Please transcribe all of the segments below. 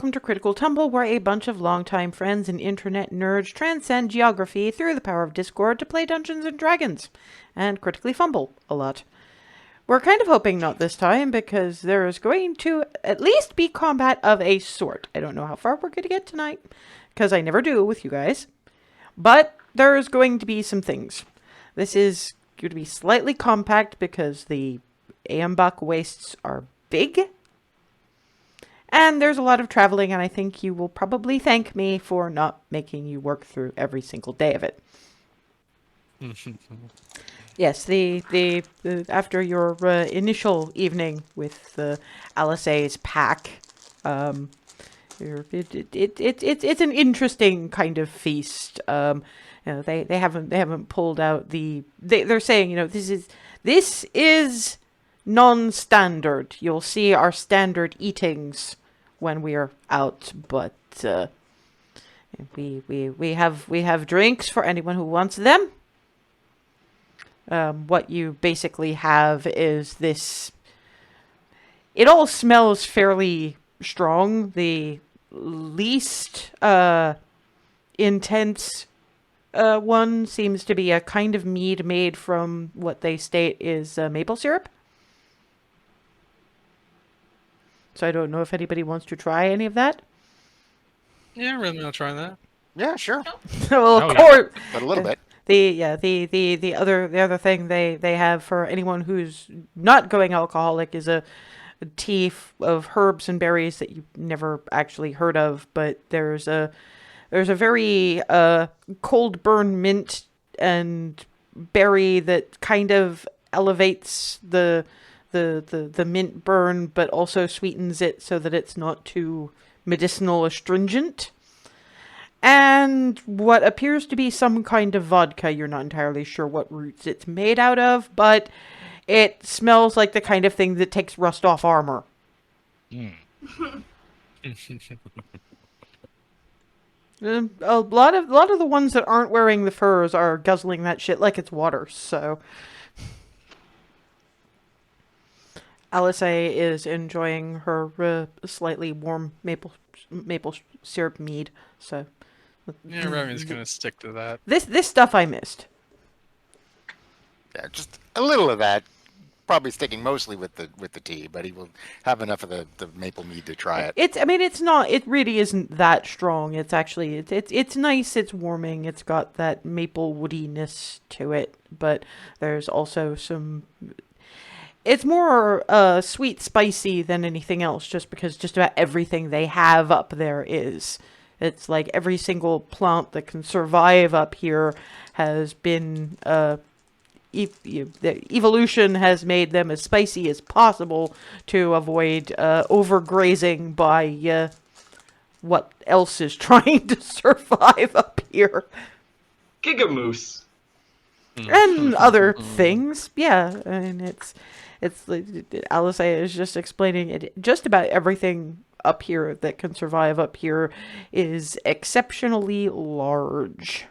welcome to Critical Tumble, where a bunch of longtime friends and internet nerds transcend geography through the power of Discord to play Dungeons and Dragons, and critically fumble a lot. We're kind of hoping not this time, because there is going to at least be combat of a sort. I don't know how far we're going to get tonight, because I never do with you guys. But there is going to be some things. This is going to be slightly compact, because the Eun-Bac wastes are big. And there's a lot of traveling, and I think you will probably thank me for not making you work through every single day of it. Yes, the after your initial evening with Alice's pack, it's an interesting kind of feast. They haven't pulled out they're saying, this is non-standard. You'll see our standard eatings when we are out, but we have drinks for anyone who wants them. What you basically have is this. It all smells fairly strong. The least intense one seems to be a kind of mead made from what they state is maple syrup. So I don't know if anybody wants to try any of that. Yeah, I'm really not trying that. Yeah, sure. Well, of course, but a little bit. The other thing they have for anyone who's not going alcoholic is a tea of herbs and berries that you've never actually heard of. But there's a very cold burn mint and berry that kind of elevates the mint burn, but also sweetens it so that it's not too medicinal astringent. And what appears to be some kind of vodka. You're not entirely sure what roots it's made out of, but it smells like the kind of thing that takes rust off armor. Mm. A lot of the ones that aren't wearing the furs are guzzling that shit like it's water, so... Alice is enjoying her slightly warm maple syrup mead, so... Yeah, Remy's gonna stick to that. This stuff I missed. Yeah, just a little of that. Probably sticking mostly with the tea, but he will have enough of the maple mead to try it. It really isn't that strong. It's actually, it's nice, it's warming, it's got that maple woodiness to it, but there's also some... It's more sweet, spicy than anything else, just because just about everything they have up there is. It's like every single plant that can survive up here has been... the evolution has made them as spicy as possible to avoid overgrazing by what else is trying to survive up here. Gigamoose. And other things. Yeah, and it's like Alice is just explaining it. Just about everything up here that can survive up here is exceptionally large.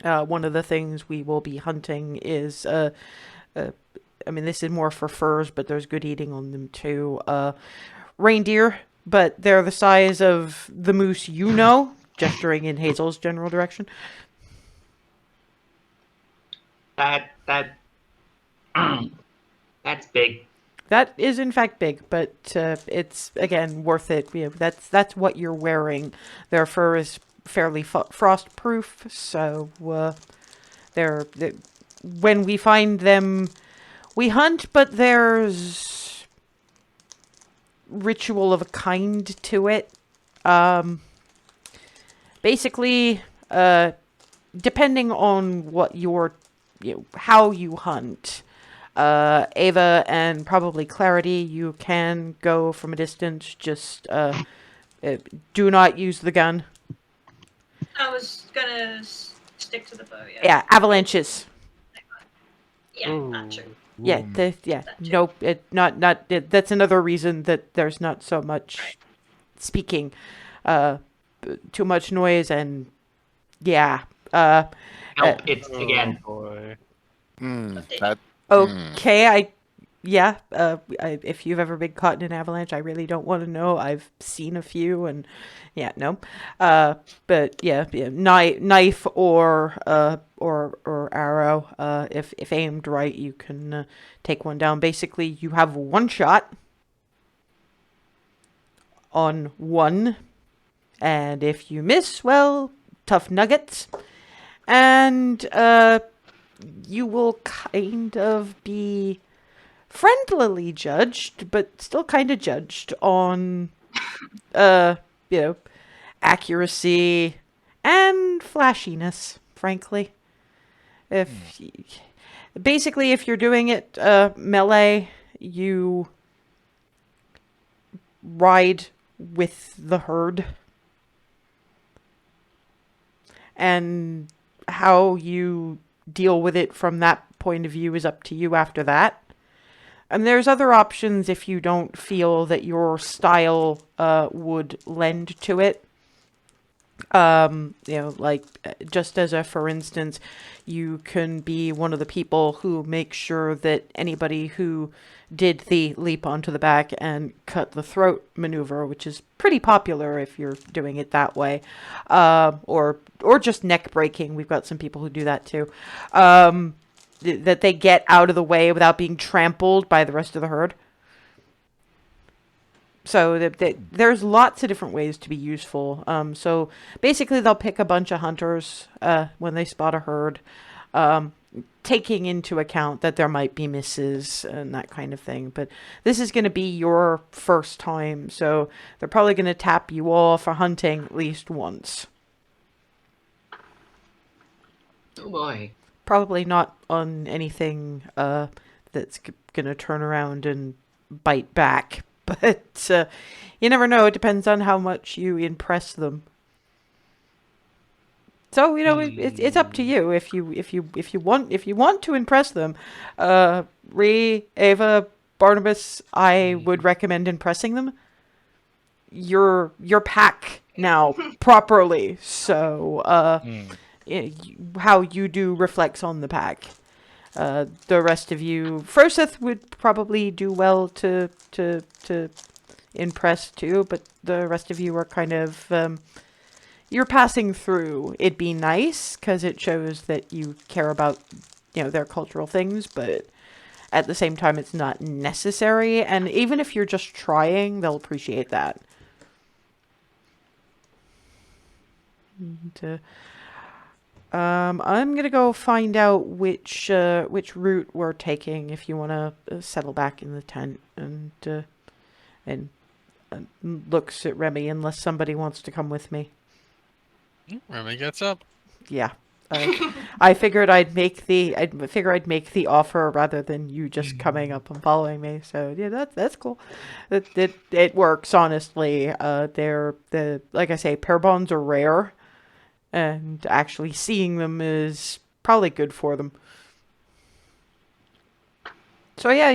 One of the things we will be hunting is, this is more for furs, but there's good eating on them too. Reindeer, but they're the size of the moose gesturing in Hazel's general direction. That's big. That is in fact big, but it's again worth it. That's what you're wearing. Their fur is fairly frost-proof, so when we find them, we hunt, but there's ritual of a kind to it. Basically, depending on what how you hunt, Ava and probably Clarity, you can go from a distance. Just do not use the gun. I was gonna stick to the bow, yeah. Yeah, avalanches. Yeah, not true. Yeah, nope. That's another reason that there's not so much speaking, too much noise, and yeah. Nope, it's again. Boy. Okay, yeah, if you've ever been caught in an avalanche, I really don't want to know. I've seen a few, and yeah, no. But yeah, knife or arrow. If aimed right, you can take one down. Basically, you have one shot on one, and if you miss, well, tough nuggets. And you will kind of be friendlily judged, but still kind of judged on, uh, you know, accuracy and flashiness, frankly. If basically if you're doing it melee, you ride with the herd, and how you deal with it from that point of view is up to you after that. And there's other options if you don't feel that your style would lend to it. Like just as a for instance, you can be one of the people who make sure that anybody who did the leap onto the back and cut the throat maneuver, which is pretty popular if you're doing it that way, or just neck breaking. We've got some people who do that too. That they get out of the way without being trampled by the rest of the herd. So there's lots of different ways to be useful. So basically, they'll pick a bunch of hunters when they spot a herd, taking into account that there might be misses and that kind of thing. But this is going to be your first time, so they're probably going to tap you all for hunting at least once. Oh boy. Probably not on anything that's going to turn around and bite back. But you never know. It depends on how much you impress them. So it's up to you if you want to impress them. Ree, Ava, Barnabas, I would recommend impressing them. Your pack now properly. So how you do reflects on the pack. The rest of you, Froseth would probably do well to impress too, but the rest of you are kind of you're passing through. It'd be nice because it shows that you care about their cultural things, but at the same time, it's not necessary. And even if you're just trying, they'll appreciate that. And, I'm gonna go find out which route we're taking if you want to settle back in the tent and looks at Remy unless somebody wants to come with me. Remy gets up. Yeah, I figured I'd make the offer rather than you just coming up and following me. So yeah, that's cool. It works honestly. They're like I say, pair bonds are rare. And actually seeing them is probably good for them. So yeah,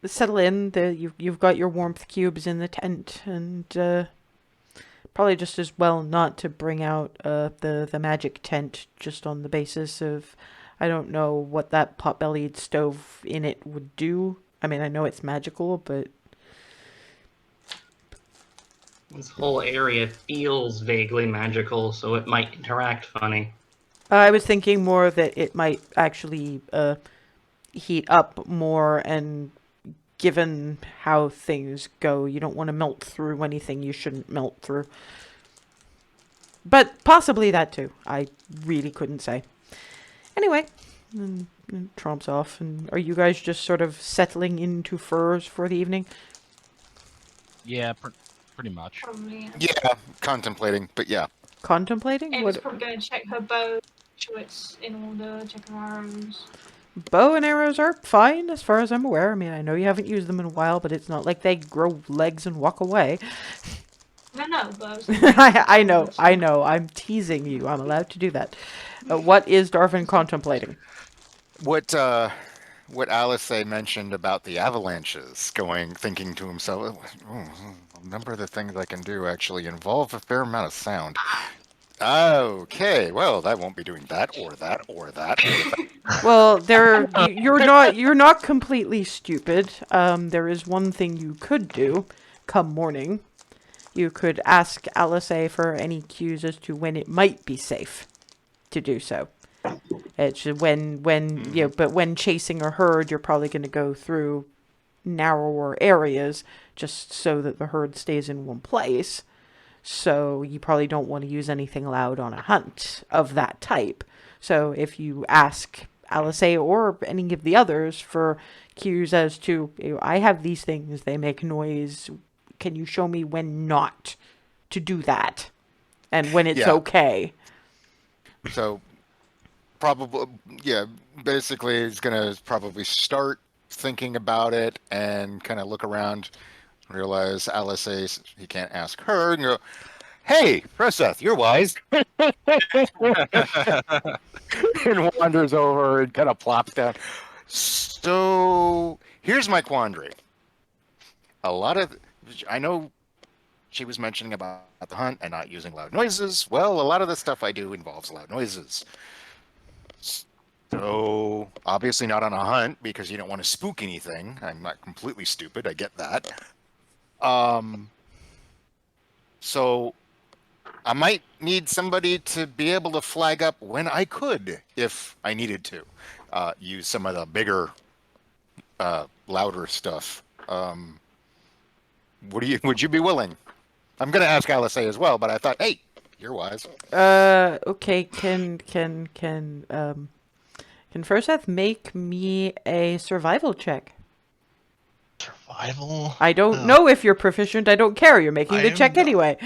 settle in. You've got your warmth cubes in the tent, and probably just as well not to bring out the magic tent just on the basis of I don't know what that pot-bellied stove in it would do. I mean, I know it's magical, but This whole area feels vaguely magical, so it might interact funny. I was thinking more that it might actually heat up more, and given how things go, you don't want to melt through anything you shouldn't melt through. But possibly that too. I really couldn't say. Anyway, and tromps off. And are you guys just sort of settling into furs for the evening? Yeah, pretty much. Probably. Yeah, contemplating, but yeah. Contemplating? Ava's What? probably going to check her bow, make sure it's in order, check her arrows. Bow and arrows are fine as far as I'm aware. I mean, I know you haven't used them in a while, but it's not like they grow legs and walk away. No, but I was I know. I'm teasing you. I'm allowed to do that. What is Darvin contemplating? What Alice mentioned about the avalanches, thinking to himself, a number of the things I can do actually involve a fair amount of sound. Okay, well, I won't be doing that or that or that. Or that. Well, you're not completely stupid. There is one thing you could do come morning. You could ask Alice for any cues as to when it might be safe to do so. It's but when chasing a herd, you're probably going to go through narrower areas just so that the herd stays in one place. So you probably don't want to use anything loud on a hunt of that type. So if you ask Alice or any of the others for cues as to, I have these things, they make noise. Can you show me when not to do that? And when it's Yeah. okay. So probably, yeah, basically he's going to probably start thinking about it and kind of look around, realize Alice says he can't ask her, and go, hey, Proseth, you're wise. And wanders over and kind of plops down. So here's my quandary. I know she was mentioning about the hunt and not using loud noises. Well, a lot of the stuff I do involves loud noises. So obviously not on a hunt because you don't want to spook anything. I'm not completely stupid. I get that. So I might need somebody to be able to flag up when I could, if I needed to, use some of the bigger, louder stuff. Would you be willing? I'm going to ask Alice as well, but I thought, hey, you're wise. Okay, can Furseth make me a survival check? Survival? I don't know if you're proficient. I don't care. You're making the I check am anyway.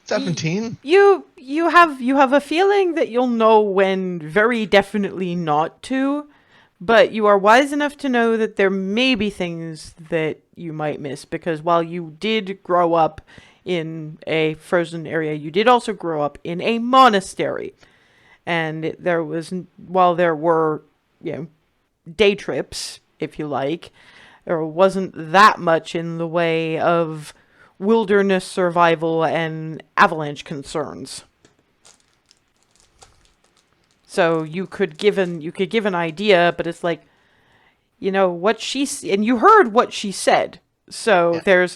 17? You have a feeling that you'll know when very definitely not to, but you are wise enough to know that there may be things that you might miss, because while you did grow up in a frozen area, you did also grow up in a monastery. And while there were, day trips, if you like, there wasn't that much in the way of wilderness survival and avalanche concerns. So you could give an idea, but it's like, and you heard what she said. So Yeah.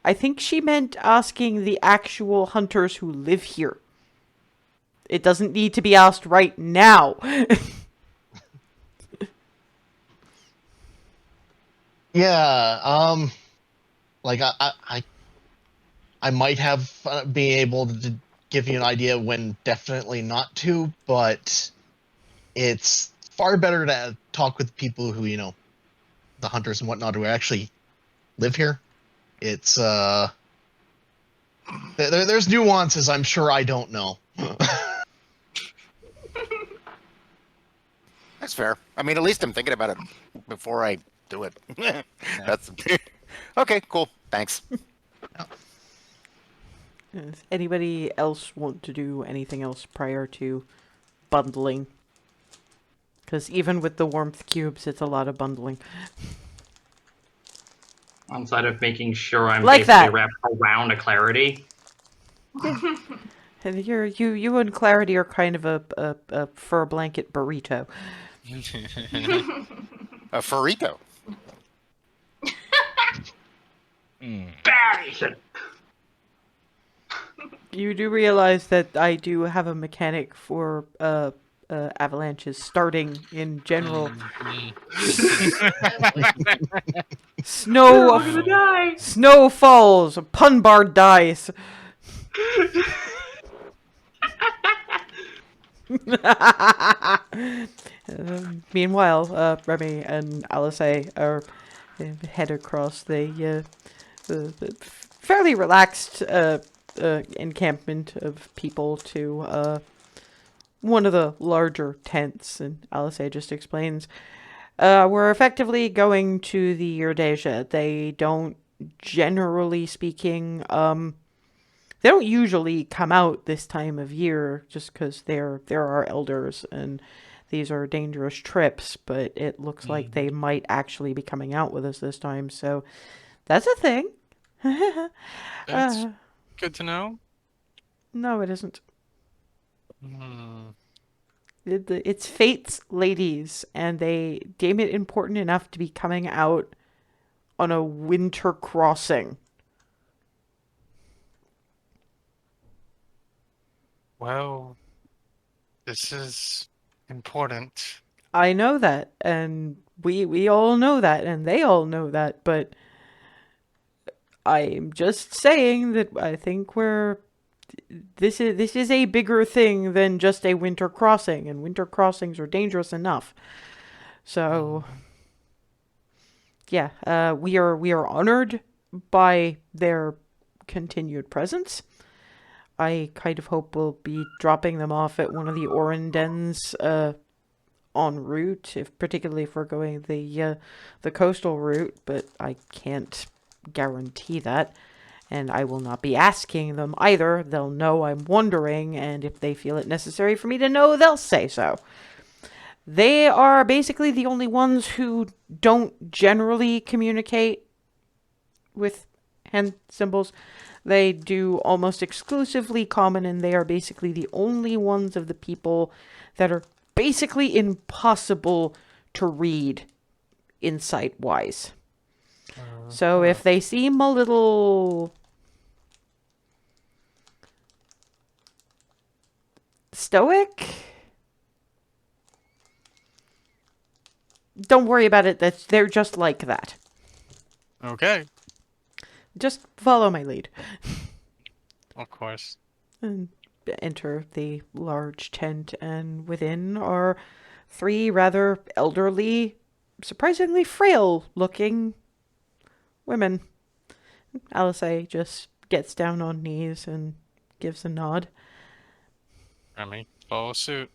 I think she meant asking the actual hunters who live here. It doesn't need to be asked right now. Yeah, like I might have been able to give you an idea when definitely not to, but it's far better to talk with people who, the hunters and whatnot who actually live here. It's there's nuances I'm sure I don't know. That's fair. I mean, at least I'm thinking about it before I do it. That's okay. Cool. Thanks. Does anybody else want to do anything else prior to bundling? Because even with the warmth cubes, it's a lot of bundling. Outside of making sure I'm Like basically that. wrapped around a clarity. And you and Clarity are kind of a fur blanket burrito. A Farito. Barry! You do realize that I do have a mechanic for avalanches starting in general. We're all gonna die! Snow falls, pun bar dies. Meanwhile, Remy and Alice are head across the fairly relaxed encampment of people to one of the larger tents, and Alice just explains, we're effectively going to the Urdeja. They don't, generally speaking, they don't usually come out this time of year just because there are elders and these are dangerous trips, but it looks like they might actually be coming out with us this time, so that's a thing. That's good to know. No, it isn't. Hmm. It's Fate's ladies, and they deem it important enough to be coming out on a winter crossing. Well, this is important. I know that, and we all know that, and they all know that, but I'm just saying that I think this is a bigger thing than just a winter crossing, and winter crossings are dangerous enough. So yeah, we are honored by their continued presence. I kind of hope we'll be dropping them off at one of the Orendens en route, if particularly if we're going the coastal route, but I can't guarantee that. And I will not be asking them either. They'll know I'm wondering, and if they feel it necessary for me to know, they'll say so. They are basically the only ones who don't generally communicate with hand symbols. They do almost exclusively common, and they are basically the only ones of the people that are basically impossible to read insight-wise. So if they seem a little stoic, don't worry about it. They're just like that. Okay, Just follow my lead. of course. And enter the large tent, and within are three rather elderly, surprisingly frail-looking women. Alice just gets down on knees and gives a nod. Remy, follow suit.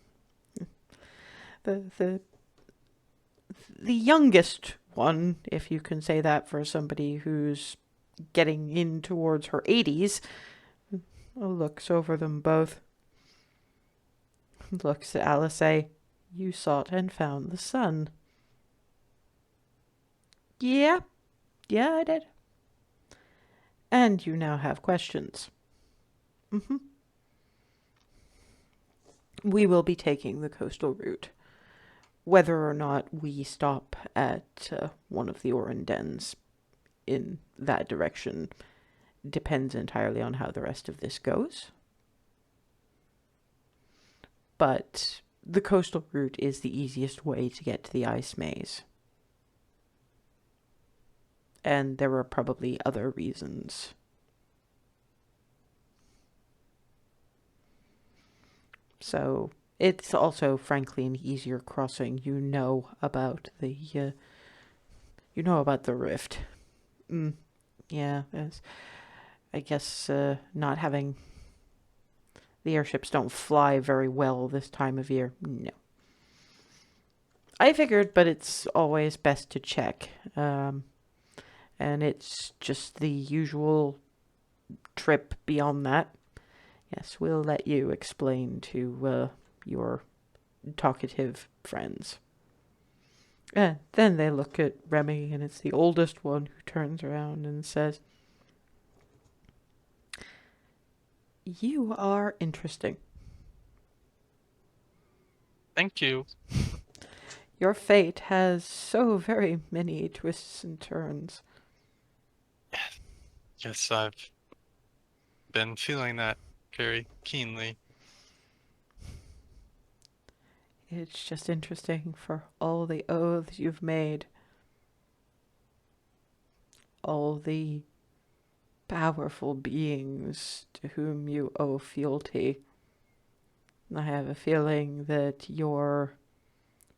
The youngest one, if you can say that for somebody who's getting in towards her 80s, looks over them both. Looks at Alice. You sought and found the sun. Yeah, I did. And you now have questions. We will be taking the coastal route. Whether or not we stop at one of the Orendens in that direction depends entirely on how the rest of this goes. But the coastal route is the easiest way to get to the ice maze. And there are probably other reasons. So it's also, frankly, an easier crossing. You know about the rift. Yeah, I guess not having the airships don't fly very well this time of year. No. I figured, but it's always best to check. And it's just the usual trip beyond that. Yes, we'll let you explain to your talkative friends. And then they look at Remy, and it's the oldest one who turns around and says, "You are interesting. Thank you. Your fate has so very many twists and turns." Yes, I've been feeling that very keenly. It's just interesting for all the oaths you've made. All the powerful beings to whom you owe fealty. I have a feeling that your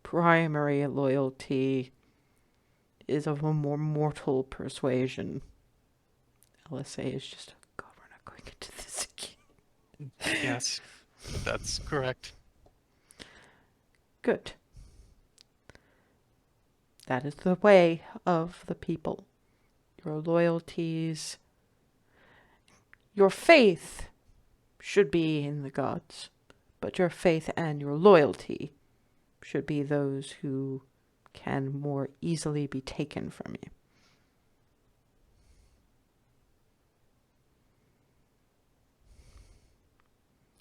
primary loyalty is of a more mortal persuasion. LSA is just, God, we're not going into this again. Yes, that's correct. Good. That is the way of the people. Your loyalties, your faith should be in the gods, but your faith and your loyalty should be those who can more easily be taken from you.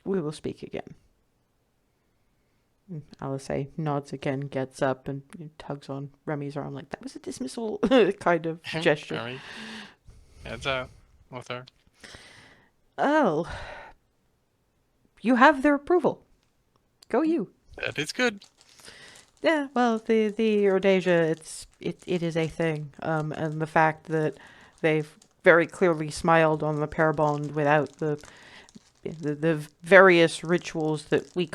we will speak again. Alice nods again, gets up, and tugs on Remy's arm like that was a dismissal kind of gesture. Remy heads out with her. Oh, you have their approval. Go you. That is good. Yeah, well, the Rhodesia, it is a thing, and the fact that they've very clearly smiled on the pair bond without the various rituals that we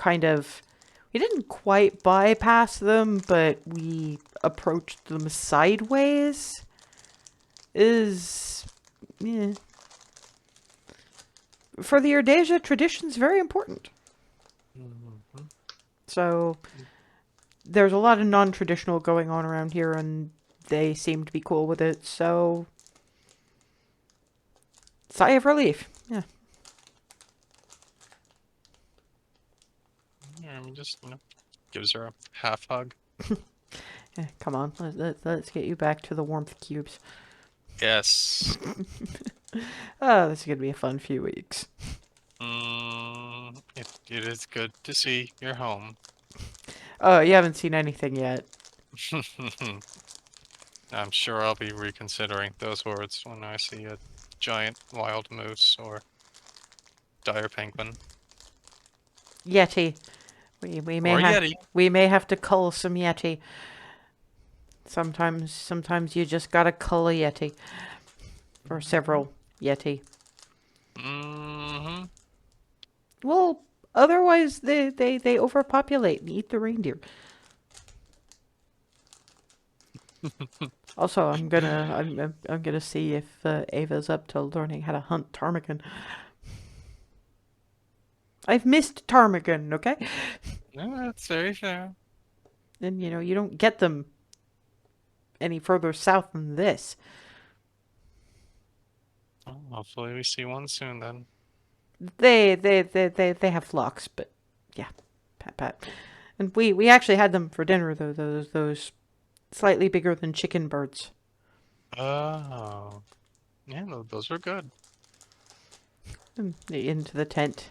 didn't quite bypass them, but we approached them sideways, is, yeah. For the Rhodesia, tradition's very important. Mm-hmm. So there's a lot of non-traditional going on around here, and they seem to be cool with it, so sigh of relief. Yeah. Remy just, gives her a half hug. Yeah, come on, let's get you back to the warmth cubes. Yes. Oh, this is gonna be a fun few weeks. It is good to see you're home. Oh, you haven't seen anything yet. I'm sure I'll be reconsidering those words when I see a giant wild moose or dire penguin. Yeti. We may Or have yeti. we may have to cull some yeti. Sometimes you just gotta cull a yeti. Or several yeti. Mm-hmm. Well, otherwise they overpopulate and eat the reindeer. Also, I'm gonna see if Ava's up to learning how to hunt ptarmigan. I've missed ptarmigan, okay? No, that's very fair. And you don't get them any further south than this. Well, hopefully we see one soon then. They have flocks, but yeah, pat. And we actually had them for dinner though. Those slightly bigger than chicken birds. Oh. Yeah, those are good. And into the tent.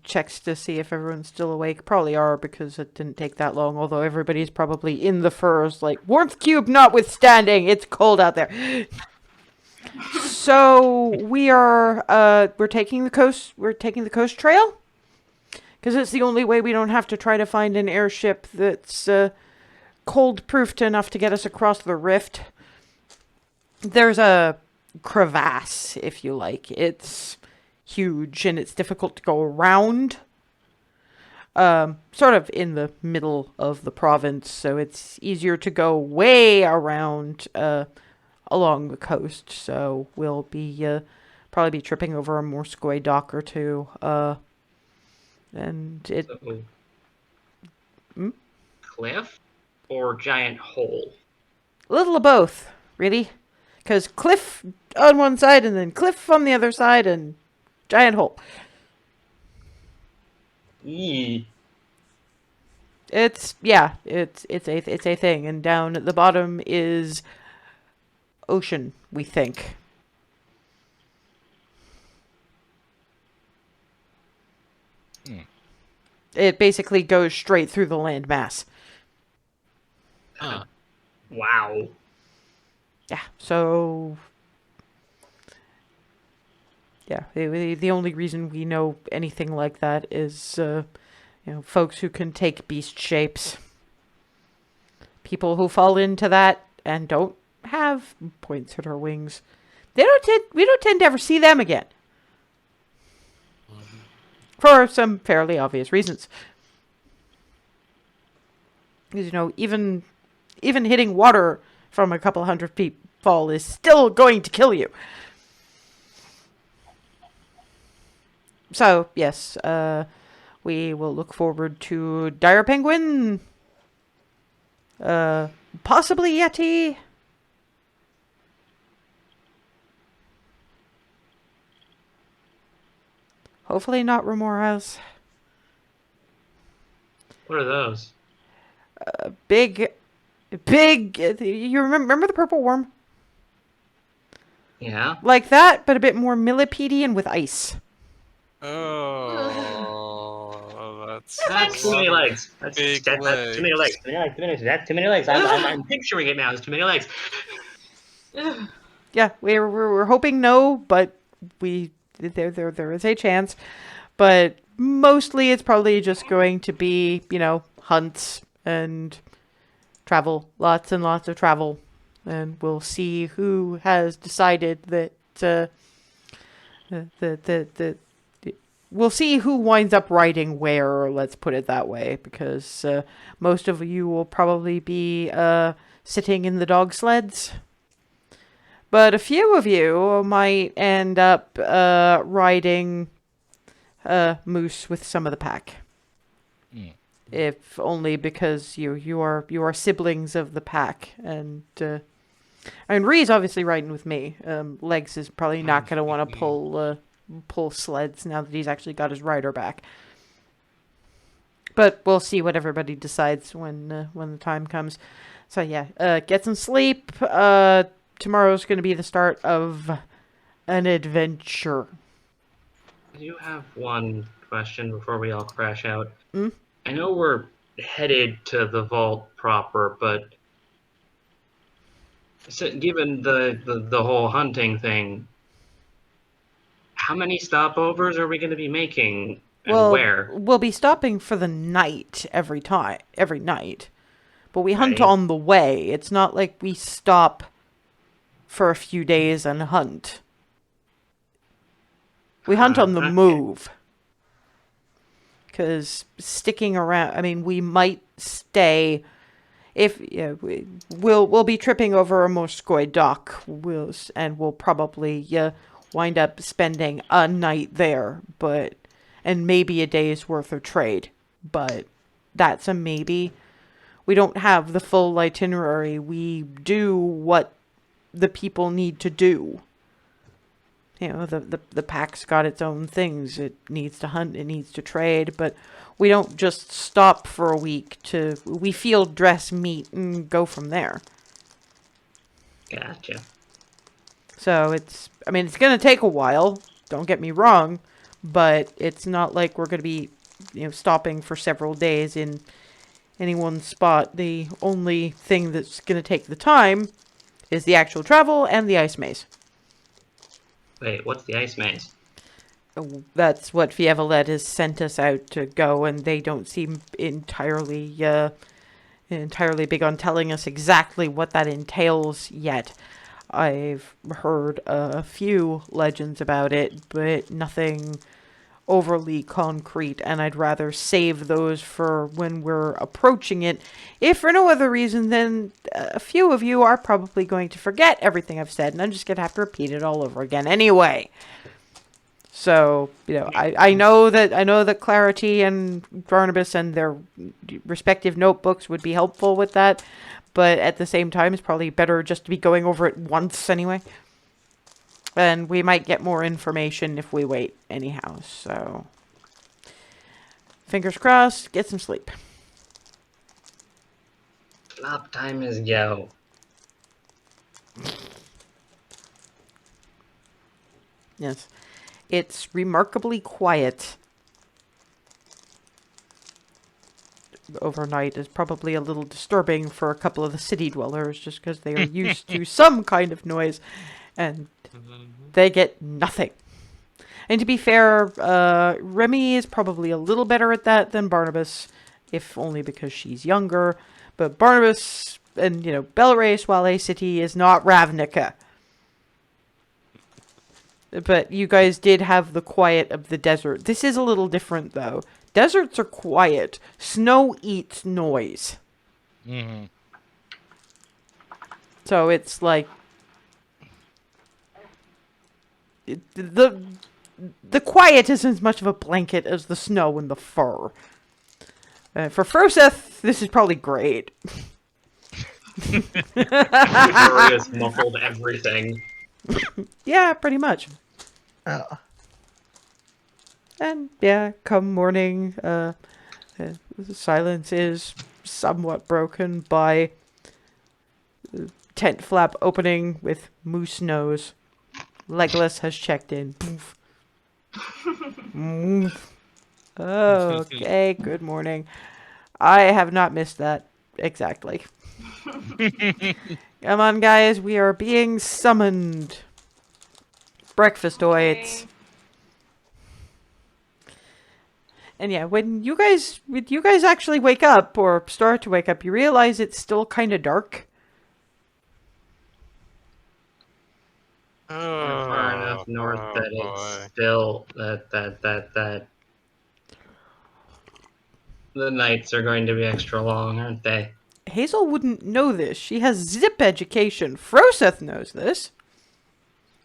Checks to see if everyone's still awake. Probably are, because it didn't take that long. Although everybody's probably in the furs, like warmth cube notwithstanding. It's cold out there. So we're taking the coast. We're taking the coast trail, because it's the only way we don't have to try to find an airship that's cold-proofed enough to get us across the rift. There's a crevasse, if you like. It's huge and it's difficult to go around. Sort of in the middle of the province, so it's easier to go way around along the coast. So we'll be probably be tripping over a Morskoy dock or two. And it So, Hmm? cliff or giant hole? a little of both, really, because cliff on one side and then cliff on the other side and giant hole. Eee. It's a thing, and down at the bottom is ocean, we think. Hmm. It basically goes straight through the land mass. Huh. Wow. Yeah, so yeah, the only reason we know anything like that is folks who can take beast shapes. People who fall into that and don't have points at our wings. We don't tend to ever see them again. For some fairly obvious reasons. Because, even hitting water from a couple 100 feet fall is still going to kill you. So, yes, we will look forward to dire penguin, possibly yeti. Hopefully not remoras. What are those? Big. You remember the purple worm? Yeah. Like that, but a bit more millipede and with ice. Oh, that's That's a too many lot of legs. That's big too many legs. legs. Too many legs. Too many legs. That's too many legs. I'm picturing it now. It's too many legs. Yeah, we're hoping no, but there is a chance. But mostly it's probably just going to be, hunts and travel, lots and lots of travel, and we'll see who has decided that the we'll see who winds up riding where. Let's put it that way, because most of you will probably be sitting in the dog sleds. But a few of you might end up riding moose with some of the pack. Mm. If only because you are siblings of the pack, and Ree's obviously riding with me. Legs is probably not going to want to pull sleds now that he's actually got his rider back. But we'll see what everybody decides when the time comes. So yeah, get some sleep. Tomorrow's going to be the start of an adventure. I do have one question before we all crash out. Mm? I know we're headed to the vault proper, but given the whole hunting thing, how many stopovers are we going to be making, and Well, where? we'll be stopping for the night every night. But we hunt Right. on the way. It's not like we stop for a few days and hunt. We hunt on the Okay. move. Because sticking around, I mean, we might stay. If we'll be tripping over a Morskoi dock, and we'll probably wind up spending a night there, and maybe a day's worth of trade, but that's a maybe. We don't have the full itinerary. We do what the people need to do. The pack's got its own things. It needs to hunt, it needs to trade, but we don't just stop for a week we field dress meat and go from there. Gotcha. So it's going to take a while, don't get me wrong, but it's not like we're going to be, stopping for several days in any one spot. The only thing that's going to take the time is the actual travel and the ice maze. Wait, what's the ice maze? That's what Fievalet has sent us out to go, and they don't seem entirely big on telling us exactly what that entails yet. I've heard a few legends about it, but nothing overly concrete, and I'd rather save those for when we're approaching it, if for no other reason than a few of you are probably going to forget everything I've said, and I'm just going to have to repeat it all over again anyway. So, I know that Clarity and Barnabas and their respective notebooks would be helpful with that, but at the same time, it's probably better just to be going over it once anyway. And we might get more information if we wait anyhow, so fingers crossed, get some sleep. Flop time is go. Yes. It's remarkably quiet. Overnight is probably a little disturbing for a couple of the city dwellers, just because they are used to some kind of noise, and they get nothing. And to be fair, Remy is probably a little better at that than Barnabas, if only because she's younger. But Barnabas and, Belray Swale City is not Ravnica. But you guys did have the quiet of the desert. This is a little different, though. Deserts are quiet. Snow eats noise. Mm-hmm. So it's like the quiet isn't as much of a blanket as the snow and the fur. For Froseth, this is probably great. Victorious muffled everything. Yeah, pretty much. Oh. And yeah, come morning, the silence is somewhat broken by tent flap opening with moose nose. Legolas has checked in. Poof. Mm. Okay, good morning. I have not missed that exactly. Come on, guys, we are being summoned. Breakfastoids. Okay. And yeah, when you guys actually wake up or start to wake up, you realize it's still kind of dark. We're far enough north Oh, that it's boy. still that the nights are going to be extra long, aren't they? Hazel wouldn't know this. She has zip education. Froseth knows this.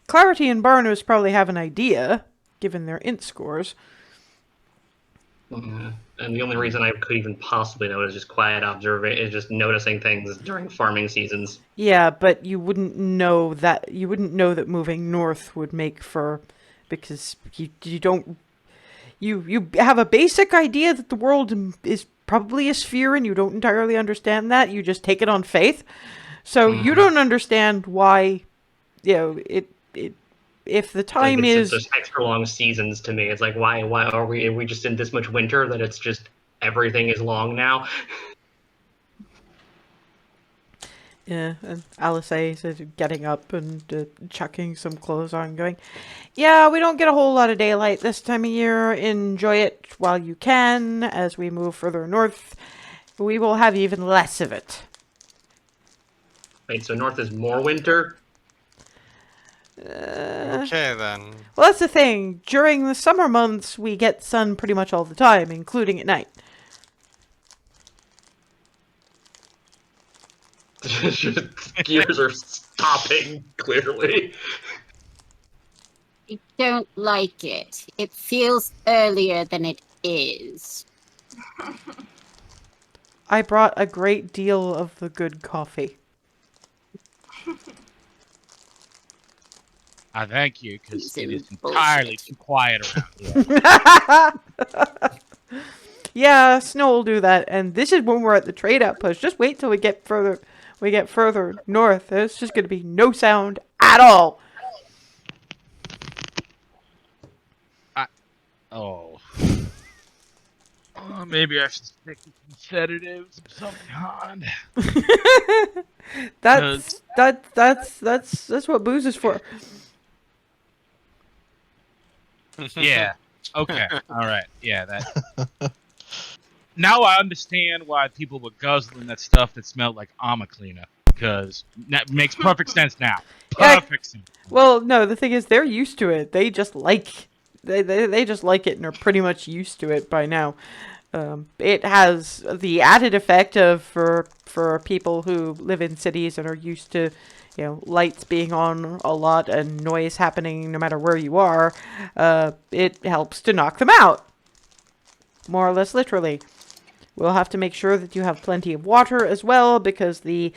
Clarity and Barnos probably have an idea, given their int scores. Yeah. And the only reason I could even possibly know is just quiet observation, is just noticing things during farming seasons. Yeah, but you wouldn't know that moving north would make for, because you don't you have a basic idea that the world is probably a sphere and you don't entirely understand that. You just take it on faith. So you don't understand why, it if the time It's is just extra long seasons to me. It's like, why are we just in this much winter that it's just everything is long now? yeah, and Alice is getting up and chucking some clothes on, going, yeah, we don't get a whole lot of daylight this time of year. Enjoy it while you can. As we move further north, we will have even less of it. Wait, so north is more winter? Okay, then. Well, that's the thing. During the summer months, we get sun pretty much all the time, including at night. Gears are stopping, clearly. I don't like it. It feels earlier than it is. I brought a great deal of the good coffee. I thank you, because It's it is bullshit. entirely too quiet around here. Yeah, snow will do that, and this is when we're at the trade outpost. Just wait till we get further north. There's just going to be no sound at all. Oh. Maybe I should stick with some sedatives of some kind. That's what booze is for. Yeah. Okay. All right. Yeah. That. Now I understand why people were guzzling that stuff that smelled like armor cleaner, because that makes perfect sense now. Perfect sense. Well, no, the thing is, they're used to it. They just like they just like it and are pretty much used to it by now. It has the added effect of for people who live in cities and are used to, lights being on a lot and noise happening no matter where you are. It helps to knock them out, more or less literally. We'll have to make sure that you have plenty of water as well, because the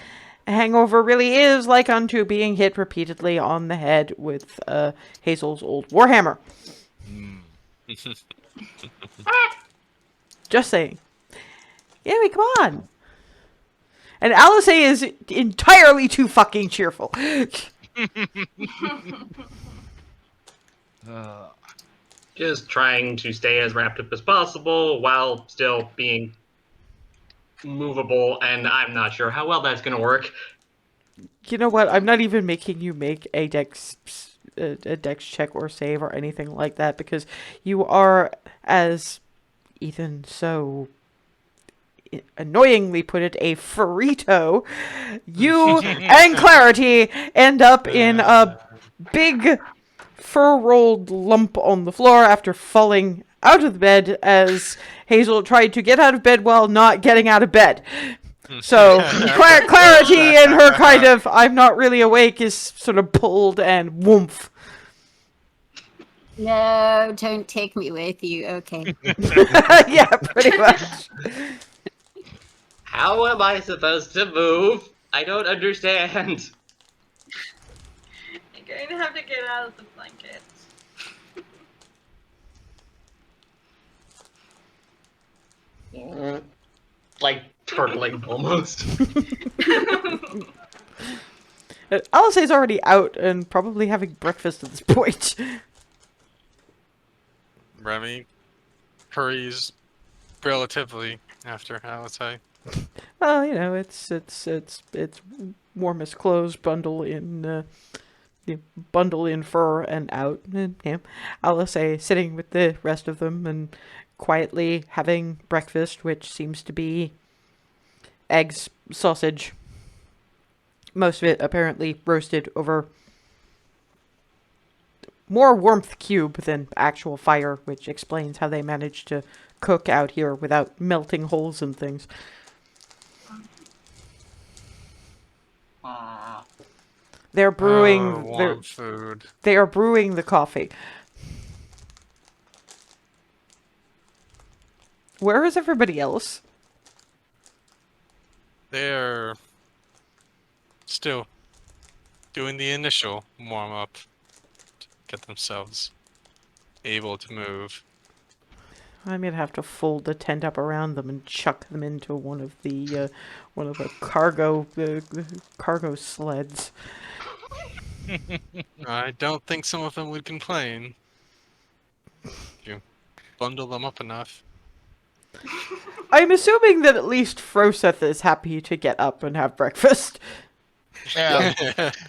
hangover really is like unto being hit repeatedly on the head with Hazel's old warhammer. Just saying. Yeah, come on. And Alice is entirely too fucking cheerful. Just trying to stay as wrapped up as possible while still being movable, and I'm not sure how well that's going to work. You know what? I'm not even making you make a dex check or save or anything like that, because you are, as Ethan so annoyingly put it, a Ferrito. You and Clarity end up in a big fur-rolled lump on the floor after falling out of the bed as Hazel tried to get out of bed while not getting out of bed. So Clarity and her kind of I'm not really awake is sort of pulled and woomph. No, don't take me with you. Okay. Yeah, pretty much. How am I supposed to move? I don't understand. You're going to have to get out of the blankets. Like turtling almost. Alice is already out and probably having breakfast at this point. Remy hurries relatively after Alice. Well, it's warm as clothes, bundle in fur and out. And Alice sitting with the rest of them and quietly having breakfast, which seems to be eggs, sausage. Most of it apparently roasted over more warmth cube than actual fire, which explains how they managed to cook out here without melting holes and things. They're brewing warm food. They are brewing the coffee. Where is everybody else? They're still doing the initial warm up to get themselves able to move. I'm gonna have to fold the tent up around them and chuck them into one of the cargo sleds. I don't think some of them would complain. If you bundle them up enough. I'm assuming that at least Froseth is happy to get up and have breakfast. Yeah.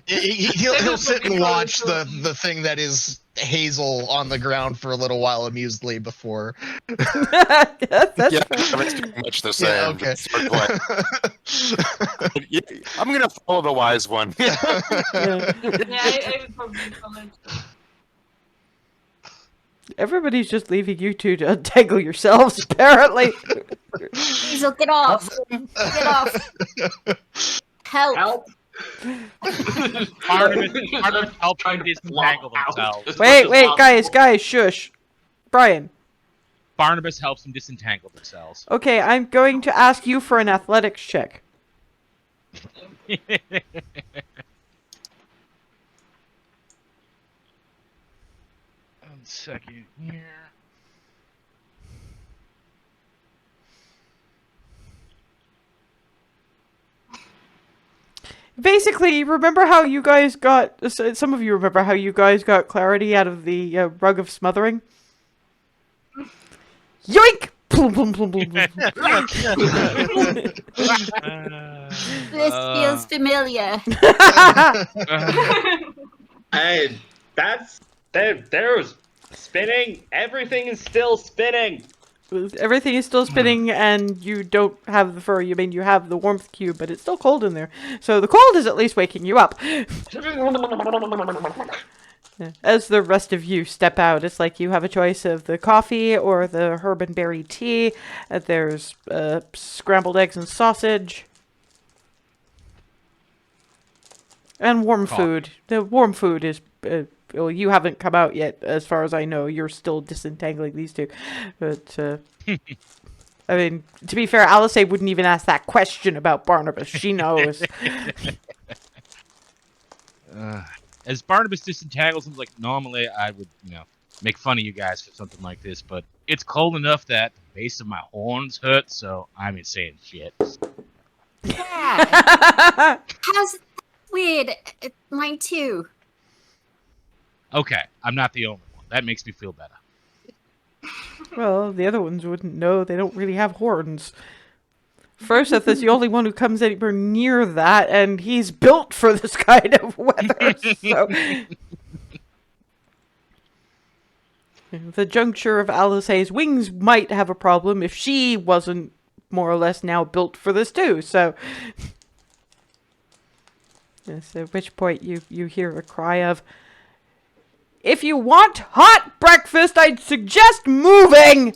He'll sit and watch the thing that is Hazel on the ground for a little while amusedly before. That's Yeah, fair. it's pretty much the same. Yeah, okay. Sort of like- Yeah, I'm gonna follow the wise one. Yeah. I would probably follow. Everybody's just leaving you two to untangle yourselves, apparently. Hazel, get off! Get off! Help! Help! Barnabas help Trying them to disentangle flop out themselves. as Wait, much as possible. guys, shush. Brian. Barnabas helps them disentangle themselves. Okay, I'm going to ask you for an athletics check. 1 second here. Basically, remember how you guys got... Some of you remember how you guys got clarity out of the rug of smothering? Yoink! Plum, plum, plum, plum, plum. This feels familiar. Hey, there's spinning. Everything is still spinning. Everything is still spinning, and you don't have the fur. You mean you have the warmth cube, but it's still cold in there. So the cold is at least waking you up. As the rest of you step out, it's like you have a choice of the coffee or the herb and berry tea. There's scrambled eggs and sausage. And warm Coffee. food. The warm food is... well, you haven't come out yet, as far as I know. You're still disentangling these two. But, I mean, to be fair, Alice wouldn't even ask that question about Barnabas. She knows. As Barnabas disentangles him, like, normally I would, make fun of you guys for something like this, but it's cold enough that the base of my horns hurt, so I'm ain't saying shit. Yeah. How's weird? Mine too. Okay, I'm not the only one. That makes me feel better. Well, the other ones wouldn't know. They don't really have horns. Froseth is the only one who comes anywhere near that, and he's built for this kind of weather. So, the juncture of Alice's wings might have a problem if she wasn't more or less now built for this too. So, yes, at which point you hear a cry of, "If you want hot breakfast, I'd suggest moving!"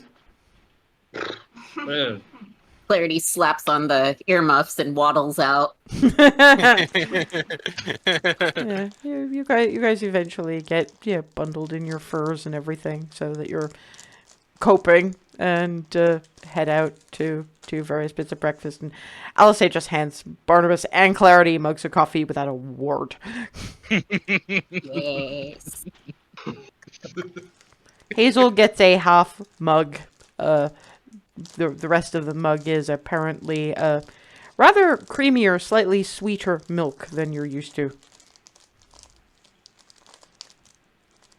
Clarity slaps on the earmuffs and waddles out. Yeah, you guys eventually get bundled in your furs and everything so that you're coping and head out to various bits of breakfast. And Alice just hands Barnabas and Clarity mugs of coffee without a word. Yes. Hazel gets a half mug. The rest of the mug is apparently rather creamier, slightly sweeter milk than you're used to.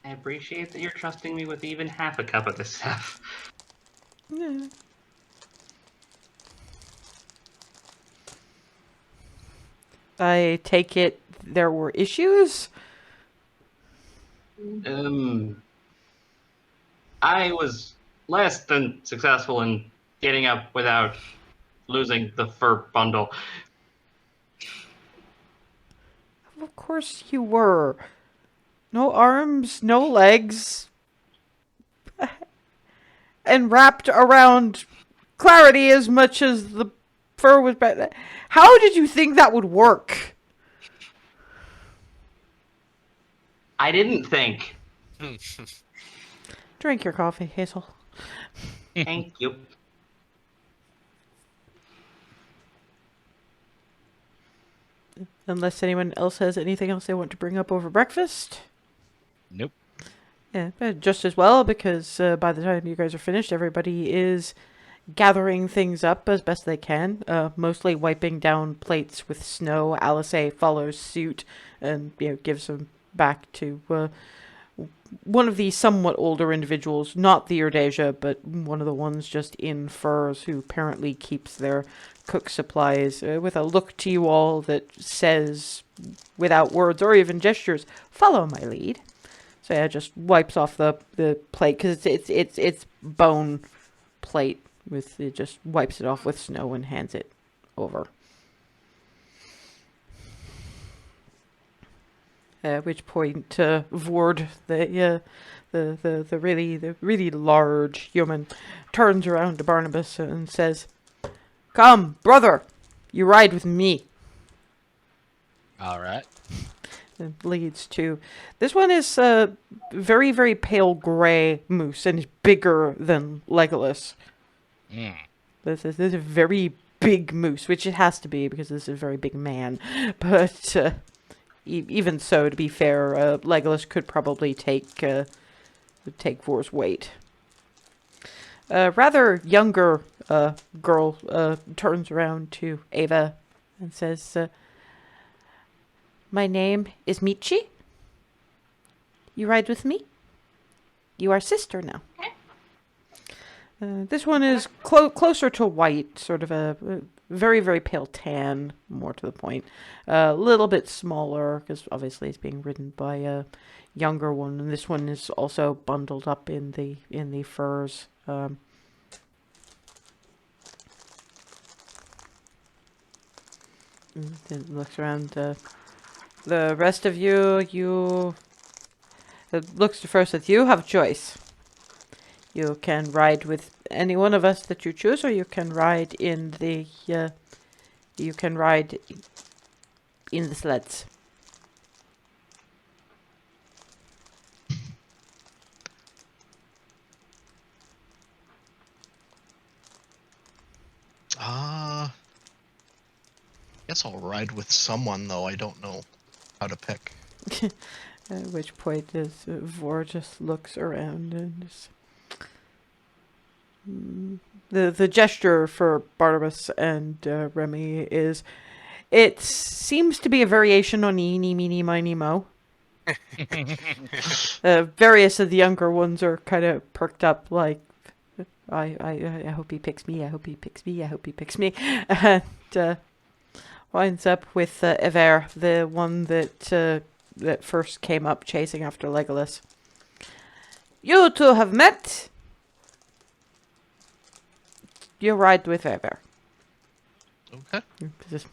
I appreciate that you're trusting me with even half a cup of this stuff. Yeah. I take it there were issues? I was less than successful in getting up without losing the fur bundle. Of course you were. No arms, no legs. And wrapped around Clarity as much as the fur was better. How did you think that would work? I didn't think. Drink your coffee, Hazel. Thank you. Unless anyone else has anything else they want to bring up over breakfast. Nope. Yeah, just as well, because by the time you guys are finished, everybody is gathering things up as best they can, mostly wiping down plates with snow. Alice follows suit and gives them back to one of the somewhat older individuals, not the Erdasia, but one of the ones just in furs who apparently keeps their cook supplies, with a look to you all that says, without words or even gestures, "Follow my lead." So yeah, just wipes off the plate, because it's bone plate. It just wipes it off with snow and hands it over. At which point, Vord, the really large human, turns around to Barnabas and says, "Come, brother, you ride with me." All right. It leads to... This one is a very, very pale gray moose and is bigger than Legolas. This is a very big moose, which it has to be because this is a very big man. But even so, to be fair, Legolas could probably take Vor's weight. Rather younger girl turns around to Ava and says, "My name is Michi. You ride with me? You are sister now." This one is closer to white, sort of a very, very pale tan, more to the point. A little bit smaller, because obviously it's being ridden by a younger one. And this one is also bundled up in the furs. It looks around. The rest of you... It looks first at you, have a choice. You can ride with any one of us that you choose, or you can ride in the sleds. Guess I'll ride with someone, though I don't know how to pick. At which point, Vor just looks around and just... The gesture for Barnabas and Remy is... It seems to be a variation on eeny, meeny, miny, mo. Various of the younger ones are kind of perked up, like, I hope he picks me, I hope he picks me, I hope he picks me. And winds up with Ever, the one that first came up chasing after Legolas. "You two have met. You ride with Ever." Okay. Just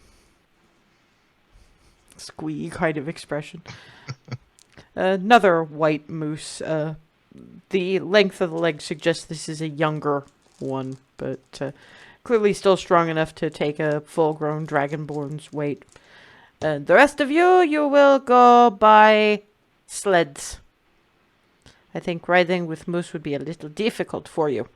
squee kind of expression. Another white moose. The length of the leg suggests this is a younger one, but clearly still strong enough to take a full-grown dragonborn's weight. And the rest of you will go by sleds. I think riding with moose would be a little difficult for you.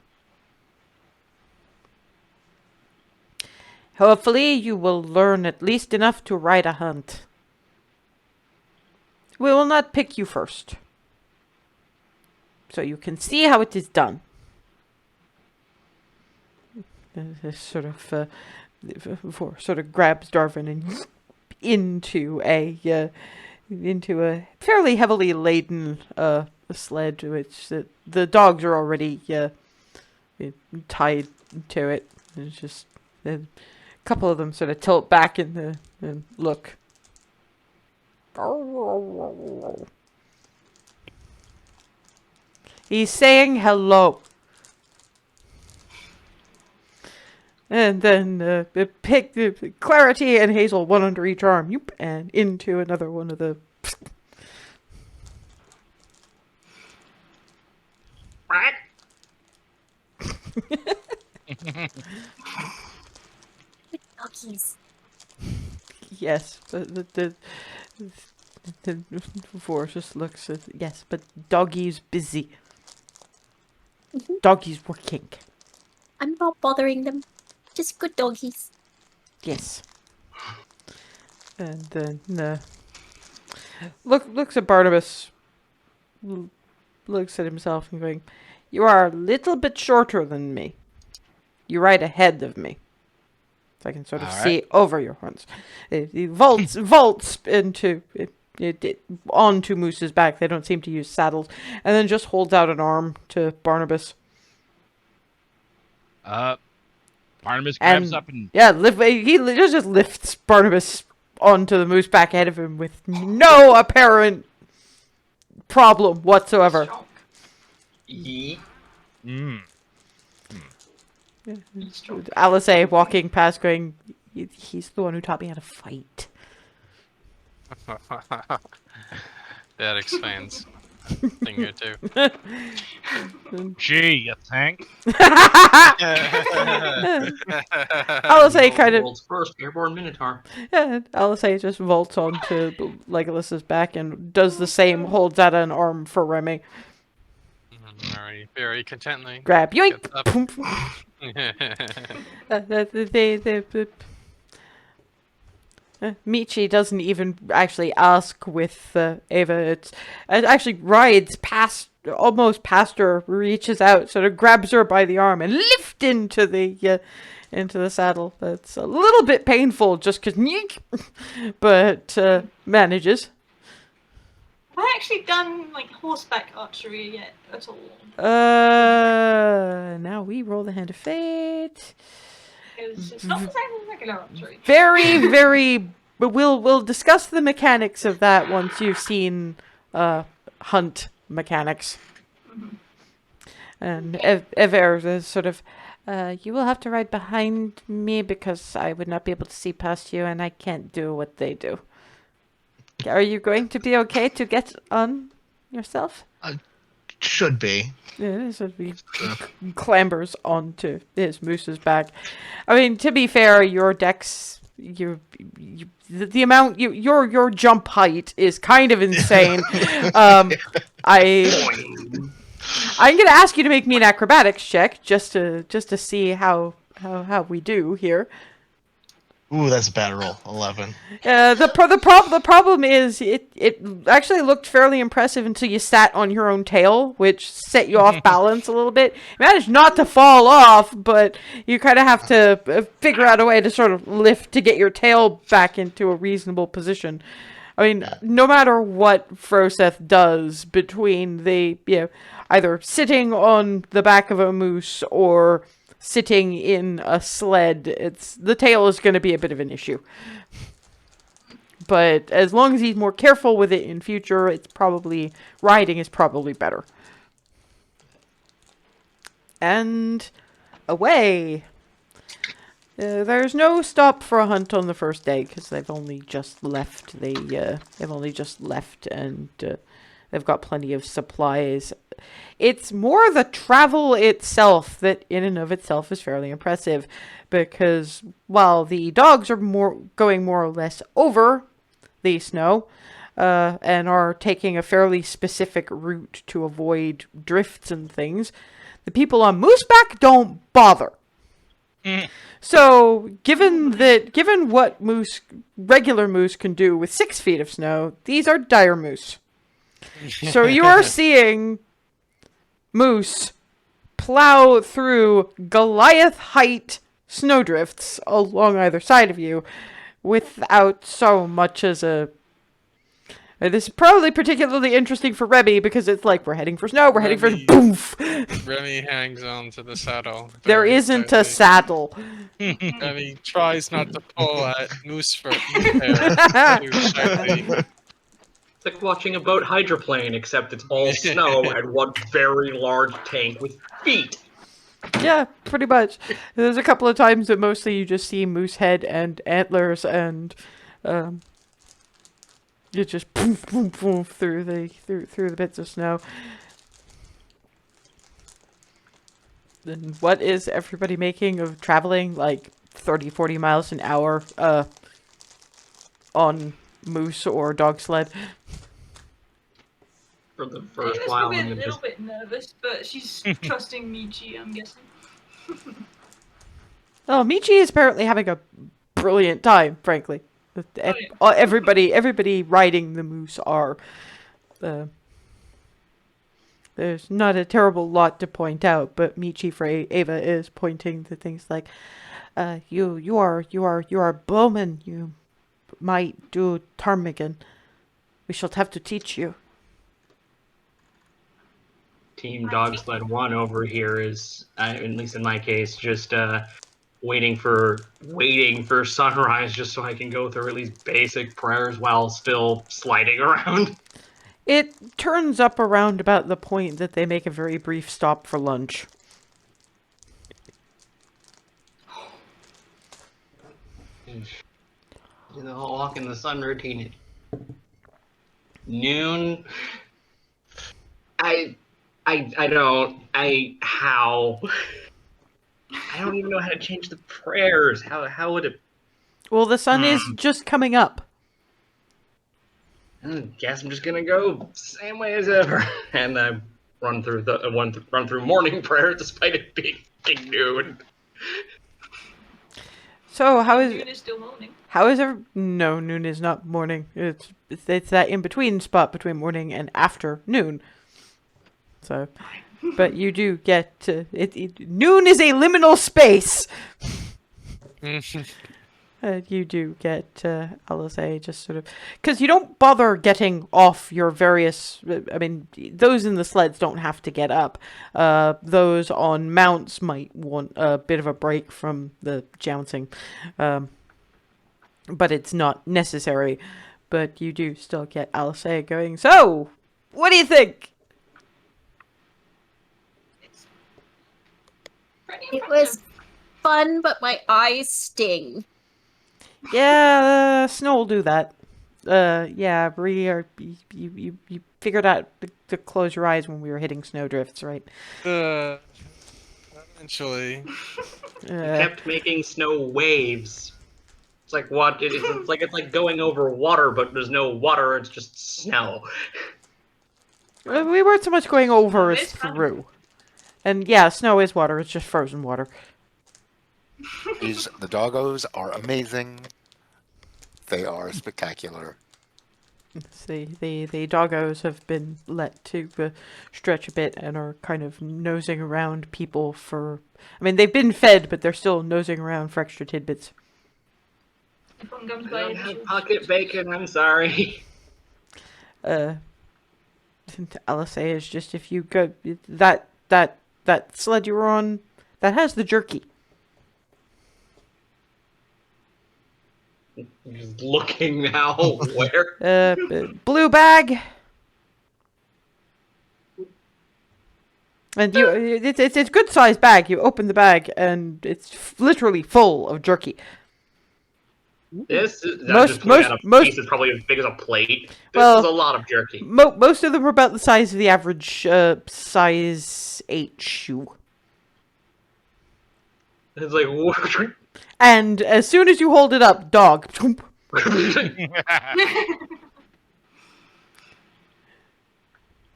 Hopefully you will learn at least enough to ride a hunt. We will not pick you first, so you can see how it is done. Sort of grabs Darvin and into a fairly heavily laden sled, which the dogs are already tied to it. It's just a couple of them sort of tilt back and look. He's saying hello. And then pick Clarity and Hazel, one under each arm, and into another one of the. Right? Doggies. Yes, the Forrest just looks at yes, but Doggy's busy. Doggy's working. I'm not bothering them. Just good doggies. Yes. And then looks at Barnabas, looks at himself and going, "You are a little bit shorter than me. You're right ahead of me. So I can sort of see over your horns." He vaults into onto Moose's back. They don't seem to use saddles, and then just holds out an arm to Barnabas. Barnabas grabs And up and he just lifts Barnabas onto the moose back ahead of him with no apparent problem whatsoever. Shock. Yeet. Stroke. Alice walking past going, "He's the one who taught me how to fight." That explains a thing or two. gee, you think? Alice kind of World's first airborne minotaur. Alice just vaults onto Legolas's back and does the same, holds out an arm for Remy. Very, very contently. Grab, yoink! Gets up. Poomp. Michi doesn't even actually ask with Ava. It actually rides almost past her, reaches out, sort of grabs her by the arm and lift into the saddle. That's a little bit painful, just because, but manages. Have I actually done like horseback archery yet at all? Now we roll the hand of fate. Because it's not the same as regular archery. Very, very. But we'll discuss the mechanics of that once you've seen hunt mechanics. And Ever is sort of, you will have to ride behind me because I would not be able to see past you, and I can't do what they do. Are you going to be okay to get on yourself? Should be. Yeah, so he clambers onto his moose's back. I mean, to be fair, your dex, the amount your jump height is kind of insane. I'm gonna ask you to make me an acrobatics check just to see how we do here. Ooh, that's a bad roll. 11. The problem is it actually looked fairly impressive until you sat on your own tail, which set you off balance a little bit. You managed not to fall off, but you kind of have to figure out a way to sort of lift to get your tail back into a reasonable position. I mean, no matter what Froseth does between either sitting on the back of a moose or sitting in a sled, the tail is going to be a bit of an issue. But as long as he's more careful with it in future, riding is probably better. And away. There's no stop for a hunt on the first day because they've only just left. They've only just left, and they've got plenty of supplies. It's more the travel itself that in and of itself is fairly impressive, because while the dogs are going more or less over the snow and are taking a fairly specific route to avoid drifts and things, the people on Mooseback don't bother. So, given what regular moose can do with 6 feet of snow, these are dire moose. So you are seeing moose plow through Goliath height snowdrifts along either side of you without so much as This is probably particularly interesting for Remy because it's like we're heading for snow, we're heading for Remy- boof. Remy hangs on to the saddle. There very isn't a tightly. saddle. Remy tries not to pull at moose hair too tightly. It's like watching a boat hydroplane, except it's all snow and one very large tank with feet. Yeah, pretty much. There's a couple of times that mostly you just see moose head and antlers, and you just poof, poof, poof through the bits of snow. Then what is everybody making of traveling like 30, 40 miles an hour on moose or dog sled? For the first Ava's while, probably a and then little just bit nervous, but she's trusting Michi, I'm guessing. Oh, Michi is apparently having a brilliant time, frankly. Everybody riding the moose are. There's not a terrible lot to point out, but Michi for Ava is pointing to things like, you are bowman. You might do ptarmigan. We shall have to teach you. Team Dog Sled 1 over here is, at least in my case, just waiting for sunrise just so I can go through at least basic prayers while still sliding around. It turns up around about the point that they make a very brief stop for lunch. You know, walk in the sun routine at noon. How? I don't even know how to change the prayers. How would it? Well, the sun is just coming up. I guess I'm just gonna go same way as ever, and I run through morning prayer despite it being noon. So Noon is still morning. No, noon is not morning. It's that in between spot between morning and afternoon. So, but you do get noon is a liminal space. You do get, I'll say, just sort of, because you don't bother getting off your various, I mean, those in the sleds don't have to get up. Those on mounts might want a bit of a break from the jouncing, but it's not necessary. But you do still get Alice going, so, what do you think? It was fun, but my eyes sting. Yeah, snow will do that. Yeah, you figured out to close your eyes when we were hitting snowdrifts, right? Eventually. Kept making snow waves. It's like what? It's like going over water, but there's no water. It's just snow. We weren't so much going over as It's fun. through. And yeah, snow is water. It's just frozen water. The doggos are amazing. They are spectacular. The doggos have been let to stretch a bit and are kind of nosing around people for... I mean, they've been fed, but they're still nosing around for extra tidbits. If one comes I by, don't have pocket bacon. I'm sorry. Alice is just if you go... That sled you were on, that has the jerky. Just looking now. Where? Blue bag. And it's a good sized bag. You open the bag and it's literally full of jerky. This is Most piece is probably as big as a plate. This is a lot of jerky. Most of them are about the size of the average size 8 shoe. It's like And as soon as you hold it up, dog. and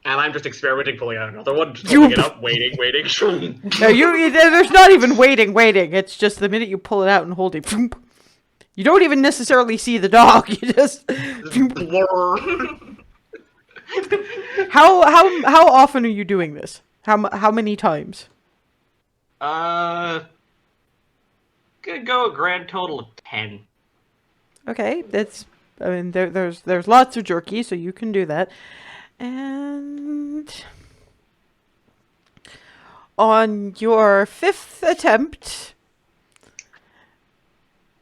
I'm just experimenting, pulling out another one, just holding it up, waiting. No, there's not even waiting. It's just the minute you pull it out and hold it. You don't even necessarily see the dog. You just blur. How often are you doing this? How many times? Gonna go a grand total of 10. Okay, that's I mean, there's lots of jerky, so you can do that. And on your 5th attempt,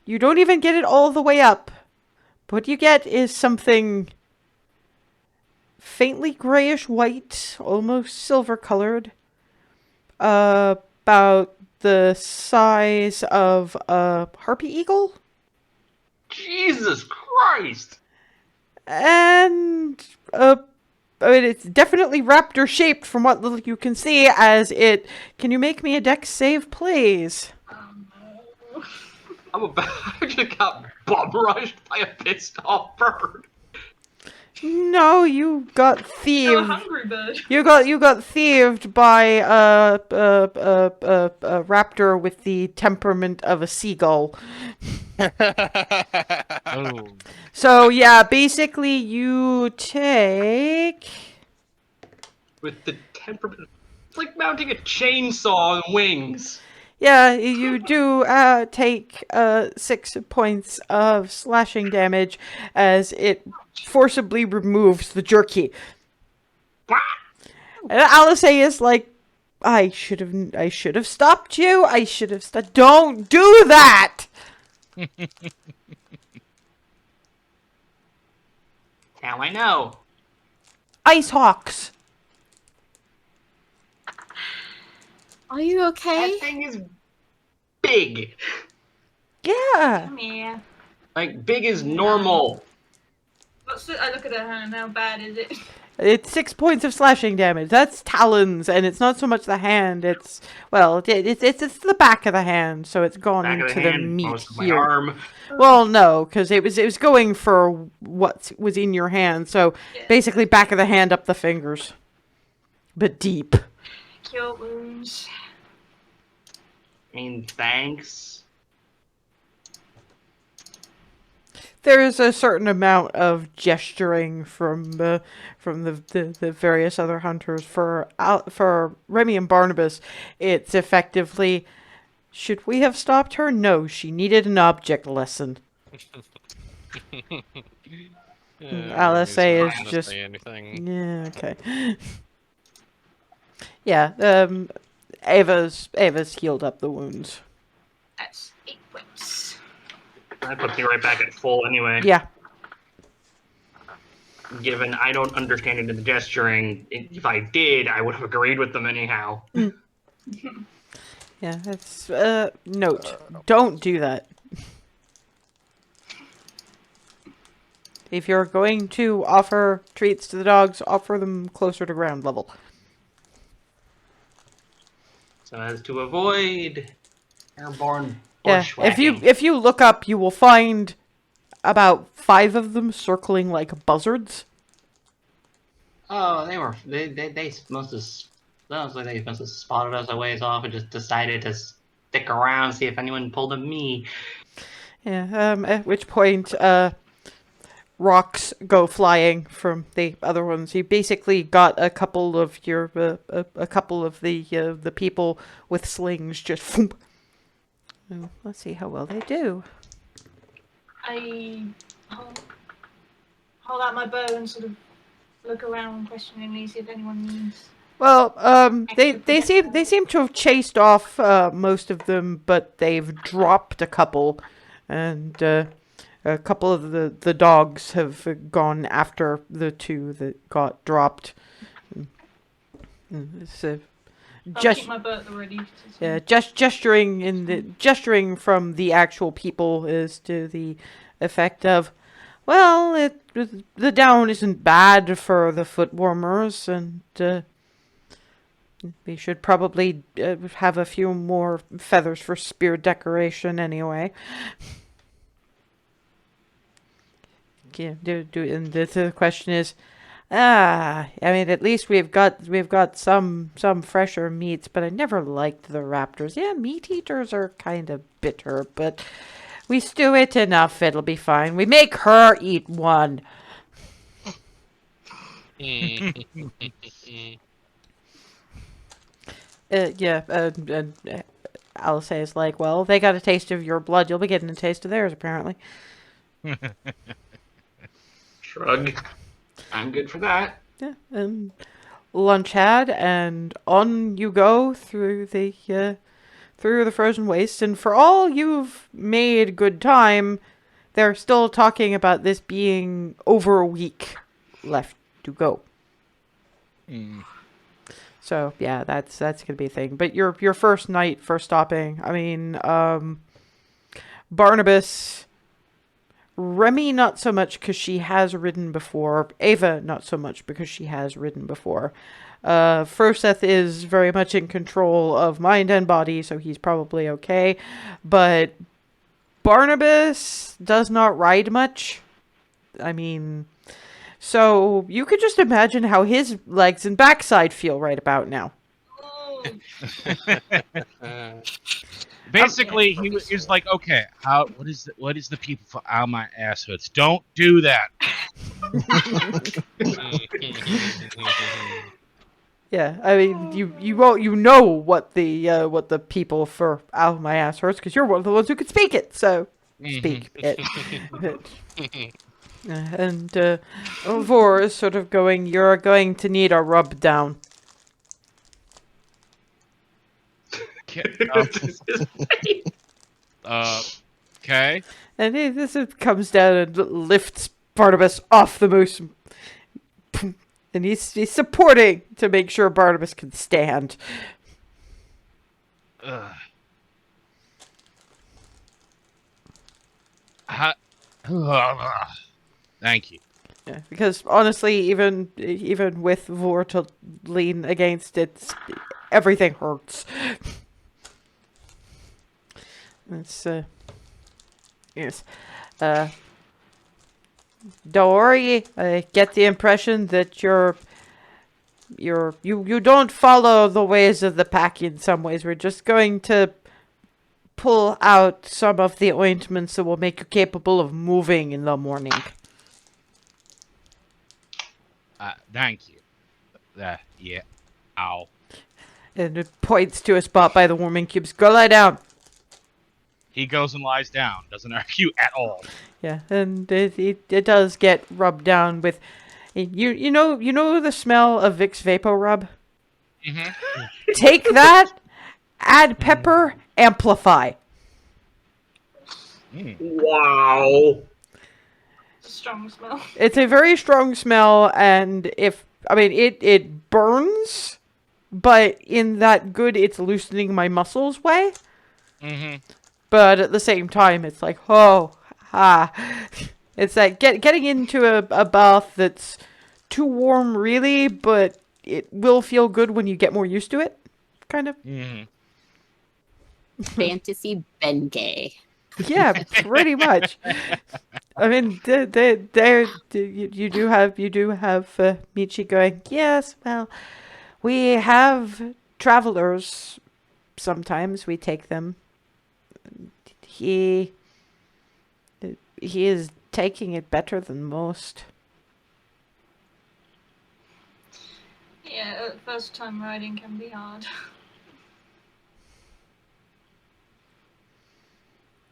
you don't even get it all the way up. What you get is something faintly grayish white, almost silver colored, about the size of a harpy eagle. Jesus Christ! And I mean, it's definitely raptor shaped from what little you can see. As it, can you make me a dex save, please? I just got bum rushed by a pissed off bird. No, you got Oh, a thieved. hungry bird. You got thieved by a raptor with the temperament of a seagull. Oh. So yeah, basically you take. With the temperament. It's like mounting a chainsaw on wings. Yeah, you do take 6 points of slashing damage as it forcibly removes the jerky. And Alice is like, I should have stopped you. I should have stopped. Don't do that. Now I know. Ice hawks. Are you okay? That thing is big. Yeah. Come here. Like, big is normal. I look at her hand. How bad is it? It's 6 points of slashing damage. That's talons, and it's not so much the hand. It's it's the back of the hand, so it's gone Back of into the the hand, meat most of my here. arm. Well, no, because it was going for what was in your hand. So Yeah. basically, back of the hand up the fingers, but deep. Cure wounds. I mean, thanks. There's a certain amount of gesturing from the various other hunters. For Remy and Barnabas, it's effectively, should we have stopped her? No, she needed an object lesson. Alice is Not to just- say anything. Yeah, okay. Yeah, Ava's healed up the wounds. That's 8 points. That puts me right back at full anyway. Yeah. Given I don't understand it in the gesturing, if I did, I would have agreed with them anyhow. Yeah, that's note. Don't do that. If you're going to offer treats to the dogs, offer them closer to ground level. So as to avoid airborne Yeah, bushwhacking. if you look up, you will find about 5 of them circling like buzzards. Oh, they must have. Sounds like they must have spotted us a ways off and just decided to stick around, see if anyone pulled a me. Yeah. At which point, rocks go flying from the other ones. You basically got a couple of a couple of the people with slings just. Foom. Oh, let's see how well they do. I hold out my bow and sort of look around questioningly, see if anyone needs. Well, they seem to have chased off most of them, but they've dropped a couple, and a couple of the dogs have gone after the 2 that got dropped. So, I'll keep my bow at the ready. gesturing from the actual people is to the effect of, well, the down isn't bad for the foot warmers, and we should probably have a few more feathers for spear decoration anyway. Yeah, and the question is, I mean, at least we've got some fresher meats, but I never liked the raptors. Yeah, meat eaters are kind of bitter, but we stew it enough, it'll be fine. We make her eat one. And Alice is like, well, they got a taste of your blood. You'll be getting a taste of theirs, apparently. Shrug. I'm good for that. Yeah, and lunch had, and on you go through the frozen waste. And for all you've made good time, they're still talking about this being over a week left to go. So yeah, that's gonna be a thing. But your first night for stopping, I mean, Barnabas, Remy not so much because she has ridden before. Ava not so much because she has ridden before. Froseth is very much in control of mind and body, so he's probably okay. But Barnabas does not ride much. I mean, so you could just imagine how his legs and backside feel right about now. Oh, Basically, he was like, okay, what is the people for all my ass hurts? Don't do that. Yeah, I mean, you won't, you know what the people for "ow my ass hurts" because you're one of the ones who can speak it. So speak it. And Vor is sort of going, "You're going to need a rub down." Okay. And this comes down and lifts Barnabas off the moose. And he's supporting to make sure Barnabas can stand. Thank you. Yeah, because honestly, even with Vor to lean against it, everything hurts. It's yes. Don't worry. I get the impression that you don't follow the ways of the pack in some ways. We're just going to pull out some of the ointments that will make you capable of moving in the morning. Thank you. Yeah. Ow. And it points to a spot by the warming cubes. Go lie down. He goes and lies down. Doesn't argue at all. Yeah, and it does get rubbed down with, you know the smell of Vicks Vapo Rub? Mm-hmm. Take that, add pepper, amplify. Wow. strong smell. It's a very strong smell, and it burns, but in that good it's loosening my muscles way. Mm-hmm. But at the same time, it's like, it's like getting into a bath that's too warm, really, but it will feel good when you get more used to it, kind of. Mm-hmm. Fantasy Bengay. Yeah, pretty much. I mean, you do have Michi going, yes, well, we have travelers. Sometimes we take them. He is taking it better than most. Yeah, first time riding can be hard.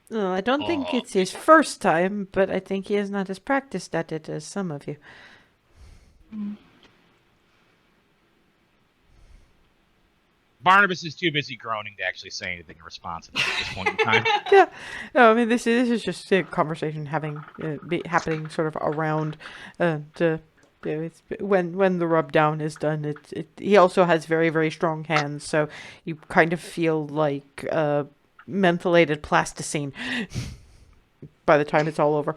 No, I don't think it's his first time, but I think he is not as practiced at it as some of you. Mm. Barnabas is too busy groaning to actually say anything responsible at this point in time. Yeah, no, I mean this is just a conversation happening sort of around, it's, when the rub down is done. He also has very, very strong hands, so you kind of feel like mentholated plasticine by the time it's all over.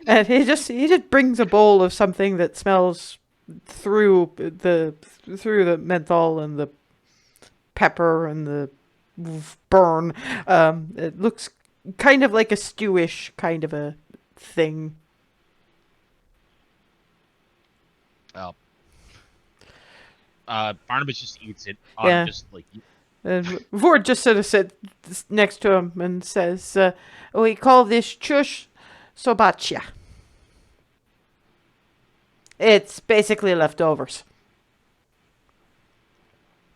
And he just brings a bowl of something that smells through the menthol and the pepper and the burn. It looks kind of like a stewish kind of a thing. Well, Barnabas just eats it. Yeah. Just like And Vord just sort of sits next to him and says, we call this chush sobacha. It's basically leftovers.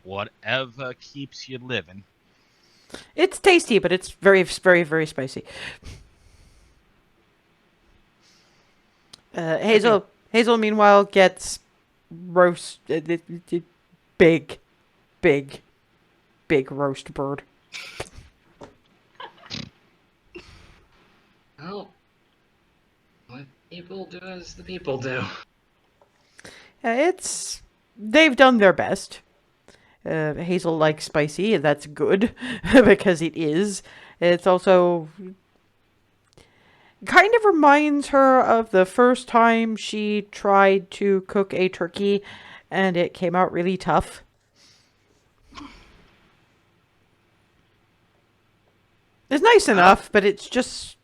whatever keeps you living. It's tasty, but it's very, very, very spicy. Hazel, meanwhile, gets roast. Big, big, big roast bird. Well, what people do as the people do. They've done their best. Hazel likes spicy, and that's good because it is. It's also kind of reminds her of the first time she tried to cook a turkey and it came out really tough. It's nice enough, but it's just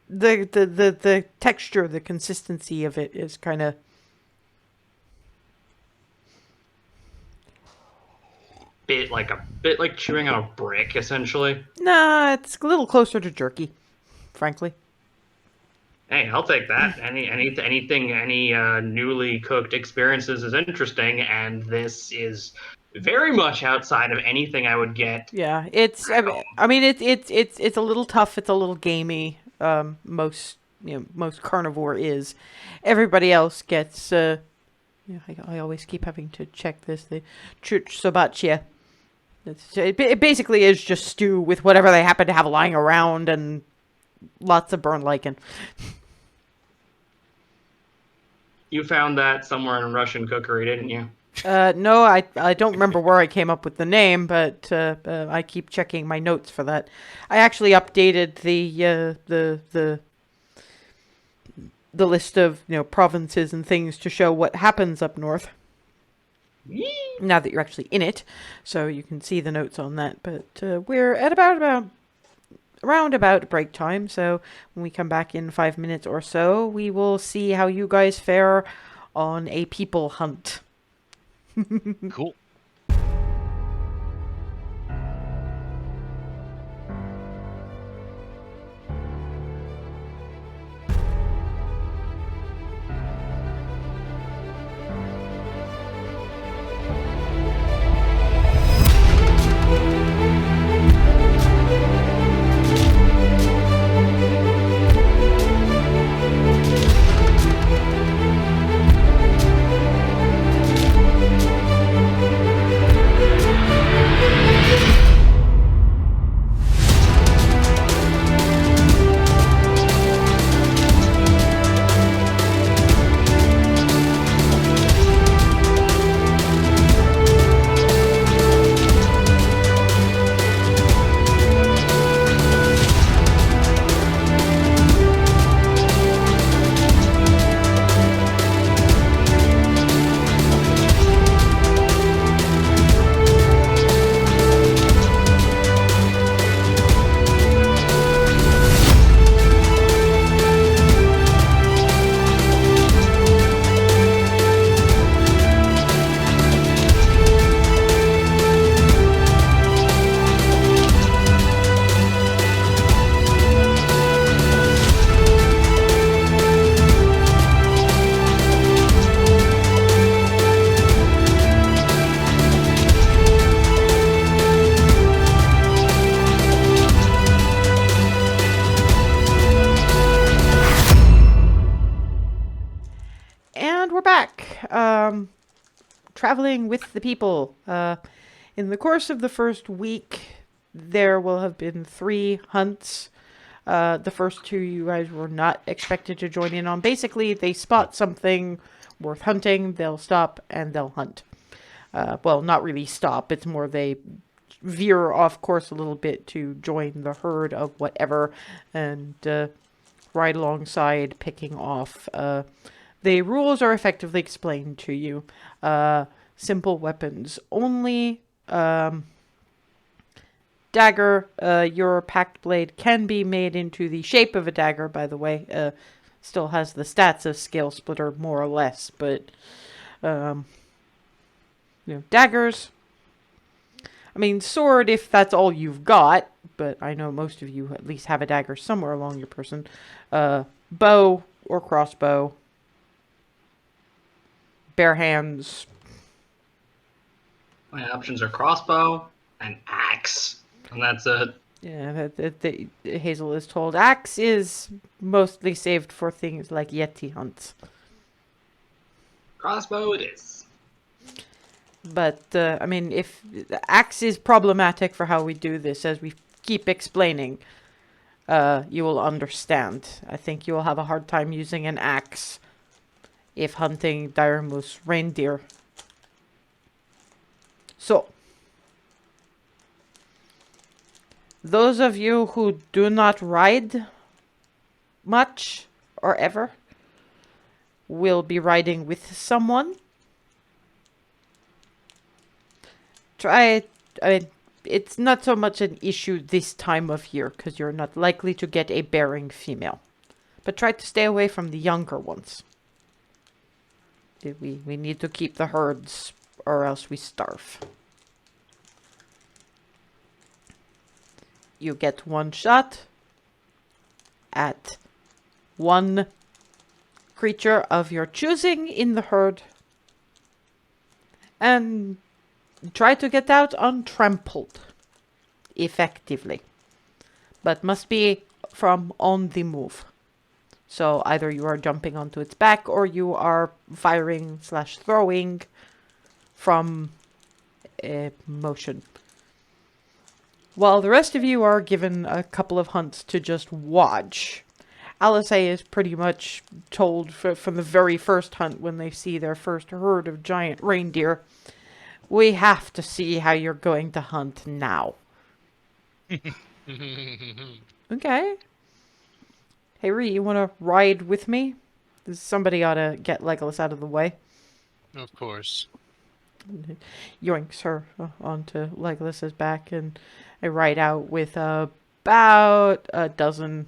the texture, the consistency of it is kind of Bit like chewing on a brick, essentially. nah, it's a little closer to jerky, frankly. Hey, I'll take that. Any newly cooked experiences is interesting, and this is very much outside of anything I would get. Yeah, it's a little tough. It's a little gamey. Most carnivore is. Everybody else gets. I always keep having to check this. The chuch sobachia. It basically is just stew with whatever they happen to have lying around and lots of burnt lichen. You found that somewhere in Russian cookery, didn't you? No, I don't remember where I came up with the name, but I keep checking my notes for that. I actually updated the list of provinces and things to show what happens up north. Now that you're actually in it, so you can see the notes on that. But we're at around about break time, so when we come back in 5 minutes or so, we will see how you guys fare on a people hunt. Cool. And we're back. Traveling with the people. In the course of the first week, there will have been 3 hunts. The first 2 you guys were not expected to join in on. Basically, they spot something worth hunting, they'll stop, and they'll hunt. Well, not really stop. It's more they veer off course a little bit to join the herd of whatever and ride alongside, picking off. The rules are effectively explained to you. Simple weapons only. Dagger, your packed blade can be made into the shape of a dagger, by the way. Still has the stats of Scale Splitter, more or less, but daggers. I mean, sword if that's all you've got, but I know most of you at least have a dagger somewhere along your person. Bow or crossbow. Bare hands. My options are crossbow and axe, and that's it. Yeah, Hazel is told axe is mostly saved for things like yeti hunts. Crossbow it is. But, I mean, if the axe is problematic for how we do this, as we keep explaining, you will understand. I think you will have a hard time using an axe if hunting dire moose reindeer. So, those of you who do not ride much or ever will be riding with someone. I mean, it's not so much an issue this time of year, because you're not likely to get a bearing female. But try to stay away from the younger ones. We need to keep the herds, or else we starve. You get one shot at one creature of your choosing in the herd. And try to get out untrampled, effectively. But must be from on the move. So either you are jumping onto its back or you are firing / throwing from motion. While the rest of you are given a couple of hunts to just watch. Alice is pretty much told from the very first hunt when they see their first herd of giant reindeer, we have to see how you're going to hunt now. Okay. Hey, Ree, you want to ride with me? Somebody ought to get Legolas out of the way. Of course. Yoinks her onto Legolas's back, and I ride out with about a dozen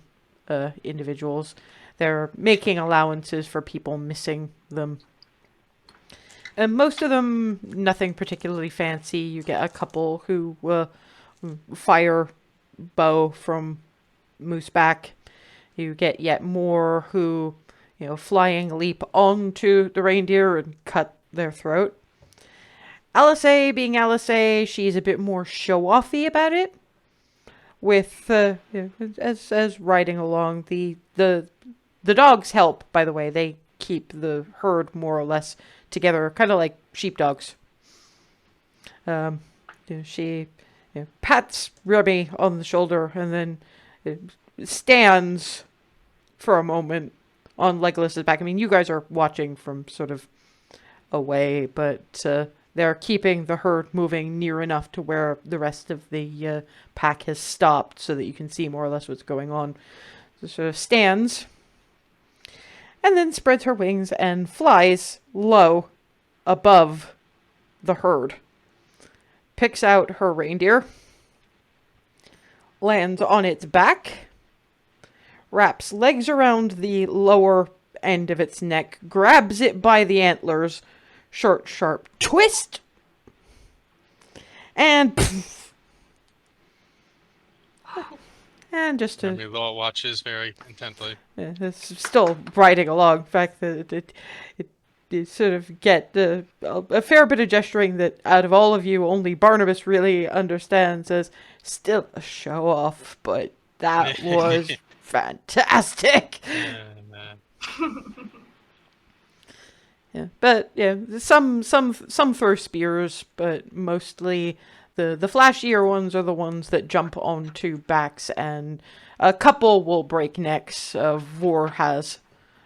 individuals. They're making allowances for people missing them. And most of them, nothing particularly fancy. You get a couple who fire bow from Eun-Bac. You get yet more who, flying leap onto the reindeer and cut their throat. Alice, being Alice, she's a bit more show-offy about it. With as riding along, the dogs help. By the way, they keep the herd more or less together, kind of like sheepdogs. She pats Remy on the shoulder and then stands for a moment on Legolas's back. I mean, you guys are watching from sort of away, but they're keeping the herd moving near enough to where the rest of the pack has stopped so that you can see more or less what's going on. So sort of stands and then spreads her wings and flies low above the herd. Picks out her reindeer, lands on its back, wraps legs around the lower end of its neck, grabs it by the antlers, short, sharp twist, and poof. And just to... Damyl watches very intently. Yeah, it's still riding along. In fact, it sort of get a fair bit of gesturing that out of all of you, only Barnabas really understands as still a show off, but that was fantastic. Yeah, man. Yeah, but yeah, some throw spears, but mostly the flashier ones are the ones that jump onto backs, and a couple will break necks. Vor has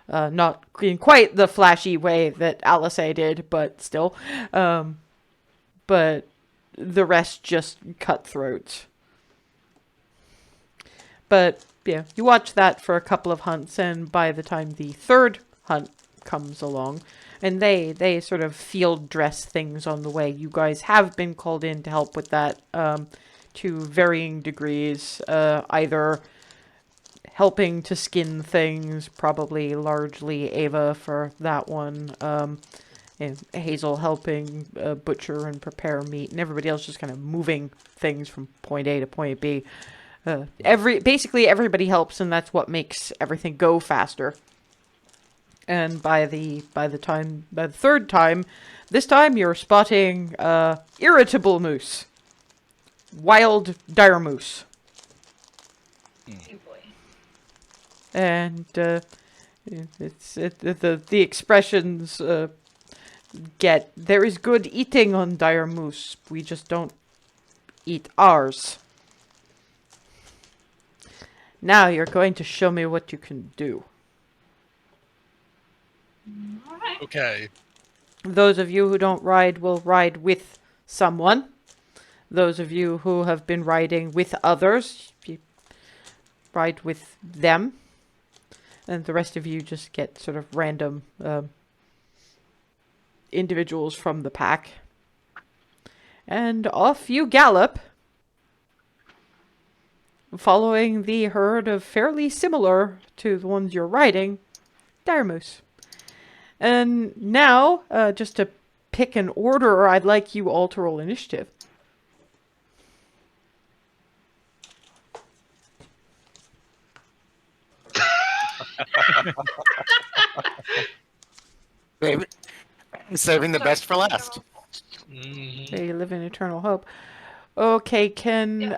not in quite the flashy way that Alice did, but still. But the rest just cut throats. But yeah, you watch that for a couple of hunts, and by the time the third hunt comes along, and they sort of field dress things on the way. You guys have been called in to help with that to varying degrees, either helping to skin things, probably largely Ava for that one, and Hazel helping butcher and prepare meat, and everybody else just kind of moving things from point A to point B. Basically everybody helps, and that's what makes everything go faster. And by the third time, this time you're spotting irritable moose, wild dire moose. Oh boy. And the expressions get there is good eating on Dire Moose. We just don't eat ours. Now you're going to show me what you can do. Alright. Okay. Those of you who don't ride will ride with someone. Those of you who have been riding with others, you ride with them. And the rest of you just get sort of random individuals from the pack. And off you gallop, following the herd of fairly similar to the ones you're riding, dire moose. And now, just to pick an order, I'd like you all to roll initiative. Saving the best for last. They live in eternal hope. Okay, can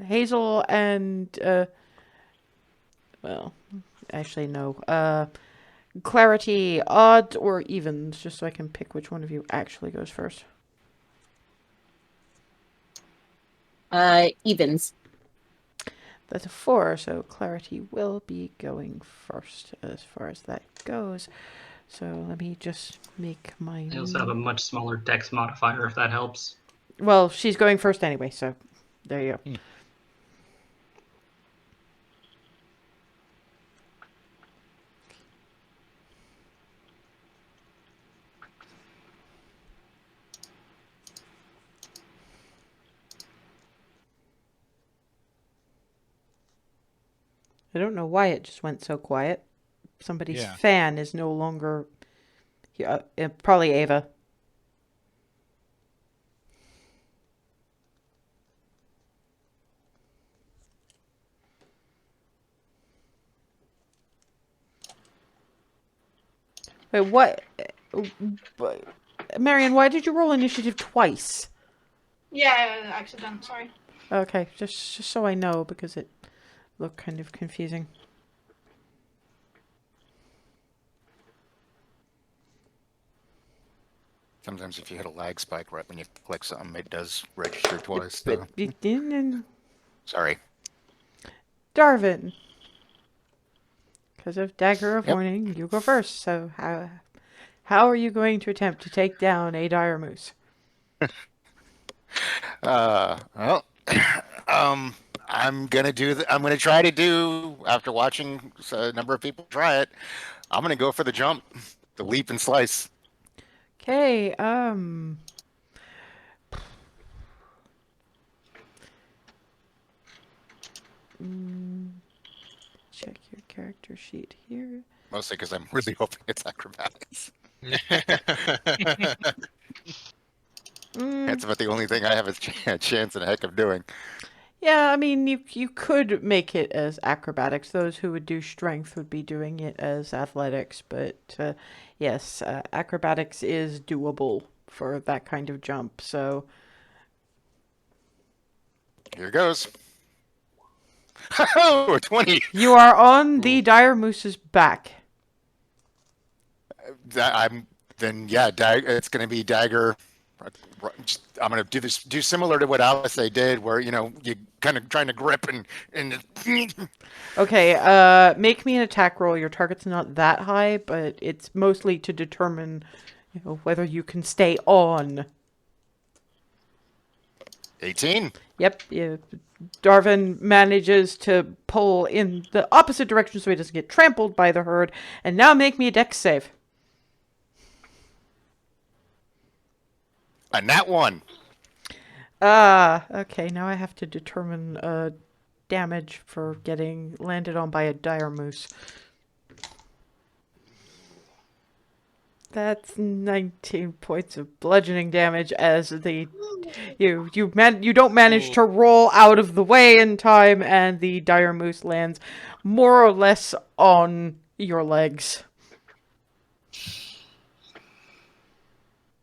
Hazel and well, actually no. Clarity, odds or evens, just so I can pick which one of you actually goes first. Evens. That's a 4, so Clarity will be going first as far as that goes. So let me just make my... I also have a much smaller dex modifier, if that helps. Well, she's going first anyway, so there you go. I don't know why it just went so quiet. Somebody's fan is no longer... probably Ava. Wait, what? Marion, why did you roll initiative twice? Yeah, accident, sorry. Okay, just so I know, because it looked kind of confusing. Sometimes if you hit a lag spike right when you click something, it does register twice. Sorry. Darvin. Because of Dagger of Warning, you go first. So how are you going to attempt to take down a dire moose? Well, I'm gonna I'm gonna try to do, after watching a number of people try it, I'm gonna go for the jump, the leap and slice. Okay, check your character sheet here. Mostly because I'm really hoping it's acrobatics. That's about the only thing I have a chance and a heck of doing. Yeah, I mean, you could make it as acrobatics. Those who would do strength would be doing it as athletics, but yes, acrobatics is doable for that kind of jump. So here goes. Oh, 20. You are on the dire moose's back. It's going to be dagger. I'm going to do similar to what Alice did, where you kind of trying to grip and. Okay, make me an attack roll. Your target's not that high, but it's mostly to determine, whether you can stay on. 18. Yep. Yeah. Darvin manages to pull in the opposite direction so he doesn't get trampled by the herd. And now make me a dex save. A nat 1. Okay. Now I have to determine damage for getting landed on by a dire moose. That's 19 points of bludgeoning damage as you don't manage to roll out of the way in time, and the dire moose lands more or less on your legs.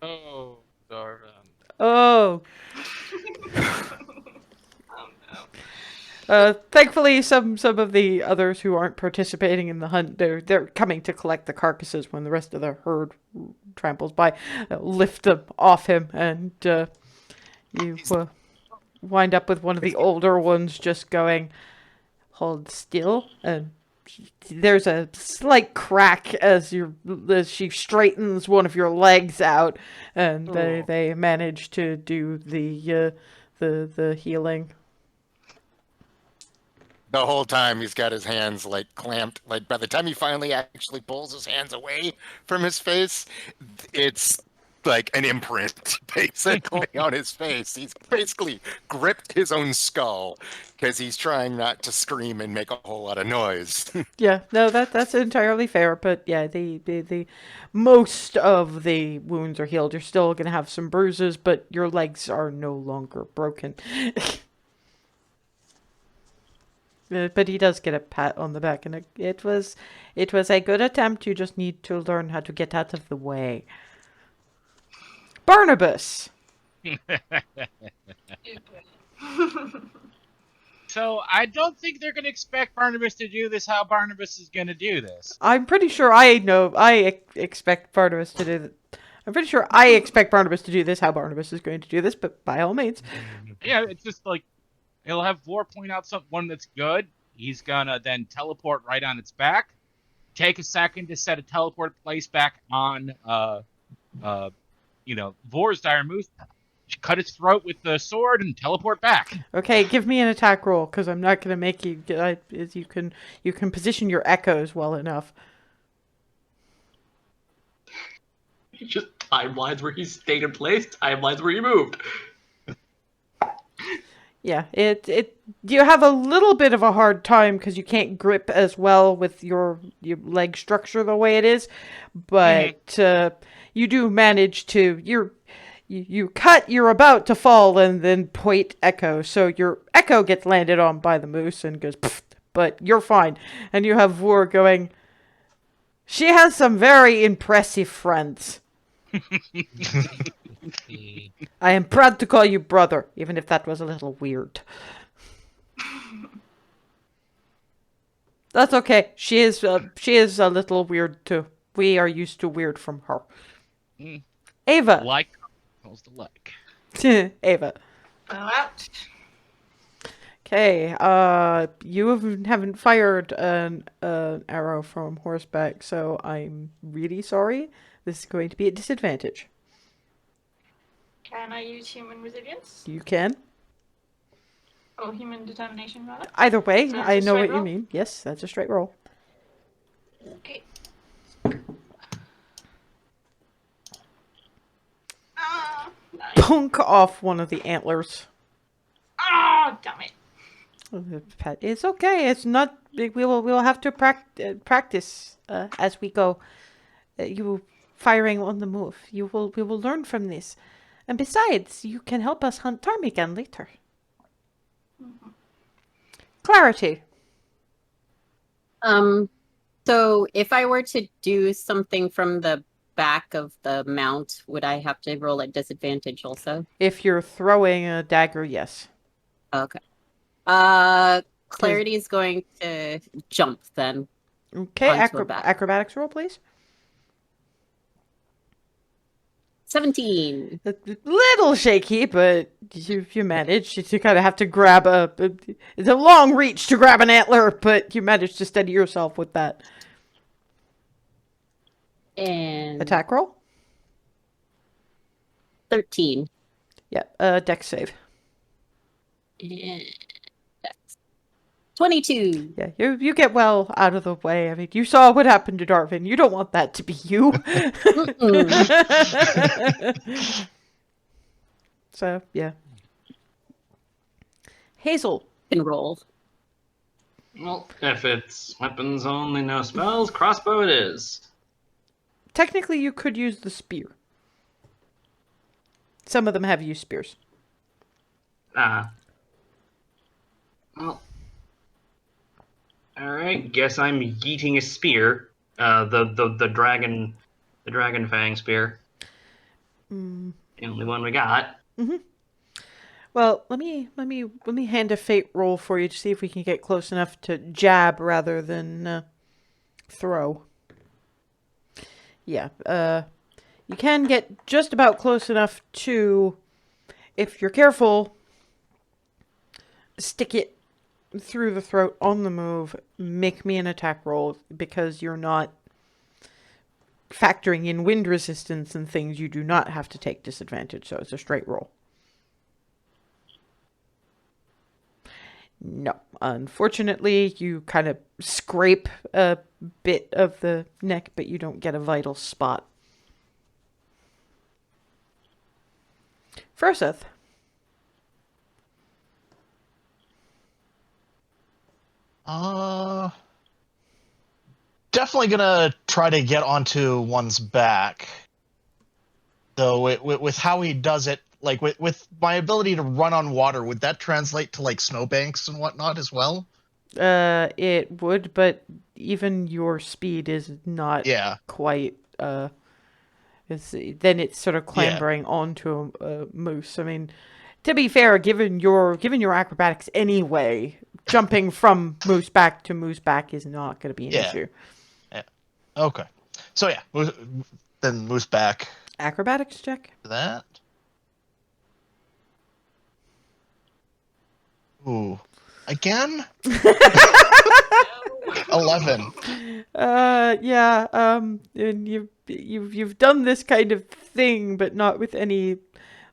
Oh, Darvin. Oh. Oh no. Thankfully, some of the others who aren't participating in the hunt, they're coming to collect the carcasses when the rest of the herd tramples by. Lift them off him, and you wind up with one of the older ones just going, "Hold still," and there's a slight crack as she straightens one of your legs out, and they manage to do the healing. The whole time he's got his hands like clamped. Like by the time he finally actually pulls his hands away from his face, it's like an imprint basically on his face. He's basically gripped his own skull because he's trying not to scream and make a whole lot of noise. Yeah, no, that's entirely fair. But yeah, the most of the wounds are healed. You're still gonna have some bruises, but your legs are no longer broken. But he does get a pat on the back, and it was a good attempt. You just need to learn how to get out of the way. Barnabas. So I don't think they're going to expect Barnabas to do this how Barnabas is going to do this. I'm pretty sure I expect Barnabas to do that. I'm pretty sure I expect Barnabas to do this how Barnabas is going to do this, but by all means. Yeah, it's just like he'll have Vor point out one that's good. He's gonna then teleport right on its back. Take a second to set a teleport place back on Vor's dire moose. Cut its throat with the sword and teleport back. Okay, give me an attack roll, because I'm not gonna make you. You can position your echoes well enough. Just timelines where he stayed in place, timelines where he moved. Yeah, you have a little bit of a hard time because you can't grip as well with your leg structure the way it is, but you do manage to you cut, you're about to fall, and then point echo, so your echo gets landed on by the moose and goes, pfft, but you're fine, and you have Vor going, "She has some very impressive friends. I am proud to call you brother, even if that was a little weird." That's okay. She is a little weird too. We are used to weird from her. Ava. Like calls the like. Ava. Bow out. Okay. You haven't fired an arrow from horseback, so I'm really sorry. This is going to be a disadvantage. Can I use human resilience? You can. Or human determination, rather? Either way, So it's I a know straight what you roll? mean. Yes, that's a straight roll. Okay. Nice. Punk off one of the antlers. Ah, damn it. It's okay. It's not. We will have to practice as we go. You firing on the move. We will learn from this, and besides, you can help us hunt ptarmigan later. Clarity. So if I were to do something from the back of the mount, would I have to roll at disadvantage also? If you're throwing a dagger, yes. Okay. Clarity is going to jump then. Okay, Onto a back. acrobatics roll, please. 17. A little shaky, but you managed. You kind of have to grab it's a long reach to grab an antler, but you managed to steady yourself with that. And Attack roll? 13. Yeah, dex save. And that's 22. Yeah, you get well out of the way. I mean, you saw what happened to Darvin. You don't want that to be you. So, yeah. Hazel. Can roll. Well, if it's weapons only, no spells, crossbow it is. Technically, you could use the spear. Some of them have used spears. Well, alright, guess I'm yeeting a spear. The dragon fang spear. The only one we got. Well, let me hand a fate roll for you to see if we can get close enough to jab rather than throw. Yeah, you can get just about close enough to, if you're careful, stick it through the throat on the move. Make me an attack roll because you're not factoring in wind resistance and things. You do not have to take disadvantage, so it's a straight roll. No, unfortunately, you kind of scrape a bit of the neck, but you don't get a vital spot. Furseth. Definitely gonna try to get onto one's back. Though with how he does it, like with my ability to run on water, would that translate to like snowbanks and whatnot as well? It would, but even your speed is not Yeah. quite, then it's sort of clambering onto a moose. I mean, to be fair, given your acrobatics anyway, jumping from moose back to moose back is not going to be an issue. Yeah. Okay. So yeah, then moose back. Acrobatics check. That. Ooh. Again? 11. Yeah. And you've done this kind of thing, but not with any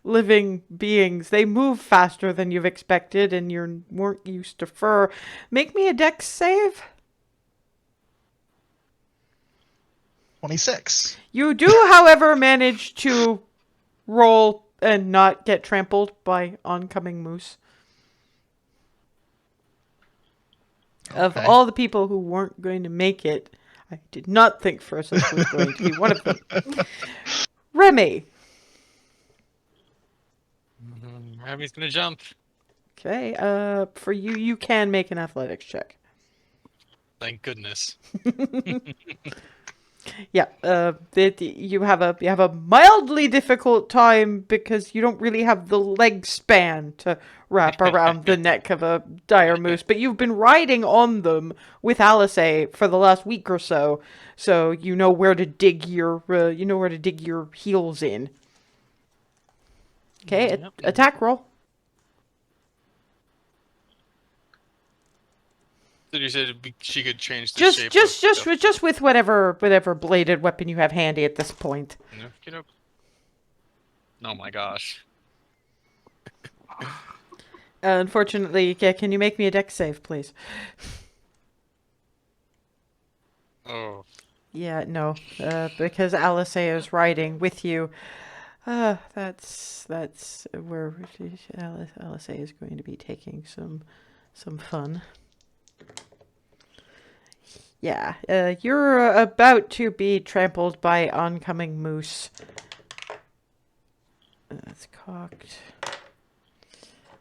living beings. They move faster than you've expected, and you weren't used to fur. Make me a dex save. 26. You do, however, manage to roll and not get trampled by oncoming moose. Of Okay. all the people who weren't going to make it, I did not think Furseth was going to be one of them. Remy. Remy's gonna jump. Okay, for you, you can make an athletics check. Thank goodness. Yeah, you have a mildly difficult time because you don't really have the leg span to wrap around the neck of a dire moose, but you've been riding on them with Alisay for the last week or so, so you know where to dig your heels in. Okay, Yep. attack roll. So you said she could change the shape. Just with whatever bladed weapon you have handy at this point. Oh my gosh. Unfortunately, yeah, can you make me a dex save, please? Oh. Yeah, no, because Alisay is riding with you. That's where Alisay is going to be taking some fun. Yeah, you're about to be trampled by oncoming moose. That's cocked.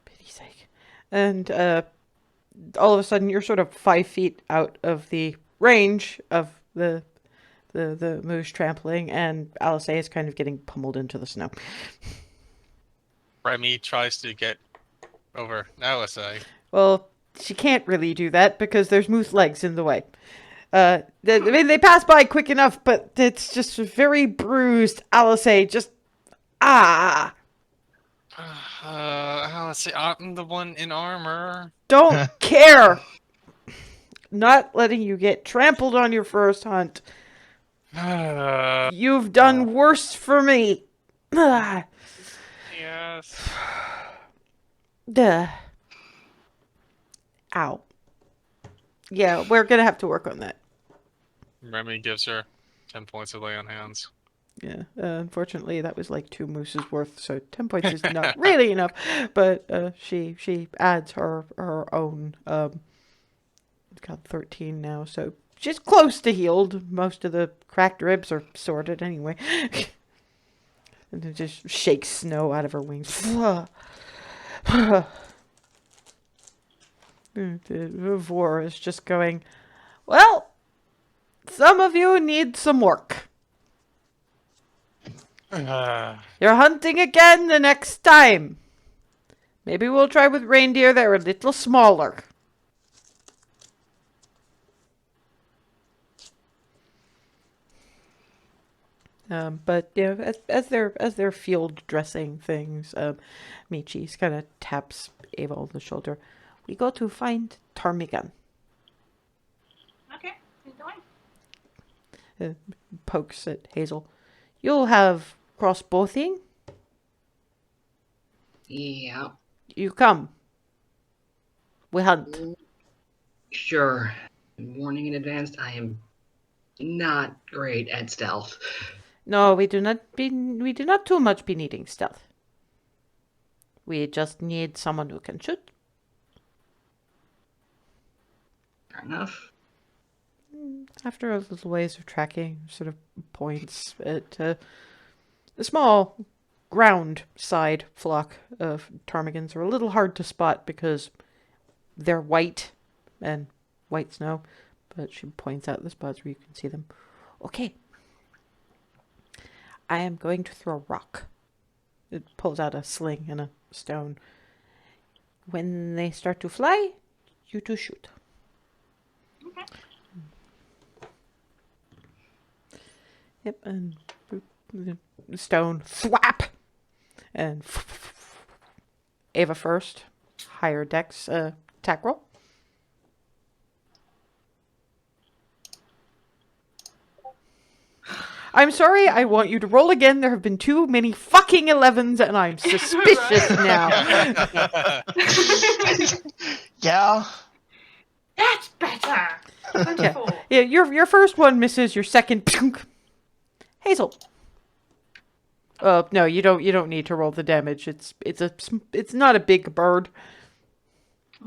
Pity's sake. And all of a sudden, you're sort of 5 feet out of the range of the moose trampling, and Alisay is kind of getting pummeled into the snow. Remy tries to get over Alisay. Well, she can't really do that because there's moose legs in the way. They pass by quick enough, but it's just very bruised. Alisay just Alisay, I'm the one in armor. don't care. Not letting you get trampled on your first hunt. You've done worse for me. Yes. Duh. Ow. Yeah, we're gonna have to work on that. Remy gives her 10 points of lay on hands. Yeah, unfortunately, that was like 2 mooses worth, so 10 points is not really enough. But she adds her own. It's got 13 now, so she's close to healed. Most of the cracked ribs are sorted anyway. And it just shakes snow out of her wings. The Vor is just going, well, some of you need some work. You're hunting again the next time. Maybe we'll try with reindeer. They're a little smaller. But yeah, as they're field dressing things, Michi's kind of taps Ava on the shoulder. We go to find ptarmigan. Okay, keep going. Pokes at Hazel. You'll have crossbowing. Yeah, You come. We hunt. sure. Warning in advance, I am not great at stealth. No, we do not too much be needing stealth. We just need someone who can shoot. Fair enough. After a little ways of tracking, sort of points at a small ground side flock of ptarmigans are a little hard to spot because they're white and white snow, but she points out the spots where you can see them. Okay. I am going to throw a rock. It pulls out a sling and a stone. When they start to fly, you two shoot. Okay. Yep, and the stone thwap, and Ava first, higher dex attack roll. I'm sorry, I want you to roll again. There have been too many fucking 11s, and I'm suspicious now. Yeah. That's better. 24. Yeah, your first one misses. Your second, Hazel. No, you don't need to roll the damage. It's not a big bird.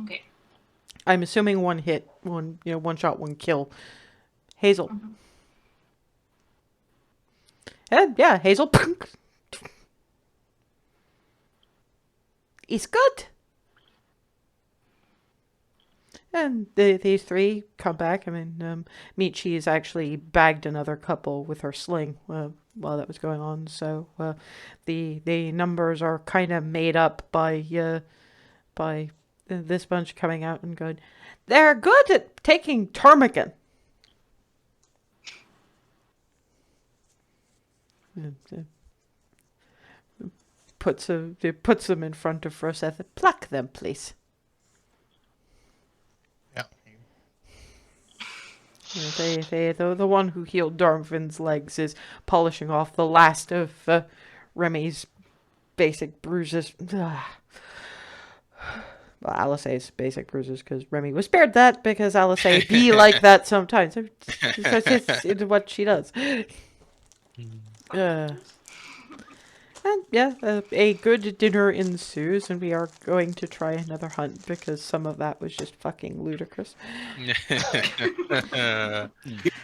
Okay. I'm assuming one hit, one shot, one kill. Hazel. Mm-hmm. And yeah, Hazel. It's good. And these three come back. I mean, Michi has actually bagged another couple with her sling while that was going on. So the numbers are kind of made up by this bunch coming out and going, they're good at taking ptarmigan. Puts them in front of Rosetta. Pluck them, please. Yeah. The one who healed Darvin's legs is polishing off the last of Remy's basic bruises. Well, Alice's basic bruises, because Remy was spared that because Alice be like that sometimes. It's what she does. And yeah, a good dinner ensues, and we are going to try another hunt because some of that was just fucking ludicrous. If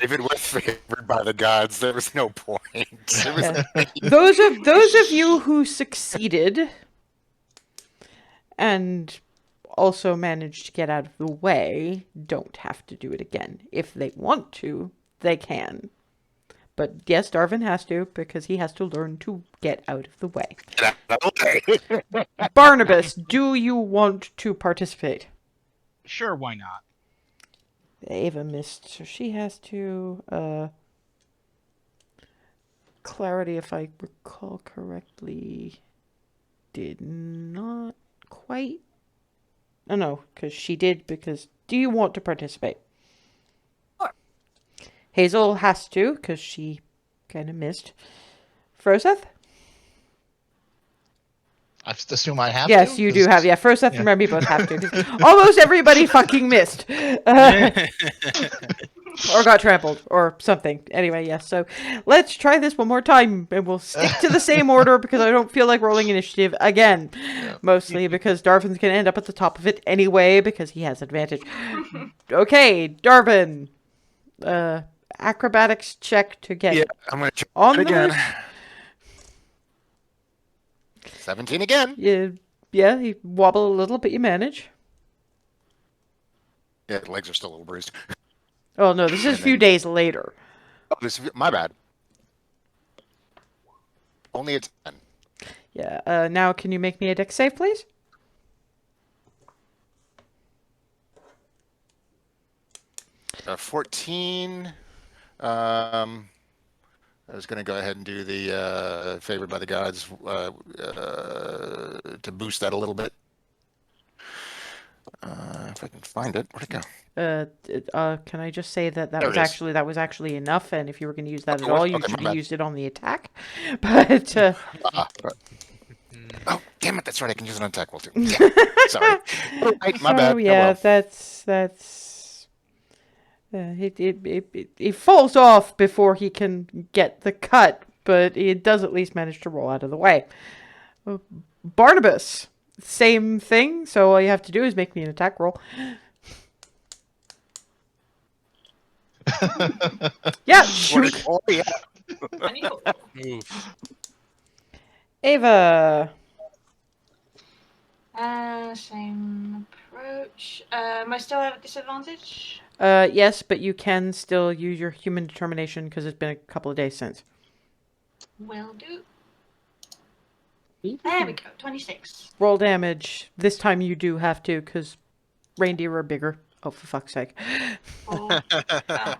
it was favored by the gods, there was no point. It was Those of you who succeeded and also managed to get out of the way don't have to do it again. If they want to, they can. But yes, Darvin has to, because he has to learn to get out of the way. Barnabas, do you want to participate? Sure, why not? Ava missed, so she has to. Clarity, if I recall correctly, did not quite. Oh no, because she did. Because do you want to participate? Sure. Hazel has to, because she kind of missed. Froseth? I assume I have Yes, to. you do have. Yeah, Froseth yeah. and Remy both have to. Almost everybody fucking missed. Or got trampled, or something. Anyway, yes, so let's try this one more time, and we'll stick to the same order, because I don't feel like rolling initiative again. Yeah. Mostly because Darvin's going to end up at the top of it anyway, because he has advantage. Okay, Darvin. Acrobatics check to get Yeah, I'm gonna try on it the again. loose. 17 again. Yeah, you wobble a little, but you manage. Yeah, the legs are still a little bruised. Oh, no, this is a few days later. Oh, this my bad. Only a 10. Yeah, now can you make me a dex save, please? 14. I was going to go ahead and do the favored by the gods to boost that a little bit. If I can find it, where'd it go? Can I just say that There it is. that was actually enough, and if you were going to use that Oh, at it was? all, you Okay, should my have bad. used it on the attack. But Oh, damn it! That's right. I can use it on attack roll too. Yeah, sorry. Oh, right, my bad. so Oh, yeah, well. that's it falls off before he can get the cut, but it does at least manage to roll out of the way. Barnabas, same thing. So all you have to do is make me an attack roll. Yeah, shoot. Oh, yeah. 24. Oof. Ava. Same approach. Am I still at a disadvantage? Yes, but you can still use your human determination because it's been a couple of days since. Will do. There we go. 26. Roll damage. This time you do have to because reindeer are bigger. Oh, for fuck's sake. Oh,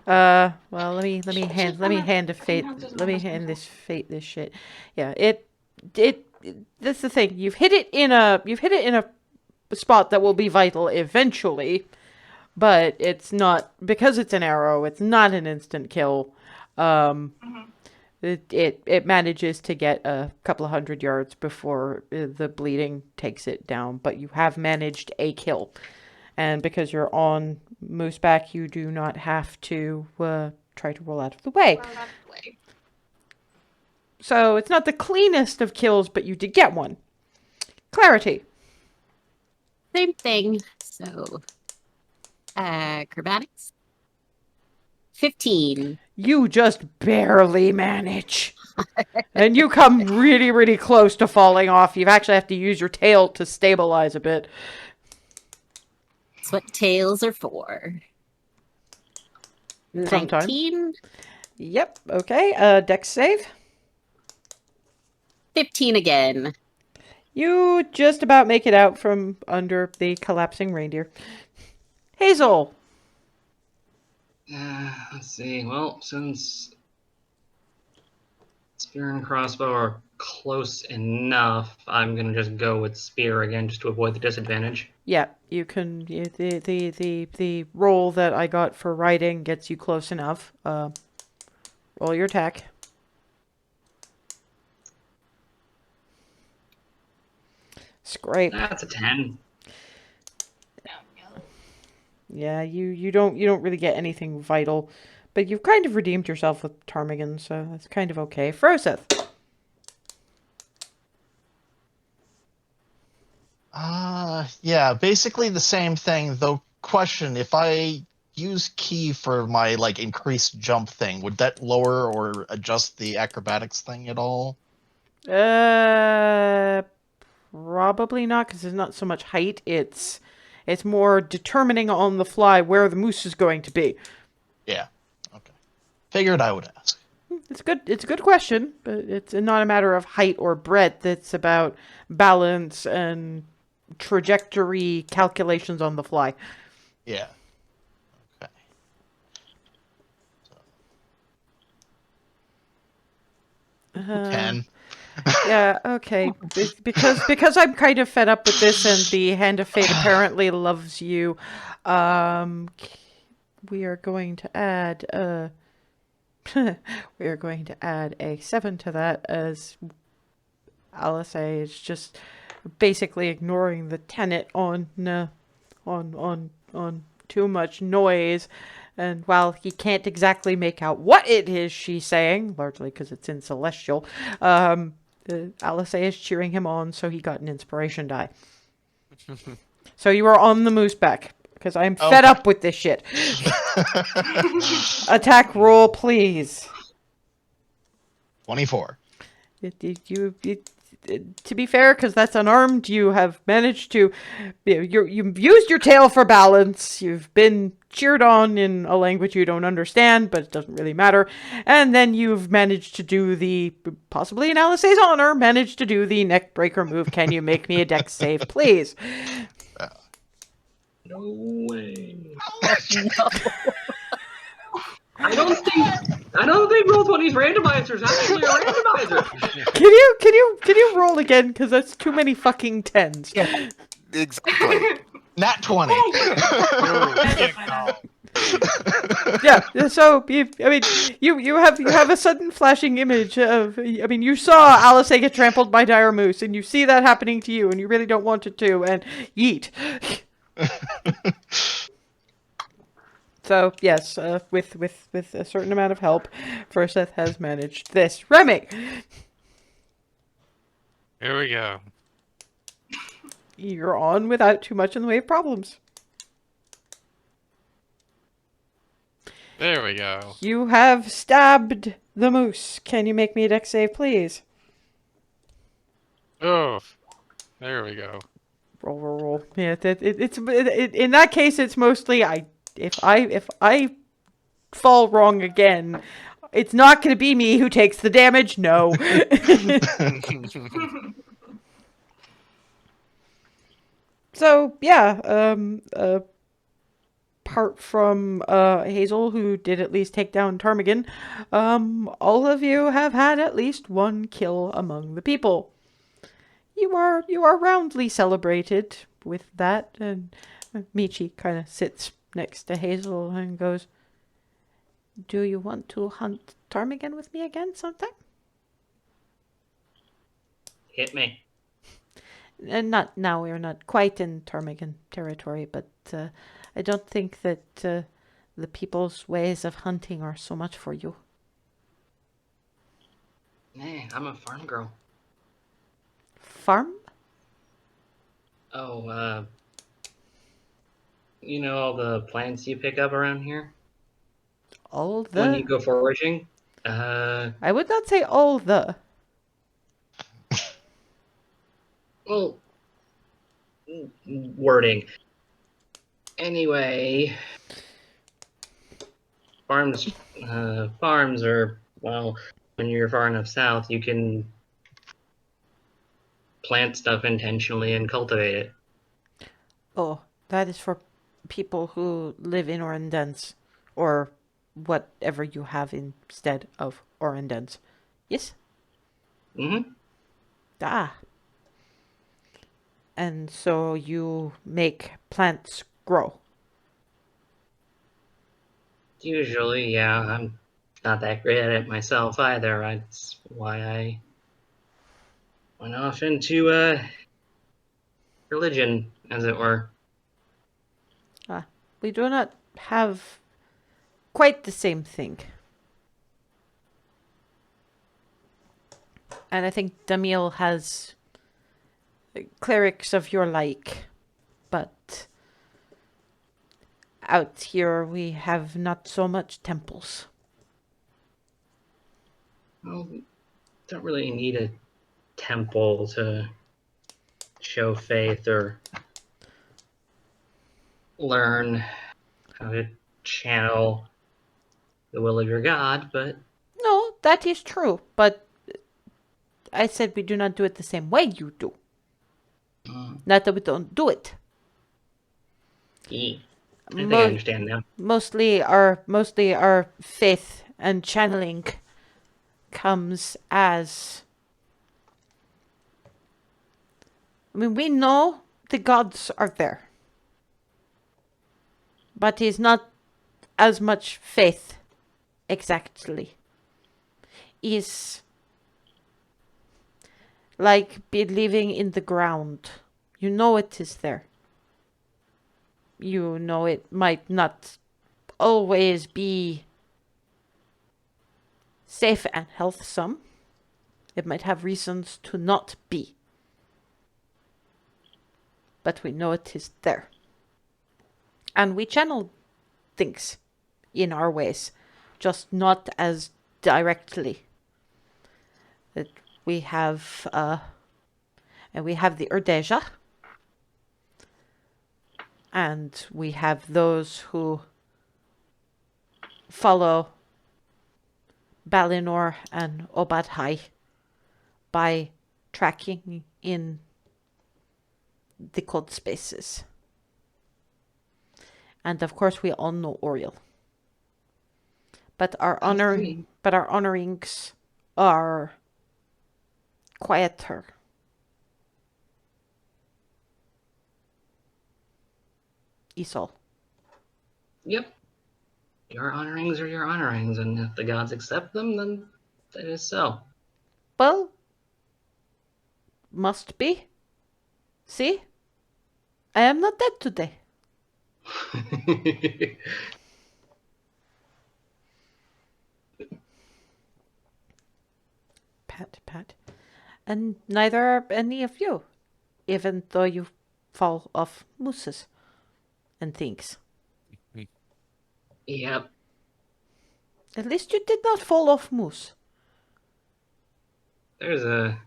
Well, let me hand this fate this shit. Yeah, that's the thing. You've hit it in a spot that will be vital eventually, but it's not, because it's an arrow. It's not an instant kill. It manages to get a couple of 100 yards before the bleeding takes it down, but you have managed a kill. And because you're on Mooseback, you do not have to try to roll out of the way. well, that way. So it's not the cleanest of kills, but you did get one. Clarity. Same thing. So, acrobatics. 15. You just barely manage. And you come really, really close to falling off. You actually have to use your tail to stabilize a bit. That's what tails are for. Sometimes. 19. Yep. Okay. Dex save. 15 again. You just about make it out from under the collapsing reindeer. Hazel. Let's see. Well, since spear and crossbow are close enough, I'm gonna just go with spear again, just to avoid the disadvantage. Yeah, you can. The roll that I got for riding gets you close enough. Roll your attack. Scrape. That's a 10. There we go. Yeah, you don't really get anything vital, but you've kind of redeemed yourself with Ptarmigan, so that's kind of okay. Froseth. Yeah, basically the same thing, though. Question, if I use key for my, like, increased jump thing, would that lower or adjust the acrobatics thing at all? Probably not, because it's not so much height. It's more determining on the fly where the moose is going to be. Yeah. Okay. Figured I would ask. It's good. It's a good question, but it's not a matter of height or breadth. It's about balance and trajectory calculations on the fly. Yeah. Okay. 10. Yeah, okay. Because I'm kind of fed up with this, and the Hand of Fate apparently loves you. We are going to add we are going to add a 7 to that, as Alice is just basically ignoring the tenet on too much noise. And while he can't exactly make out what it is she's saying, largely because it's in Celestial, Alice is cheering him on, so he got an inspiration die. So you are on the Mooseback, because I'm fed up with this shit. Attack roll, please. 24. To be fair, because that's unarmed, you have managed to... You've used your tail for balance. You've been cheered on in a language you don't understand, but it doesn't really matter. And then you've managed to do the... Possibly in Alice's honor, managed to do the neck breaker move. Can you make me a dex save, please? No way. Oh, no. I don't think Roll20's randomizers actually are randomizers. Can you roll again? Because that's too many fucking tens. Yeah, Exactly. nat 20. Yeah. So you have a sudden flashing image of. I mean, you saw Alice get trampled by dire moose, and you see that happening to you, and you really don't want it to, and yeet. So yes, with a certain amount of help, Furseth has managed this. Remy, Here we go. you're on without too much in the way of problems. There we go. You have stabbed the moose. Can you make me a dex save, please? Oh, there we go. Roll. Yeah, in that case, it's mostly if I fall wrong again, it's not going to be me who takes the damage. No. So yeah, apart from Hazel, who did at least take down Ptarmigan, all of you have had at least one kill among the people. You are roundly celebrated with that, and Michi kind of sits next to Hazel and goes, "Do you want to hunt ptarmigan with me again sometime?" Hit me. And not now. We're not quite in ptarmigan territory, but I don't think that the people's ways of hunting are so much for you. Man, I'm a farm girl. Farm? Oh, you know all the plants you pick up around here All when you the? go foraging? I would not say all the. Well, wording. Anyway, farms are, well, when you're far enough south, you can plant stuff intentionally and cultivate it. Oh, that is for people who live in Orendens, or whatever you have instead of Orendens. Yes? Mm-hmm. Ah. And so you make plants grow. Usually, yeah. I'm not that great at it myself either. That's why I went off into religion, as it were. We do not have quite the same thing. And I think Damyl has clerics of your like, but out here we have not so much temples. Well, we don't really need a temple to show faith or learn how to channel the will of your god, but No, that is true, but I said we do not do it the same way you do. Not that we don't do it. yeah, I think I understand now. Mostly our faith and channeling comes as, I mean, we know the gods are there, but it's not as much faith exactly. Is like believing in the ground. You know it is there. You know it might not always be safe and healthsome. It might have reasons to not be. But we know it is there. And we channel things in our ways, just not as directly. That we have, and we have the Urdeja, and we have those who follow Balinor and Obadhai by tracking in the cold spaces. And of course we all know Oriel. But our Sounds to me. honorings are quieter. Isol. Yep. Your honorings are your honorings, and if the gods accept them, then that is so. Well, must be. See? I am not dead today. Pat, pat. And neither are any of you, even though you fall off mooses and things. Yep. At least you did not fall off moose. There's a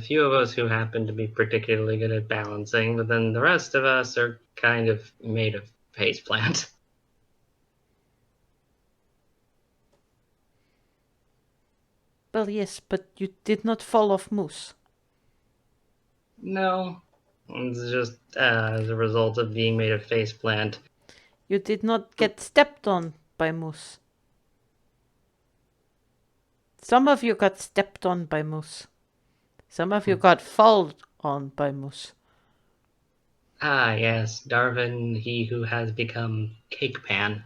few of us who happen to be particularly good at balancing, but then the rest of us are kind of made of face plant. Well, yes, but you did not fall off moose. No, it's just as a result of being made of face plant. You did not get stepped on by moose. Some of you got stepped on by moose. Some of you got falled on by moose. Ah, yes, Darwin, he who has become cake pan.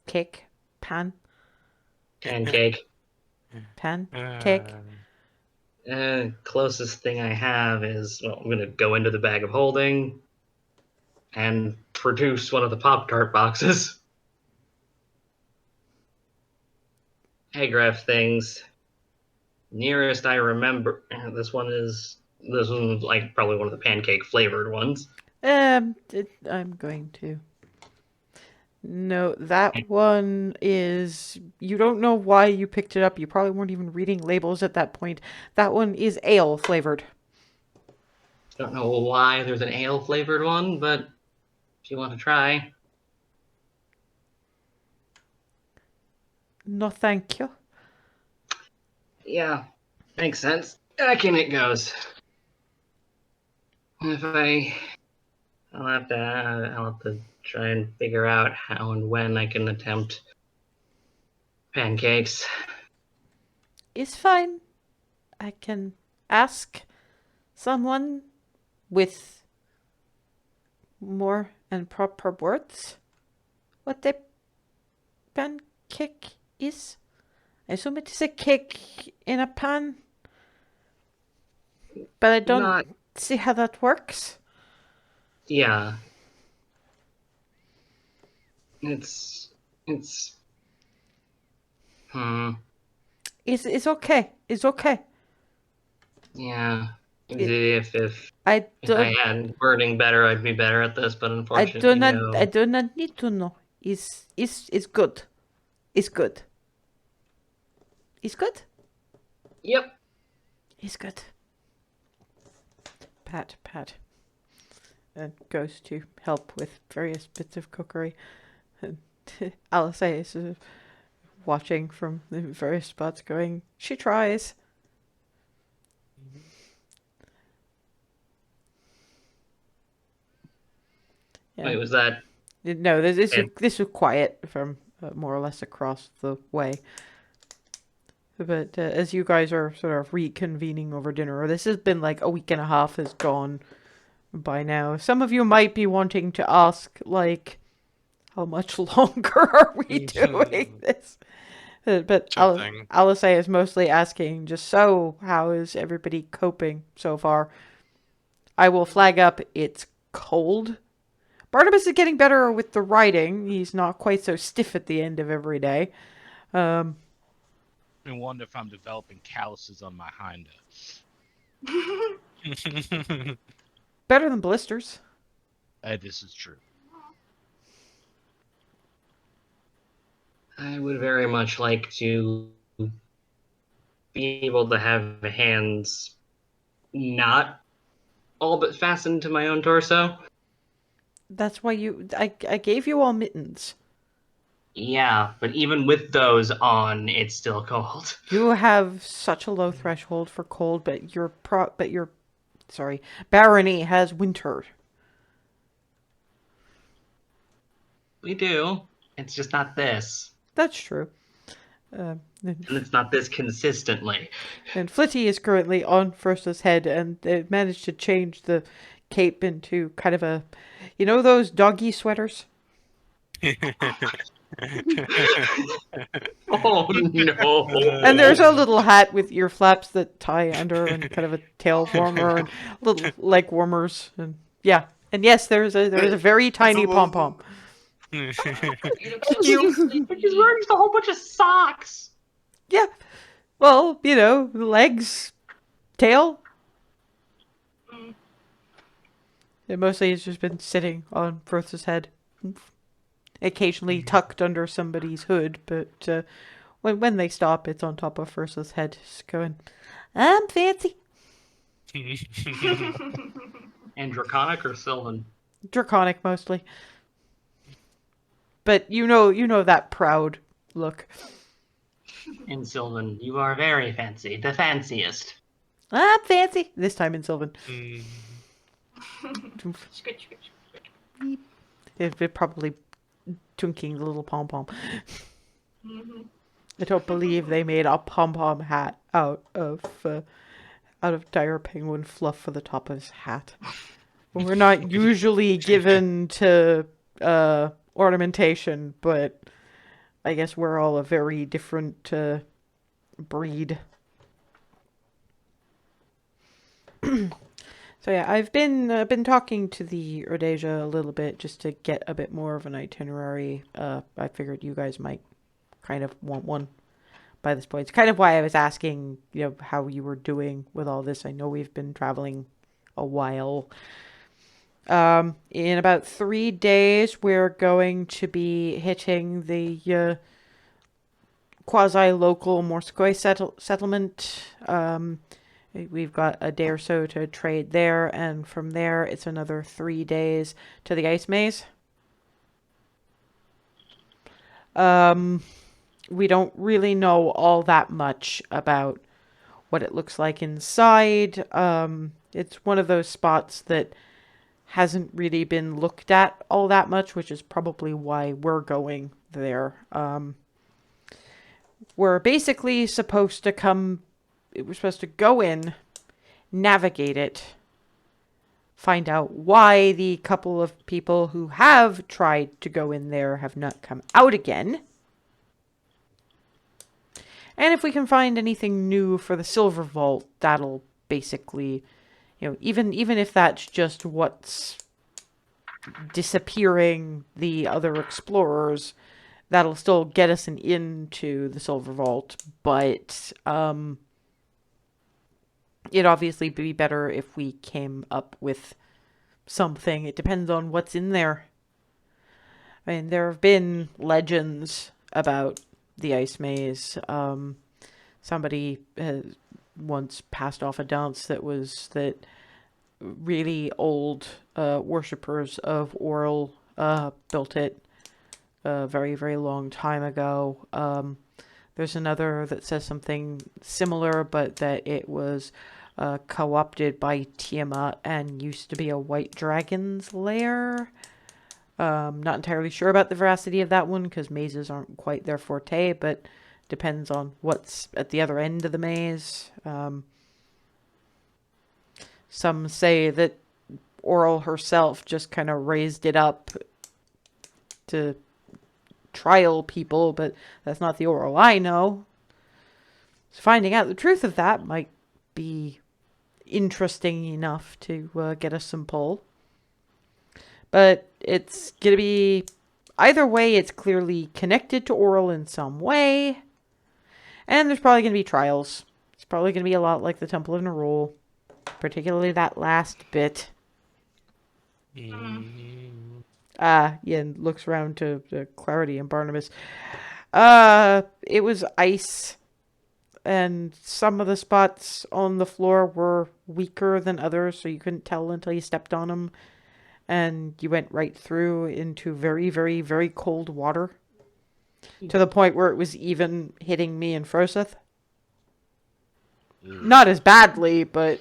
Cake, pan, Pancake. pan, cake. Closest thing I have is, well, I'm gonna go into the bag of holding and produce one of the Pop-Tart boxes. Egg ref things. Nearest I remember, this one's like probably one of the pancake flavored ones. I'm going to. No, that one is. You don't know why you picked it up. You probably weren't even reading labels at that point. That one is ale flavored. Don't know why there's an ale flavored one, but if you want to try. No, thank you. Yeah, makes sense. Back in it goes. I'll have to try and figure out how and when I can attempt pancakes. It's fine. I can ask someone with more and proper words what a pancake is. I assume it is a cake in a pan, but I don't Not, see how that works. yeah. It's hmm. It's okay. It's okay. Yeah. It- If I if I don't. had wording better, I'd be better at this. But I unfortunately, no. I do not need to know. It's good. It's good. It's good. Yep. It's good. Pat, pat. And goes to help with various bits of cookery. And Alice is watching from the various spots going, she tries. Yeah. Wait, was that? No, this was quiet from more or less across the way. But as you guys are sort of reconvening over dinner, or this has been like a week and a half has gone by now. Some of you might be wanting to ask, like, how much longer are we doing this? But Something. Alice is mostly asking, just so, how is everybody coping so far? I will flag up, it's cold. Barnabas is getting better with the writing. He's not quite so stiff at the end of every day. I wonder if I'm developing calluses on my hind end. Better than blisters. This is true. I would very much like to be able to have hands not all but fastened to my own torso. That's why I gave you all mittens. Yeah, but even with those on, it's still cold. You have such a low threshold for cold, but your barony has winter. We do. It's just not this. That's true. And And it's not this consistently. Flitty is currently on Fursa's head, and they managed to change the cape into kind of a, those doggy sweaters? Oh no! And there's a little hat with ear flaps that tie under, and kind of a tail warmer, and little leg warmers, and yeah. And yes, there's a very tiny pom pom. You look Cute. so But she's wearing just a whole bunch of socks. Yeah. Well, legs, tail. Mm. It mostly has just been sitting on Fursa's head, occasionally tucked under somebody's hood, but when they stop, it's on top of Fursa's head, just going, "I'm fancy." And Draconic or Sylvan? Draconic mostly, but you know that proud look. And Sylvan, you are very fancy. The fanciest. I'm fancy this time in Sylvan. Scritch, scritch. It probably twinking the little pom pom. Mm-hmm. I don't believe they made a pom pom hat out of dire penguin fluff for the top of his hat. We're not usually given to ornamentation, but I guess we're all a very different breed. So yeah, I've been talking to the Rhodesia a little bit just to get a bit more of an itinerary. I figured you guys might kind of want one by this point. It's kind of why I was asking, how you were doing with all this. I know we've been traveling a while. In about 3 days, we're going to be hitting the quasi-local Morskoi settlement. We've got a day or so to trade there, and from there, it's another 3 days to the ice maze. We don't really know all that much about what it looks like inside. It's one of those spots that hasn't really been looked at all that much, which is probably why we're going there. We're basically supposed to go in, navigate it, find out why the couple of people who have tried to go in there have not come out again. And if we can find anything new for the Silver Vault, that'll basically, even if that's just what's disappearing the other explorers, that'll still get us into the Silver Vault. But it'd obviously be better if we came up with something. It depends on what's in there. I mean, there have been legends about the ice maze. Somebody once passed off a dance that really old worshippers of Oral built it a very, very long time ago. There's another that says something similar, but that it was co-opted by Tiamat and used to be a white dragon's lair. Not entirely sure about the veracity of that one, because mazes aren't quite their forte, but depends on what's at the other end of the maze. Some say that Oral herself just kind of raised it up to trial people, but that's not the Oral I know. So finding out the truth of that might be interesting enough to get us some pull. But it's going to be, either way, it's clearly connected to Oral in some way. And there's probably going to be trials. It's probably going to be a lot like the Temple of Nerul. Particularly that last bit. Ian looks around to Clarity and Barnabas. It was ice. And some of the spots on the floor were weaker than others, so you couldn't tell until you stepped on them. And you went right through into very, very, very cold water. To the point where it was even hitting me and Froseth. Not as badly, but...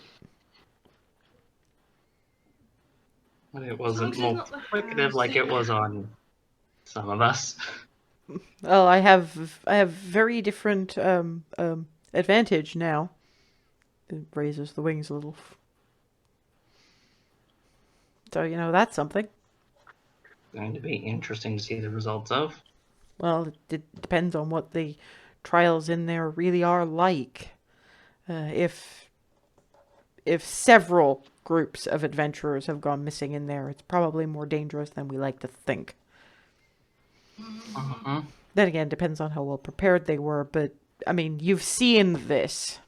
It wasn't As long as it's not the multiplicative like it was on some of us. Well, I have very different advantage now. It raises the wings a little. So, that's something. Going to be interesting to see the results of. Well, it depends on what the trials in there really are like. If several groups of adventurers have gone missing in there, it's probably more dangerous than we like to think. Uh-huh. Then again, depends on how well prepared they were, but, I mean, you've seen this.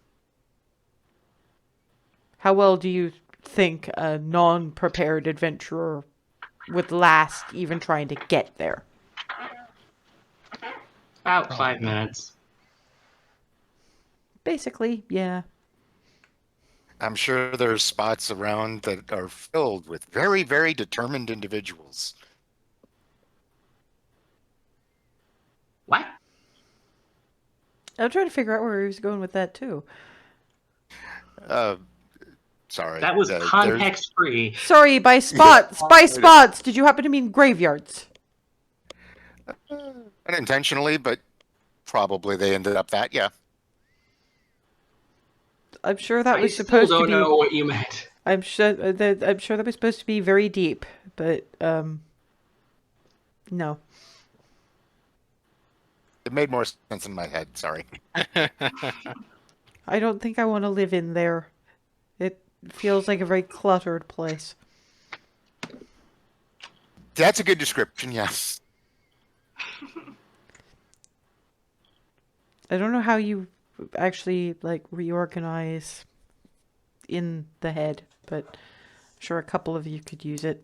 How well do you think a non-prepared adventurer would last even trying to get there? About Probably 5 not. minutes. Basically, yeah. I'm sure there's spots around that are filled with very, very determined individuals. What? I'm trying to figure out where he was going with that, too. Sorry. That was there's context free. Sorry, by spots! By spots! Did you happen to mean graveyards? unintentionally, but probably they ended up that. Yeah. I'm sure that I was still supposed to don't be. know what you meant. I'm sure that was supposed to be very deep, but no. It made more sense in my head. Sorry. I don't think I want to live in there. It feels like a very cluttered place. That's a good description. Yes. I don't know how you actually like reorganize in the head, but I'm sure a couple of you could use it.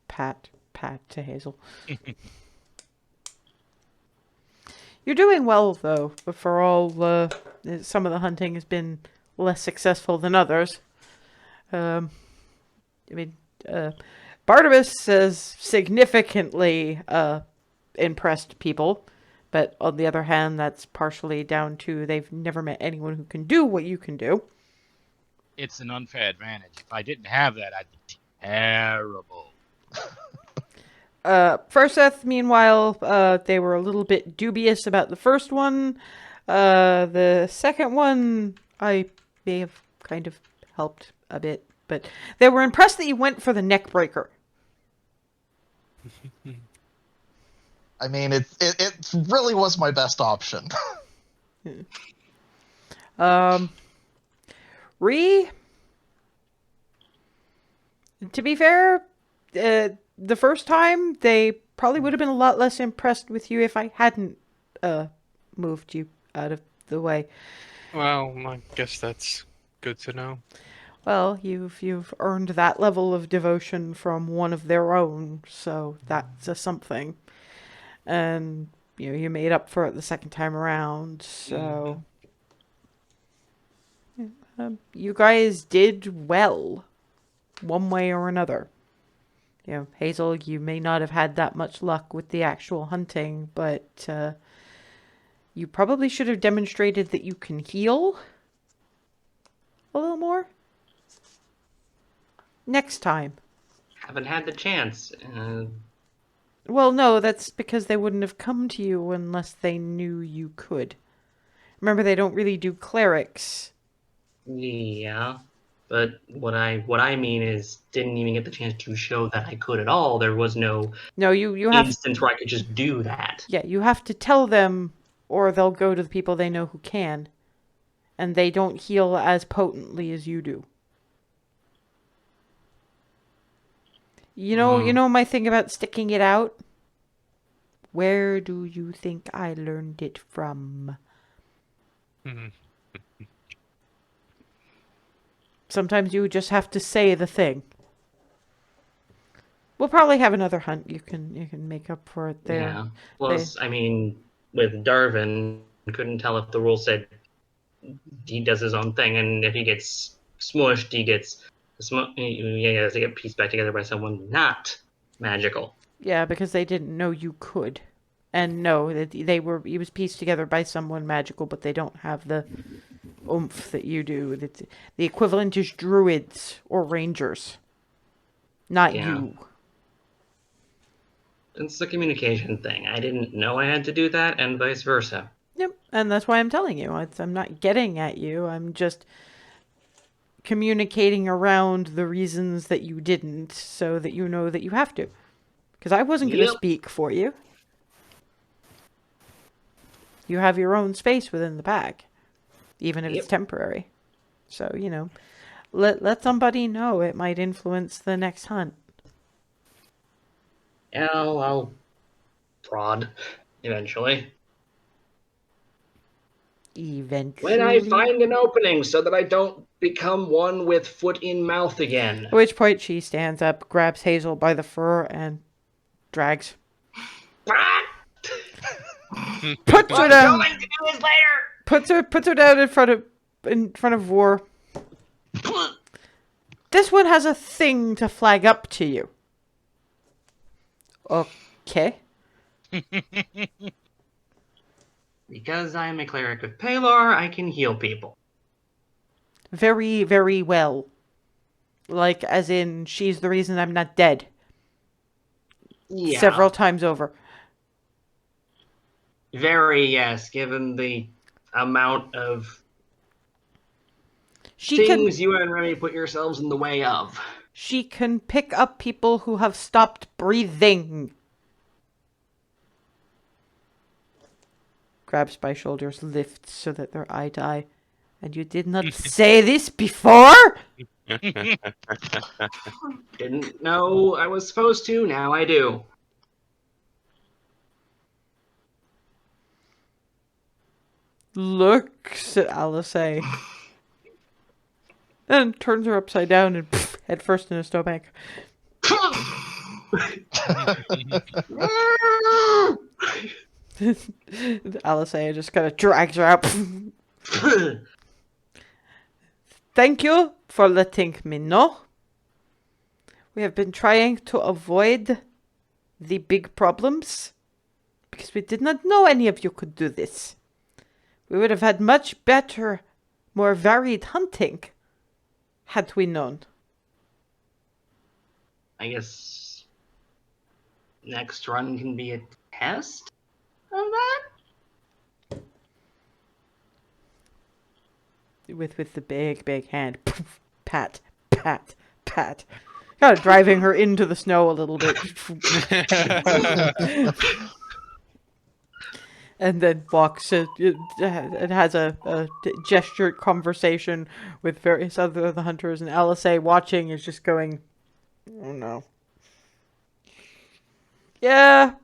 Pat to Hazel. You're doing well, though. For all, some of the hunting has been less successful than others. I mean, Barnabas has significantly impressed people, but on the other hand, that's partially down to they've never met anyone who can do what you can do. It's an unfair advantage. If I didn't have that, I'd be terrible. Furseth, meanwhile, they were a little bit dubious about the first one. The second one, I may have kind of helped a bit, but they were impressed that you went for the neck breaker. I mean, it really was my best option. Ree, to be fair, the first time they probably would have been a lot less impressed with you if I hadn't moved you out of the way. Well, I guess that's good to know. Well, you've earned that level of devotion from one of their own, so that's a something. And you made up for it the second time around, so you guys did well, one way or another. Hazel, you may not have had that much luck with the actual hunting, but you probably should have demonstrated that you can heal a little more next time. Haven't had the chance. Well, no, that's because they wouldn't have come to you unless they knew you could. Remember, they don't really do clerics. Yeah, but what I mean is, didn't even get the chance to show that I could at all. There was no No, you have instance where I could just do that. Yeah, you have to tell them, or they'll go to the people they know who can, and they don't heal as potently as you do. You know my thing about sticking it out? Where do you think I learned it from? Sometimes you just have to say the thing. We'll probably have another hunt. You can make up for it there. Yeah. Plus, I mean, with Darvin, couldn't tell if the rule said he does his own thing, and if he gets smushed, he has to get pieced back together by someone not magical. Yeah, because they didn't know you could. And no, he was pieced together by someone magical, but they don't have the oomph that you do. The equivalent is druids or rangers. not Yeah. you. It's the communication thing. I didn't know I had to do that, and vice versa. Yep, and that's why I'm telling you. I'm not getting at you. I'm just communicating around the reasons that you didn't so that you know that you have to. Because I wasn't going to Yep. speak for you. You have your own space within the pack, even if it's Yep. temporary. So, let somebody know. It might influence the next hunt. Yeah, I'll prod eventually. Eventually. When I find an opening so that I don't become one with foot in mouth again. At which point she stands up, grabs Hazel by the fur, and drags. Puts her I'm down. going to do this later. Puts her down in front of War. This one has a thing to flag up to you. Okay. Because I am a cleric of Palar, I can heal people. Very, very well. Like, as in, she's the reason I'm not dead. Yeah. Several times over. Very, yes, given the amount of She things you and Remy put yourselves in the way of. She can pick up people who have stopped breathing. Grabs by shoulders, lifts so that they're eye to eye. And you did not say this before? Didn't know I was supposed to, now I do. Looks at Alice and turns her upside down and head first in a snowbank. Alice just kind of drags her out. Thank you for letting me know. We have been trying to avoid the big problems because we did not know any of you could do this. We would have had much better, more varied hunting had we known. I guess next run can be a test of that? With the big hand. Pat, pat, pat. Kind of driving her into the snow a little bit. And then walks and has a gestured conversation with various other the hunters. And Alice watching is just going, oh no. Yeah,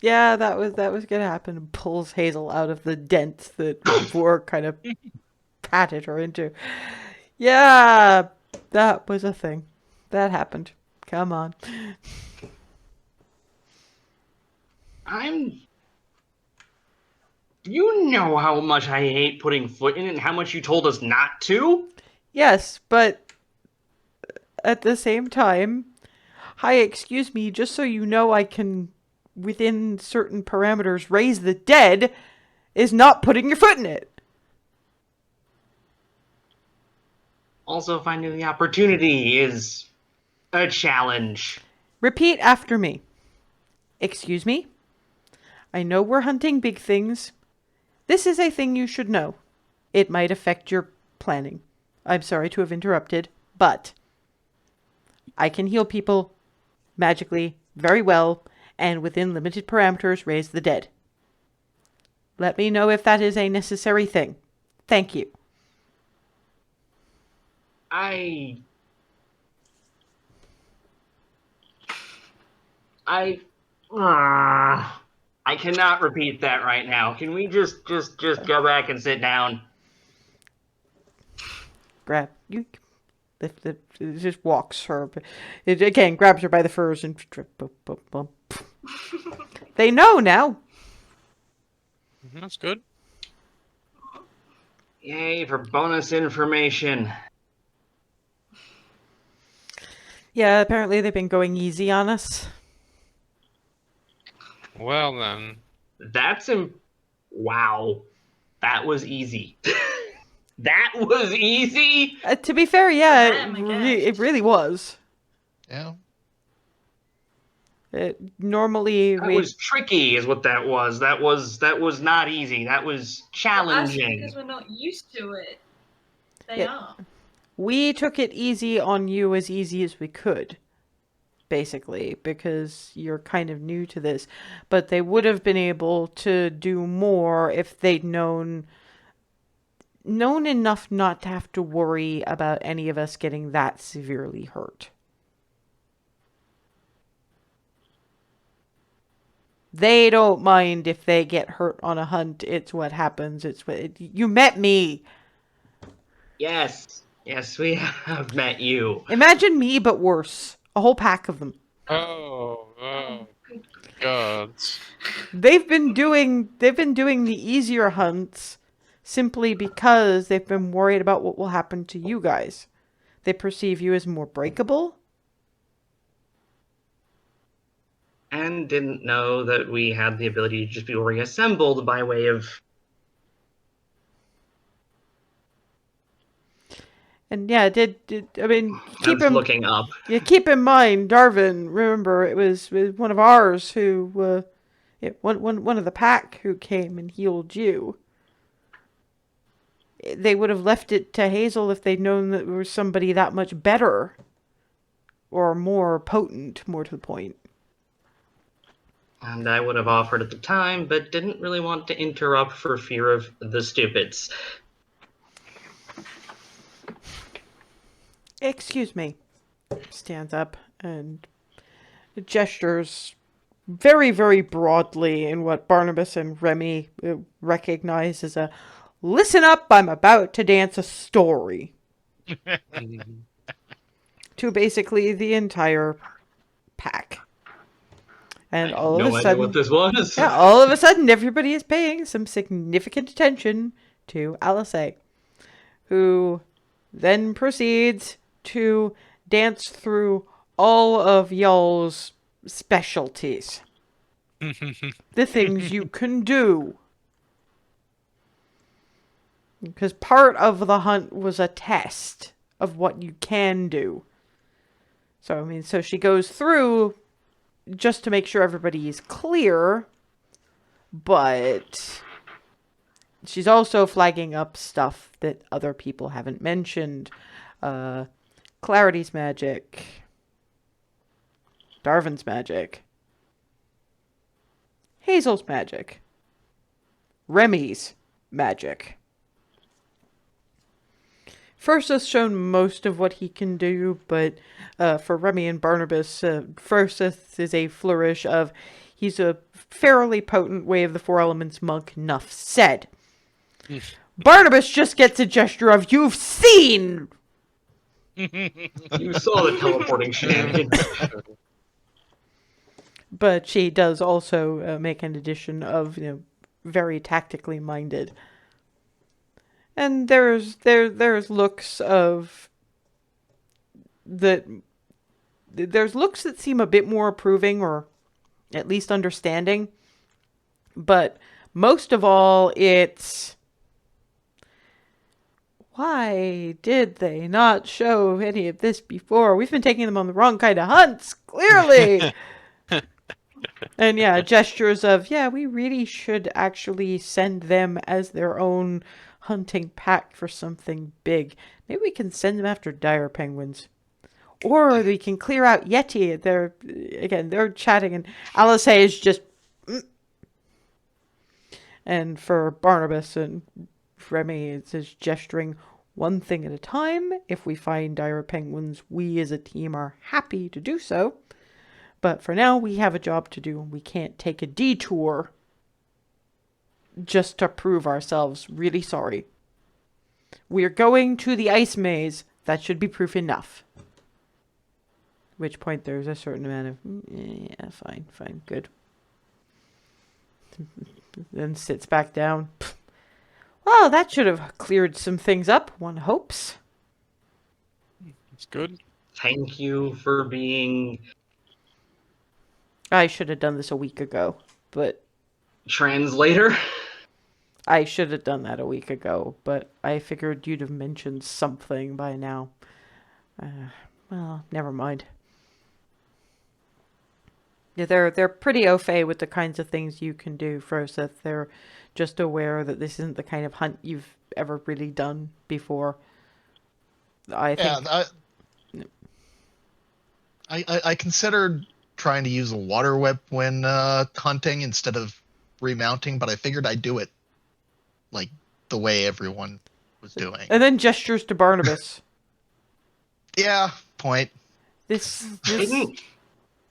that was gonna happen. And pulls Hazel out of the dent that Vor kind of patted her into. Yeah, that was a thing. That happened. Come on. You know how much I hate putting foot in it and how much you told us not to? Yes, but at the same time, hi, excuse me, just so you know I can, within certain parameters, raise the dead is not putting your foot in it. Also, finding the opportunity is a challenge. Repeat after me. Excuse me? I know we're hunting big things. This is a thing you should know. It might affect your planning. I'm sorry to have interrupted, but I can heal people magically very well and within limited parameters raise the dead. Let me know if that is a necessary thing. Thank you. I cannot repeat that right now. Can we just go back and sit down? Grab you. It just walks her. It again grabs her by the furs and they know now. That's good. Yay for bonus information. Yeah, apparently they've been going easy on us. Well then. Wow. That was easy. That was easy? To be fair, yeah, Oh my gosh. it really was. Yeah. Normally, That was tricky, is what that was. That was not easy. That was Well, challenging. because we're not used to it. They Yeah. are. we took it easy on you as easy as we could, basically, because you're kind of new to this. But they would have been able to do more if they'd known enough not to have to worry about any of us getting that severely hurt. They don't mind if they get hurt on a hunt. It's what happens. You met me. Yes, we have met you. Imagine me, but worse. A whole pack of them. Oh, gods. They've been doing the easier hunts simply because they've been worried about what will happen to you guys. They perceive you as more breakable. And didn't know that we had the ability to just be reassembled by way of. And yeah, I mean, I was looking up. Yeah, keep in mind, Darwin. Remember, it was one of ours who, one of the pack who came and healed you. They would have left it to Hazel if they'd known that there was somebody that much better, or more potent, more to the point. And I would have offered at the time, but didn't really want to interrupt for fear of the stupids. Excuse me. Stands up and gestures very, very broadly in what Barnabas and Remy recognize as a "listen up, I'm about to dance a story." To basically the entire pack. And all of a No sudden, idea what this was. yeah, all of a sudden, everybody is paying some significant attention to Alice, who then proceeds to dance through all of y'all's specialties. The things you can do. Because part of the hunt was a test of what you can do. So she goes through just to make sure everybody is clear, but she's also flagging up stuff that other people haven't mentioned. Clarity's magic. Darwin's magic. Hazel's magic. Remy's magic. First has shown most of what he can do, but for Remy and Barnabas, first is a flourish of he's a fairly potent Way of the Four Elements monk, enough said. Barnabas just gets a gesture of, "You've seen!" You saw the teleporting shenanigans. But she does also make an addition of, very tactically minded. And there's looks of there's looks that seem a bit more approving or at least understanding. But most of all, it's why did they not show any of this before? We've been taking them on the wrong kind of hunts, clearly. And yeah, gestures of, yeah, we really should actually send them as their own hunting pack for something big. Maybe we can send them after dire penguins. Or we can clear out Yeti. They're chatting and Alice is just... And for Barnabas and Remy, it's just gesturing one thing at a time. If we find dire penguins, we as a team are happy to do so. But for now, we have a job to do. We can't take a detour just to prove ourselves. Really sorry. We're going to the ice maze. That should be proof enough. At which point there's a certain amount of, yeah, fine, good. Then sits back down. Well, that should have cleared some things up, one hopes. It's good. Thank you for being... I should have done this a week ago, but... Translator? I should have done that a week ago, but I figured you'd have mentioned something by now. Well, never mind. Yeah, they're pretty au fait with the kinds of things you can do, Froseth. They're just aware that this isn't the kind of hunt you've ever really done before. I Yeah, think I considered trying to use a water whip when hunting instead of remounting, but I figured I'd do it like the way everyone was doing. and then gestures to Barnabas. Yeah, point. This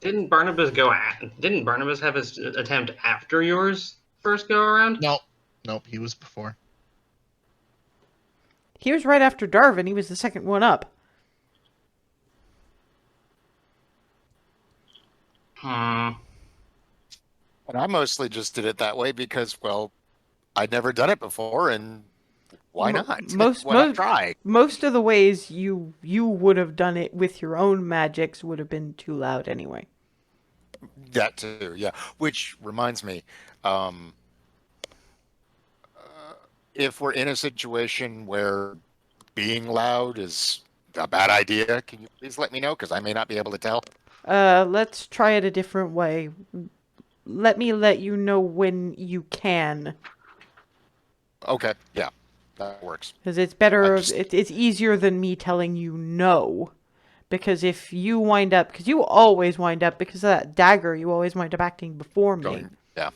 Didn't Barnabas go? Didn't Barnabas have his attempt after yours first go around? Nope, he was before. he was right after Darvin. He was the second one up. Hmm. And I mostly just did it that way because, well, I'd never done it before, and why Mo- not? most Why not most try? most of the ways you would have done it with your own magics would have been too loud anyway. That too, yeah. Which reminds me, um, if we're in a situation where being loud is a bad idea, can you please let me know? Because I may not be able to tell. Let's try it a different way. Let me let you know when you can, Okay, yeah, that works. because it's better. just- It's easier than me telling you no. Because if you wind up, because you always wind up, because of that dagger, you always wind up acting before me. Going, yeah,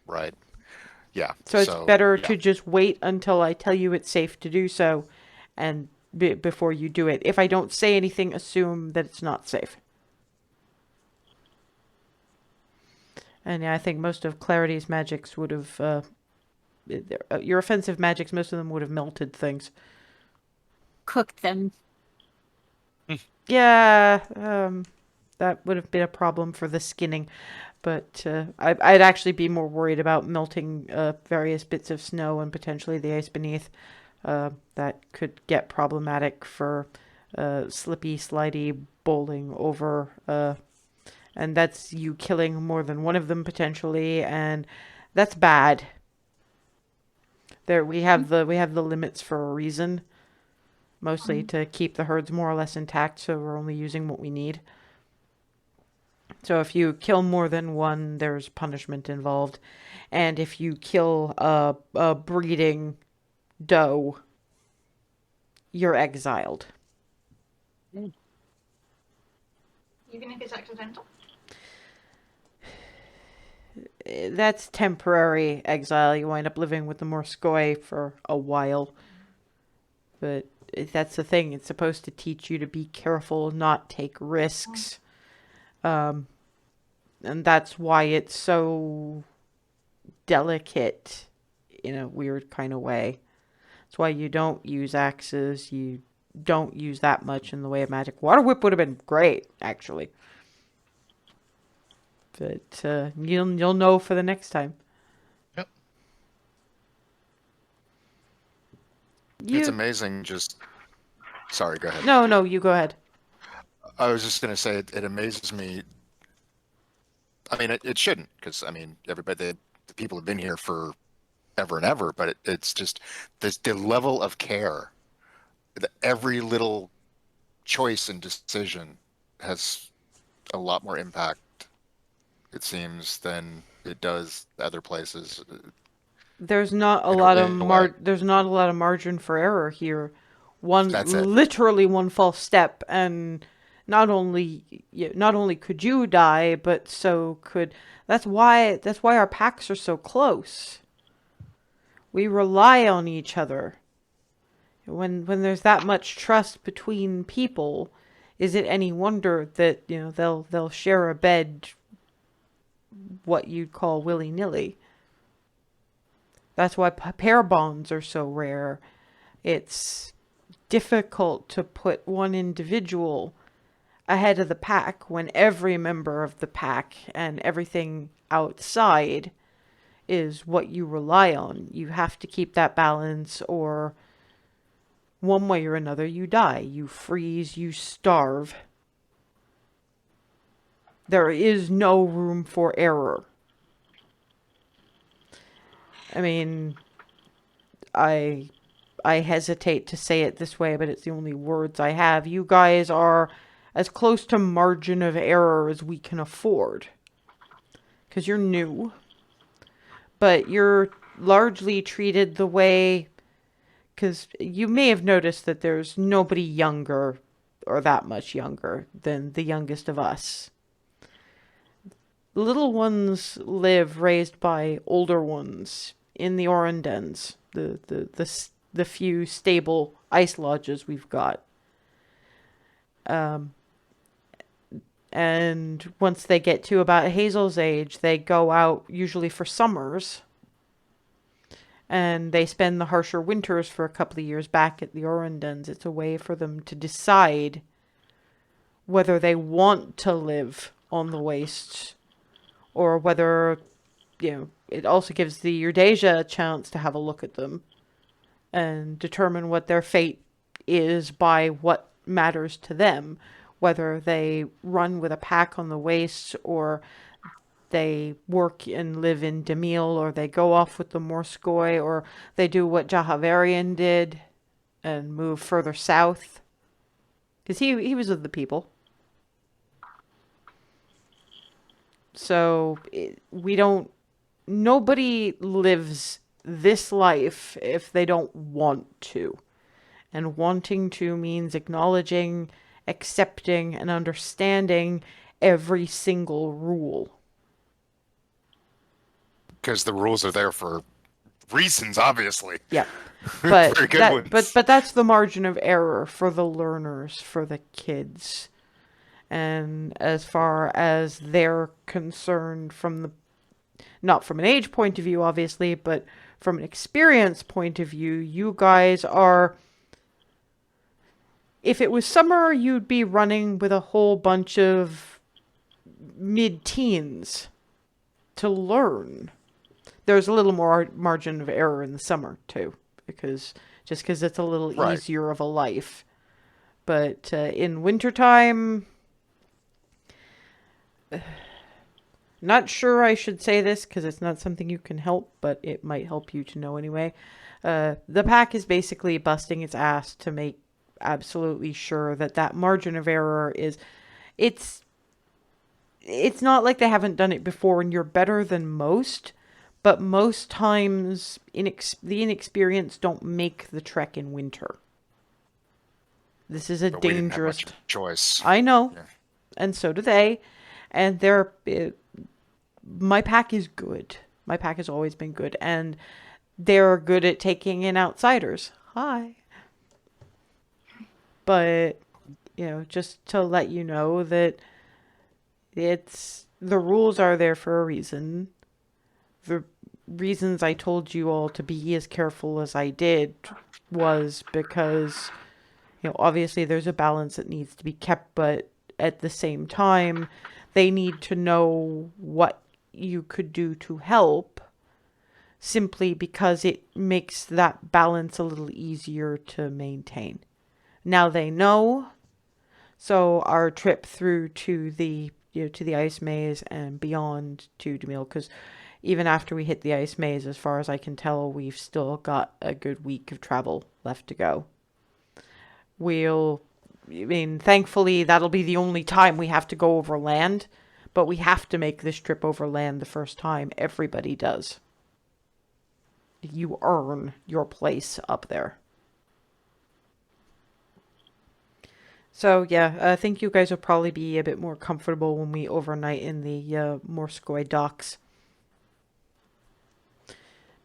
right. Yeah. So it's better yeah. to just wait until I tell you it's safe to do so, and before you do it. If I don't say anything, assume that it's not safe. And yeah, I think most of Clarity's magics would have, your offensive magics, most of them would have melted things. Cook them. Yeah, that would have been a problem for the skinning. But I'd actually be more worried about melting various bits of snow and potentially the ice beneath. That could get problematic for slippy, slidey bowling over. And that's you killing more than one of them potentially, and that's bad. There we have the limits for a reason. Mostly to keep the herds more or less intact, so we're only using what we need. So if you kill more than one, there's punishment involved. And if you kill a breeding doe, you're exiled. Even if it's accidental. That's temporary exile. You wind up living with the Morskoi for a while. But that's the thing. It's supposed to teach you to be careful, not take risks. And that's why it's so delicate in a weird kind of way. That's why you don't use axes. You don't use that much in the way of magic. Water Whip would have been great, actually. But you'll know for the next time. Yep. It's amazing. Just sorry, go ahead. No, you go ahead. I was just going to say it amazes me. I mean, it shouldn't, because I mean, everybody, the people have been here for ever and ever, but it's just the level of care that every little choice and decision has a lot more impact, it seems, than it does other places. There's not a In a- lot in a way. of there's not a lot of margin for error here. That's it. Literally one false step, and not only could you die, but so could. That's why our packs are so close. We rely on each other. When there's that much trust between people, is it any wonder that they'll share a bed, what you'd call willy-nilly? That's why pair bonds are so rare. It's difficult to put one individual ahead of the pack when every member of the pack and everything outside is what you rely on. You have to keep that balance, or one way or another you die. You freeze, you starve. There is no room for error. I mean, I hesitate to say it this way, but it's the only words I have. You guys are as close to margin of error as we can afford. because you're new, but you're largely treated the way, because you may have noticed that there's nobody younger or that much younger than the youngest of us. Little ones live raised by older ones in the Orendens, the few stable ice lodges we've got. And once they get to about Hazel's age, they go out usually for summers. And they spend the harsher winters for a couple of years back at the Orendens. It's a way for them to decide whether they want to live on the wastes or whether, it also gives the Urdasia a chance to have a look at them and determine what their fate is by what matters to them, whether they run with a pack on the wastes or they work and live in Damyl, or they go off with the Morskoi, or they do what Jahavarian did and move further south. Because he was with the people. So nobody lives this life if they don't want to. And wanting to means acknowledging, accepting, and understanding every single rule. Because the rules are there for reasons, obviously. Yeah. But Very good ones. but that's the margin of error for the learners, for the kids. And as far as they're concerned not from an age point of view, obviously, but from an experience point of view, you guys are, if it was summer, you'd be running with a whole bunch of mid-teens to learn. There's a little more margin of error in the summer, too, because it's a little easier of a life. But in wintertime, not sure I should say this because it's not something you can help, but it might help you to know anyway. The pack is basically busting its ass to make absolutely sure that margin of error is, it's not like they haven't done it before and you're better than most, but most times the inexperienced don't make the trek in winter. This is a But we didn't have dangerous much choice. I know. Yeah. And so do they. And my pack is good. My pack has always been good. And they're good at taking in outsiders. Hi. But, just to let you know that the rules are there for a reason. The reasons I told you all to be as careful as I did was because, obviously there's a balance that needs to be kept, but at the same time, they need to know what you could do to help, simply because it makes that balance a little easier to maintain. Now they know, so our trip through to the ice maze and beyond to Damyl, because even after we hit the ice maze, as far as I can tell, we've still got a good week of travel left to go. Thankfully, that'll be the only time we have to go over land, but we have to make this trip over land the first time. Everybody does. You earn your place up there. So, yeah, I think you guys will probably be a bit more comfortable when we overnight in the Morskoi docks.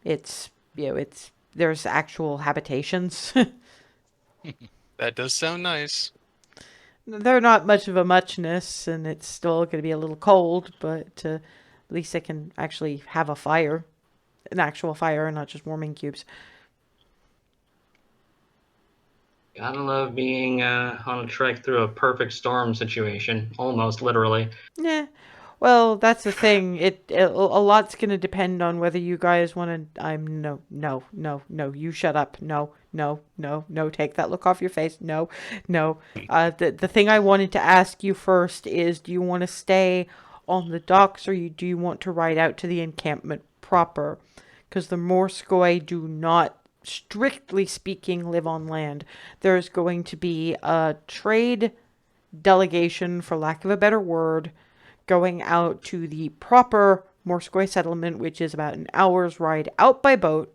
There's actual habitations. That does sound nice. They're not much of a muchness, and it's still going to be a little cold, but at least they can actually have a fire. An actual fire, and not just warming cubes. Gotta love being on a trek through a perfect storm situation, almost literally. Yeah. Well, that's the thing. A lot's going to depend on whether you guys want to... No, you shut up. No, take that look off your face. No. The thing I wanted to ask you first is, do you want to stay on the docks, or do you want to ride out to the encampment proper? Because the Morskoi do not, strictly speaking, live on land. There's going to be a trade delegation, for lack of a better word, going out to the proper Morskoi settlement, which is about an hour's ride out by boat.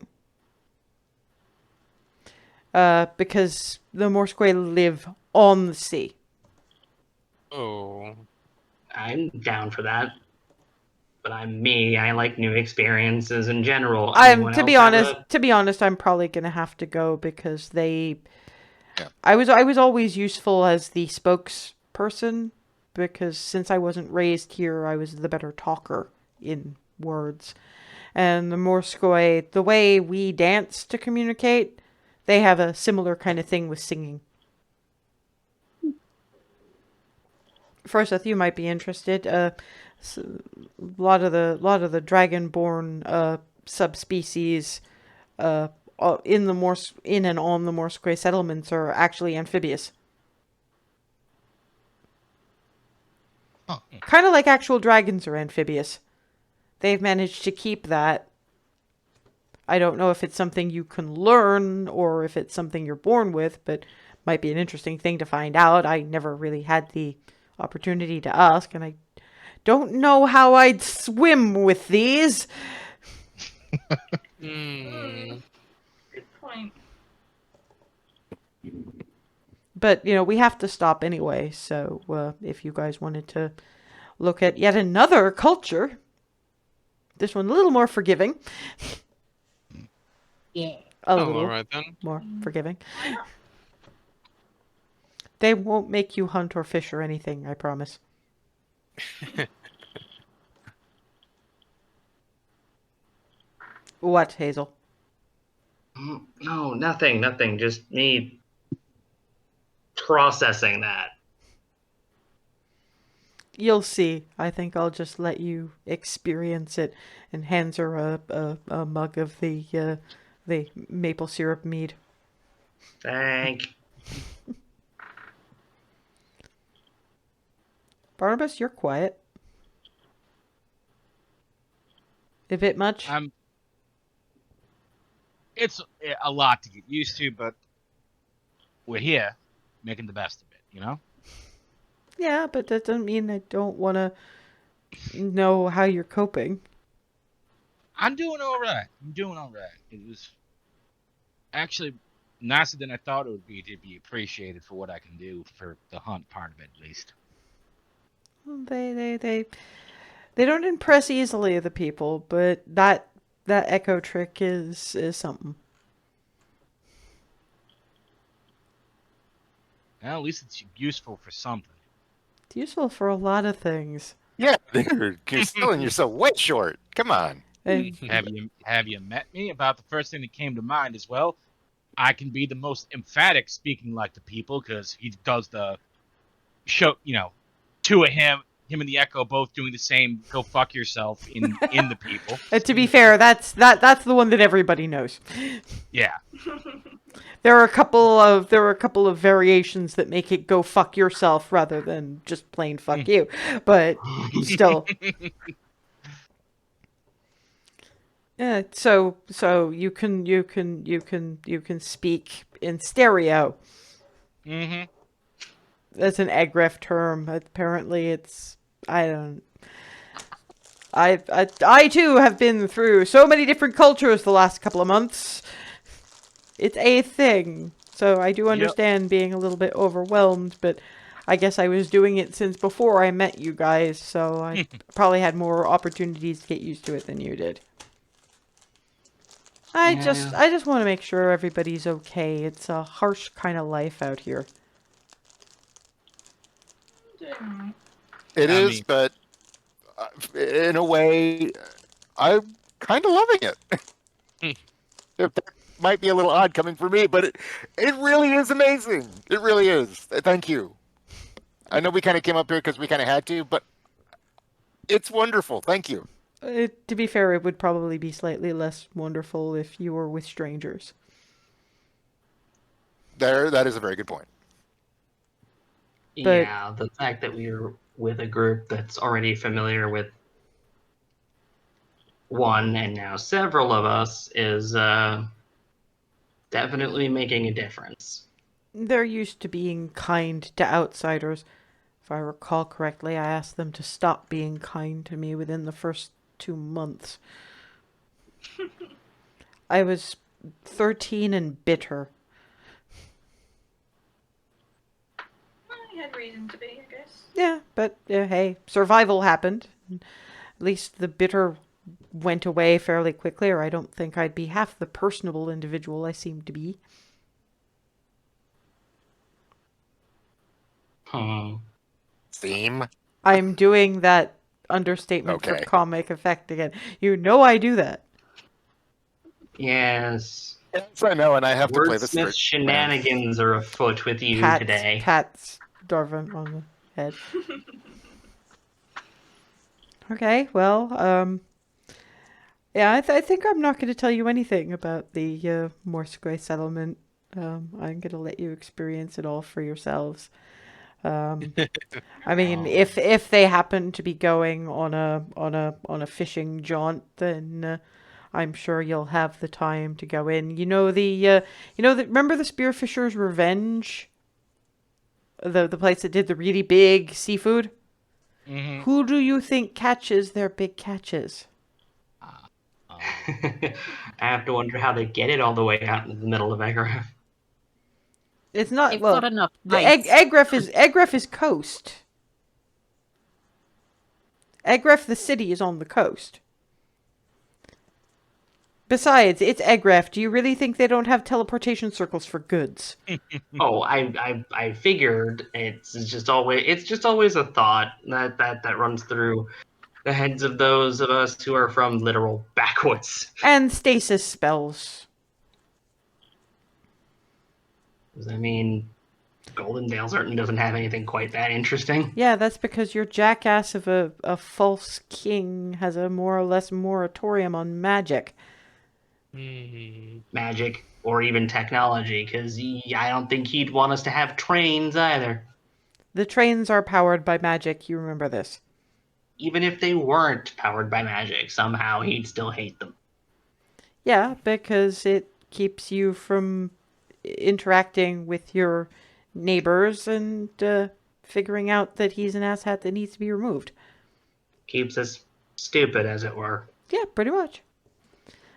Because the Morskoi live on the sea. Oh. I'm down for that. But I'm me. I like new experiences in general. I'm Anyone to else be have honest. a- To be honest, I'm probably gonna have to go because they. Yeah. I was always useful as the spokesperson because since I wasn't raised here, I was the better talker in words. And the Morskoi, the way we dance to communicate, they have a similar kind of thing with singing. Forsyth, you might be interested. A lot of the dragonborn subspecies in and on the Morskoi settlements are actually amphibious. Huh. Kind of like actual dragons are amphibious. They've managed to keep that. I don't know if it's something you can learn or if it's something you're born with, but might be an interesting thing to find out. I never really had the opportunity to ask, and I don't know how I'd swim with these. Hmm. Good point. But, we have to stop anyway, so if you guys wanted to look at yet another culture, this one a little more forgiving. Yeah. A Oh, little alright then. more forgiving. Why not? They won't make you hunt or fish or anything, I promise. What, Hazel? No, nothing. Just me processing that. You'll see. I think I'll just let you experience it. And hands her a mug of the maple syrup mead. Thank. Barnabas, you're quiet. A bit much? It's a lot to get used to, but we're here, making the best of it, you know? Yeah, but that doesn't mean I don't want to know how you're coping. I'm doing all right. It was actually nicer than I thought it would be to be appreciated for what I can do for the hunt part of it, at least. They don't impress easily, the people, but that echo trick is something. Well, at least it's useful for something. It's useful for a lot of things. Yeah, dude, you're selling yourself way short. Come on. And Have you met me? About the first thing that came to mind as well. I can be the most emphatic speaking like the people because he does the show. Two of him and the Echo both doing the same. Go fuck yourself in the people. to be fair, that's the one that everybody knows. Yeah. There are a couple of variations that make it go fuck yourself rather than just plain fuck you. But still. Yeah, so you can speak in stereo. Mm-hmm. That's an Egref term. Apparently it's I too have been through so many different cultures the last couple of months. It's a thing. So I do understand being a little bit overwhelmed, but I guess I was doing it since before I met you guys, so I probably had more opportunities to get used to it than you did. I just want to make sure everybody's okay. It's a harsh kind of life out here. Doing It I is, mean- but in a way, I'm kind of loving it. If that might be a little odd coming from me, but it really is amazing. It really is. Thank you. I know we kind of came up here because we kind of had to, but it's wonderful. Thank you. To be fair, it would probably be slightly less wonderful if you were with strangers. That is a very good point. But- Yeah, the fact that we're with a group that's already familiar with one and now several of us is definitely making a difference. They're used to being kind to outsiders. If I recall correctly, I asked them to stop being kind to me within the first 2 months. I was 13 and bitter. Well, you had reason to be, I guess. Yeah, but hey, survival happened. At least the bitter went away fairly quickly, or I don't think I'd be half the personable individual I seem to be. Theme. I'm doing that understatement for Okay. comic effect again. You know I do that. Yes. Yes, I know, and I have to play this. Wordsmith shenanigans are afoot with you today. Pats Darvin on the head. Okay, well, yeah, I think I'm not going to tell you anything about the Morskoi settlement. I'm going to let you experience it all for yourselves. I mean, if they happen to be going on a fishing jaunt, then I'm sure you'll have the time to go in. Remember the Spearfisher's Revenge, the place that did the really big seafood. Mm-hmm. Who do you think catches their big catches? I have to wonder how they get it all the way out into the middle of Egref. It's not They've well. got enough The lights. Egref is coast. Egref, the city, is on the coast. Besides, it's Egref. Do you really think they don't have teleportation circles for goods? Oh, I figured it's just always a thought that runs through the heads of those of us who are from literal backwoods. And stasis spells. I mean, Goldendale certainly doesn't have anything quite that interesting. Yeah, that's because your jackass of a false king has a more or less moratorium on magic. Magic or even technology, because I don't think he'd want us to have trains either. The trains are powered by magic, you remember this. Even if they weren't powered by magic, somehow he'd still hate them. Yeah, because it keeps you from interacting with your neighbors and figuring out that he's an asshat that needs to be removed. Keeps us stupid, as it were. Yeah, pretty much.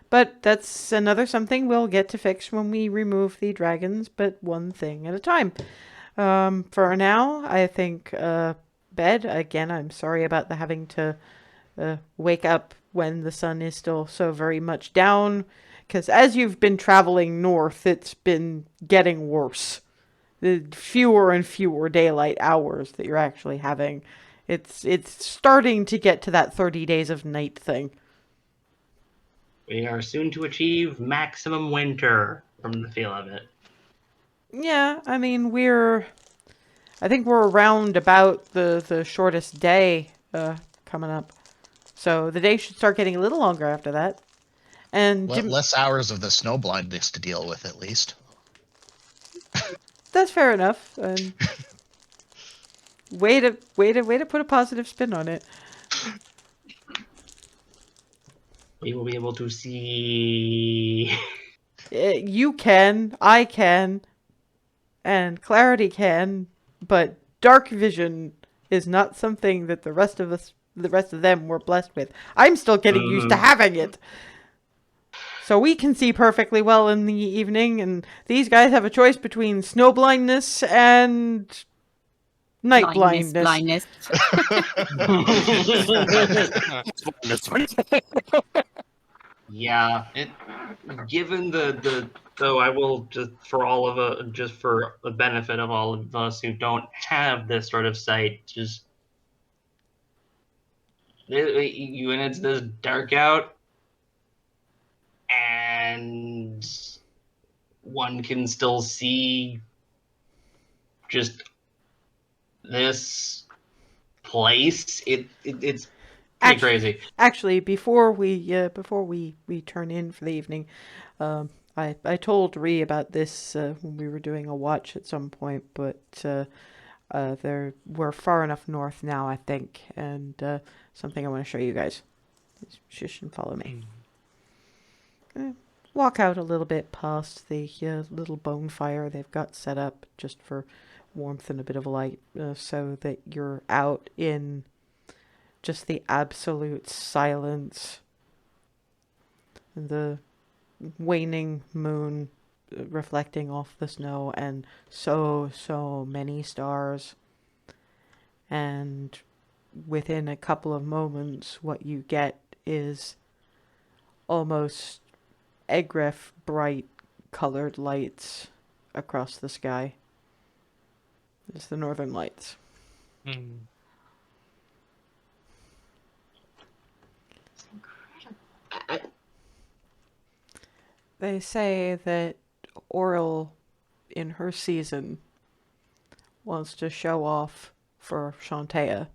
But that's another something we'll get to fix when we remove the dragons, but one thing at a time. For now, I think bed. Again, I'm sorry about the having to wake up when the sun is still so very much down, because as you've been traveling north, it's been getting worse. The fewer and fewer daylight hours that you're actually having. It's starting to get to that 30 days of night thing. We are soon to achieve maximum winter, from the feel of it. Yeah, I mean, I think we're around about the shortest day coming up. So the day should start getting a little longer after that. And Less hours of the snow blindness to deal with, at least. that's fair enough. And way to put a positive spin on it. We will be able to see. You can, I can, and Clarity can, but dark vision is not something that the rest of them were blessed with. I'm still getting used to having it. So we can see perfectly well in the evening, and these guys have a choice between snow blindness and night blindness. Yeah, given though I will just for the benefit of all of us who don't have this sort of sight, just when it's this dark out and one can still see just this place. It's pretty crazy. Actually, before we turn in for the evening, I told Ree about this when we were doing a watch at some point, but we're far enough north now, I think, and something I want to show you guys. Shush and follow me. Walk out a little bit past the little bonfire they've got set up just for warmth and a bit of light, so that you're out in just the absolute silence. And the waning moon reflecting off the snow, and so many stars. And within a couple of moments, what you get is almost Egref bright colored lights across the sky. It's the Northern Lights. Hmm. It's incredible. They say that Auril, in her season, wants to show off for Shantea,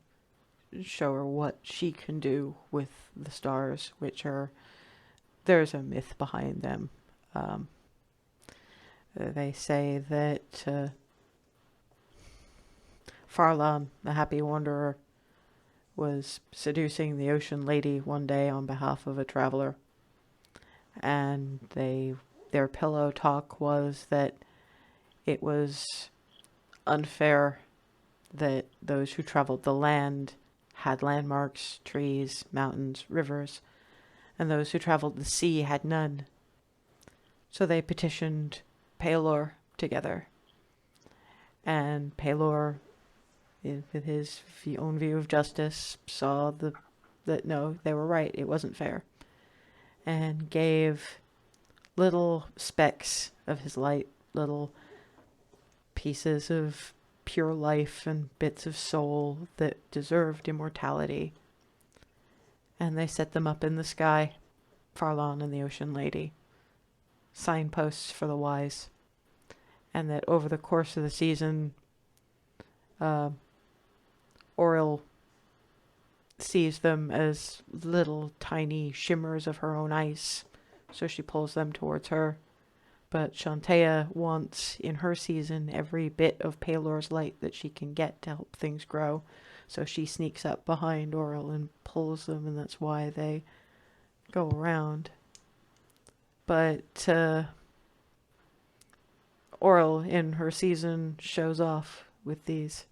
show her what she can do with the stars, which are, there's a myth behind them. They say that Farlan, the Happy Wanderer, was seducing the Ocean Lady one day on behalf of a traveler, and their pillow talk was that it was unfair that those who traveled the land had landmarks, trees, mountains, rivers, and those who traveled the sea had none. So they petitioned Pelor together, and Pelor, with his own view of justice, saw that no, they were right, it wasn't fair, and gave little specks of his light, little pieces of pure life and bits of soul that deserved immortality. And they set them up in the sky, Farlan and the Ocean Lady, signposts for the wise. And that over the course of the season, Auril sees them as little tiny shimmers of her own ice, so she pulls them towards her. But Shantea wants, in her season, every bit of Pelor's light that she can get to help things grow. So she sneaks up behind Auril and pulls them, and that's why they go around. But Auril, in her season, shows off with these,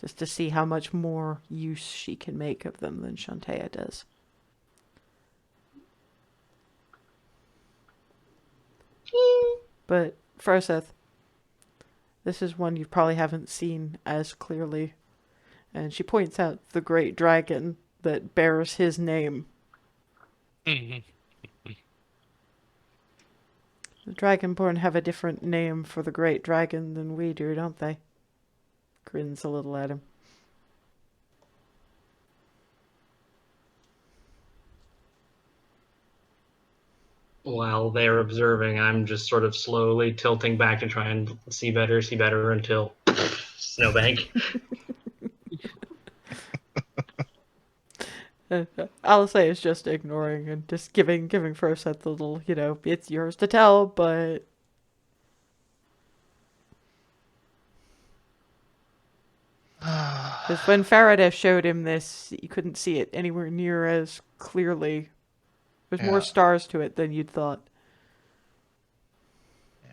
just to see how much more use she can make of them than Shantea does. But Froseth, this is one you probably haven't seen as clearly. And she points out the great dragon that bears his name. Mhm. The Dragonborn have a different name for the great dragon than we do, don't they? Grins a little at him. While they're observing, I'm just sort of slowly tilting back to try and see better until snowbank. Alice is just ignoring and just giving Froseth the little, it's yours to tell, but because when Faraday showed him this, you couldn't see it anywhere near as clearly. There's more Yeah. stars to it than you'd thought. Yeah.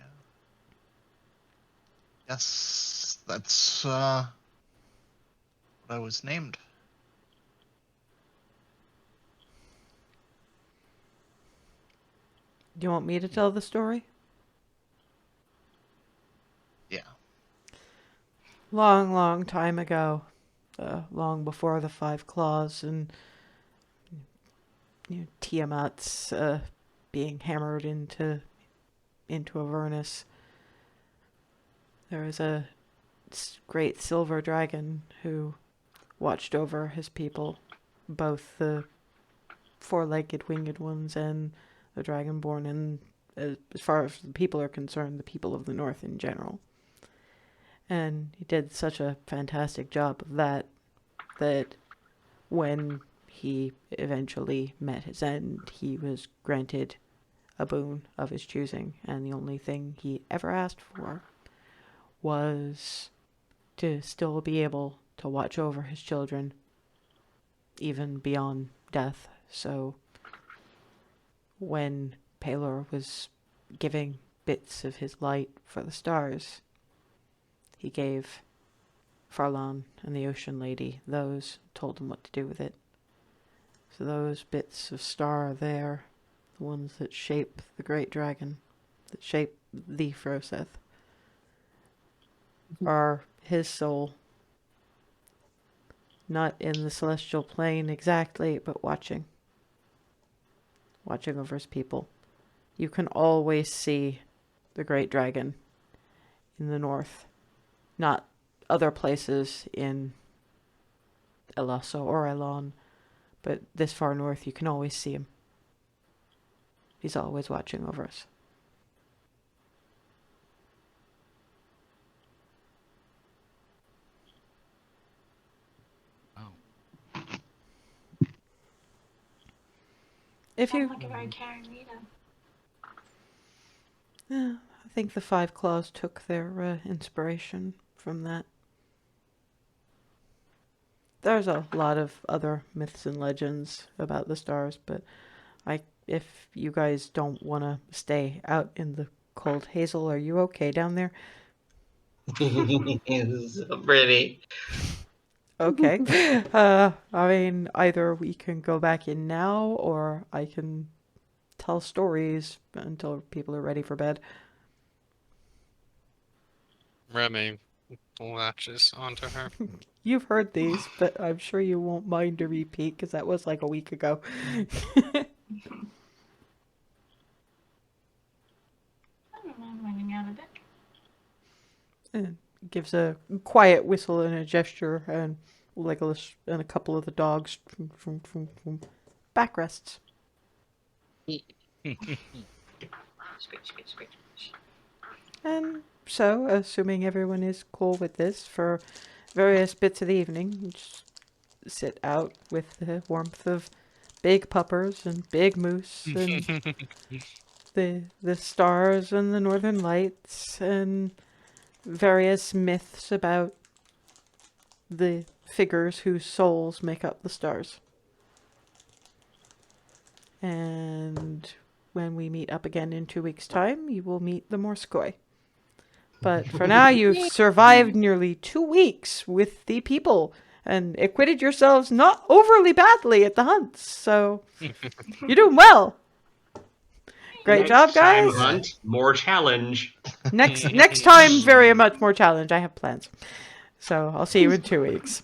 Yes, that's what I was named. Do you want me to tell the story? Yeah. Long, long time ago, long before the Five Claws and Tiamat's being hammered into Avernus, there was a great silver dragon who watched over his people, both the four-legged winged ones and the dragonborn, and as far as the people are concerned, the people of the north in general. And he did such a fantastic job of that when he eventually met his end, he was granted a boon of his choosing, and the only thing he ever asked for was to still be able to watch over his children, even beyond death. So when Pelor was giving bits of his light for the stars, he gave Farlan and the Ocean Lady. Those told them what to do with it. So those bits of star there, the ones that shape the great dragon, that shape the Froseth, are his soul. Not in the celestial plane exactly, but watching. Watching over his people. You can always see the great dragon in the north. Not other places in Elasso or Elon, but this far north you can always see him. He's always watching over us. If you, Sounds like a very caring leader. I think the Five Claws took their inspiration from that. There's a lot of other myths and legends about the stars, but if you guys don't want to stay out in the cold hazel, are you okay down there? It's so pretty. Okay. I mean, either we can go back in now, or I can tell stories until people are ready for bed. Remy latches onto her. You've heard these, but I'm sure you won't mind a repeat, because that was like a week ago. I don't mind running out a bit. And gives a quiet whistle and a gesture, and Legolas and a couple of the dogs backrests. Screech, screech, screech. And so, assuming everyone is cool with this, for various bits of the evening, you just sit out with the warmth of big puppers and big moose and the stars and the northern lights and various myths about the figures whose souls make up the stars. And when we meet up again in 2 weeks' time, you will meet the Morskoi. But for now, you've survived nearly 2 weeks with the people and acquitted yourselves not overly badly at the hunts. So you're doing well. Great job, guys. Time hunt, more challenge. Next time, very much more challenge. I have plans. So I'll see you in 2 weeks.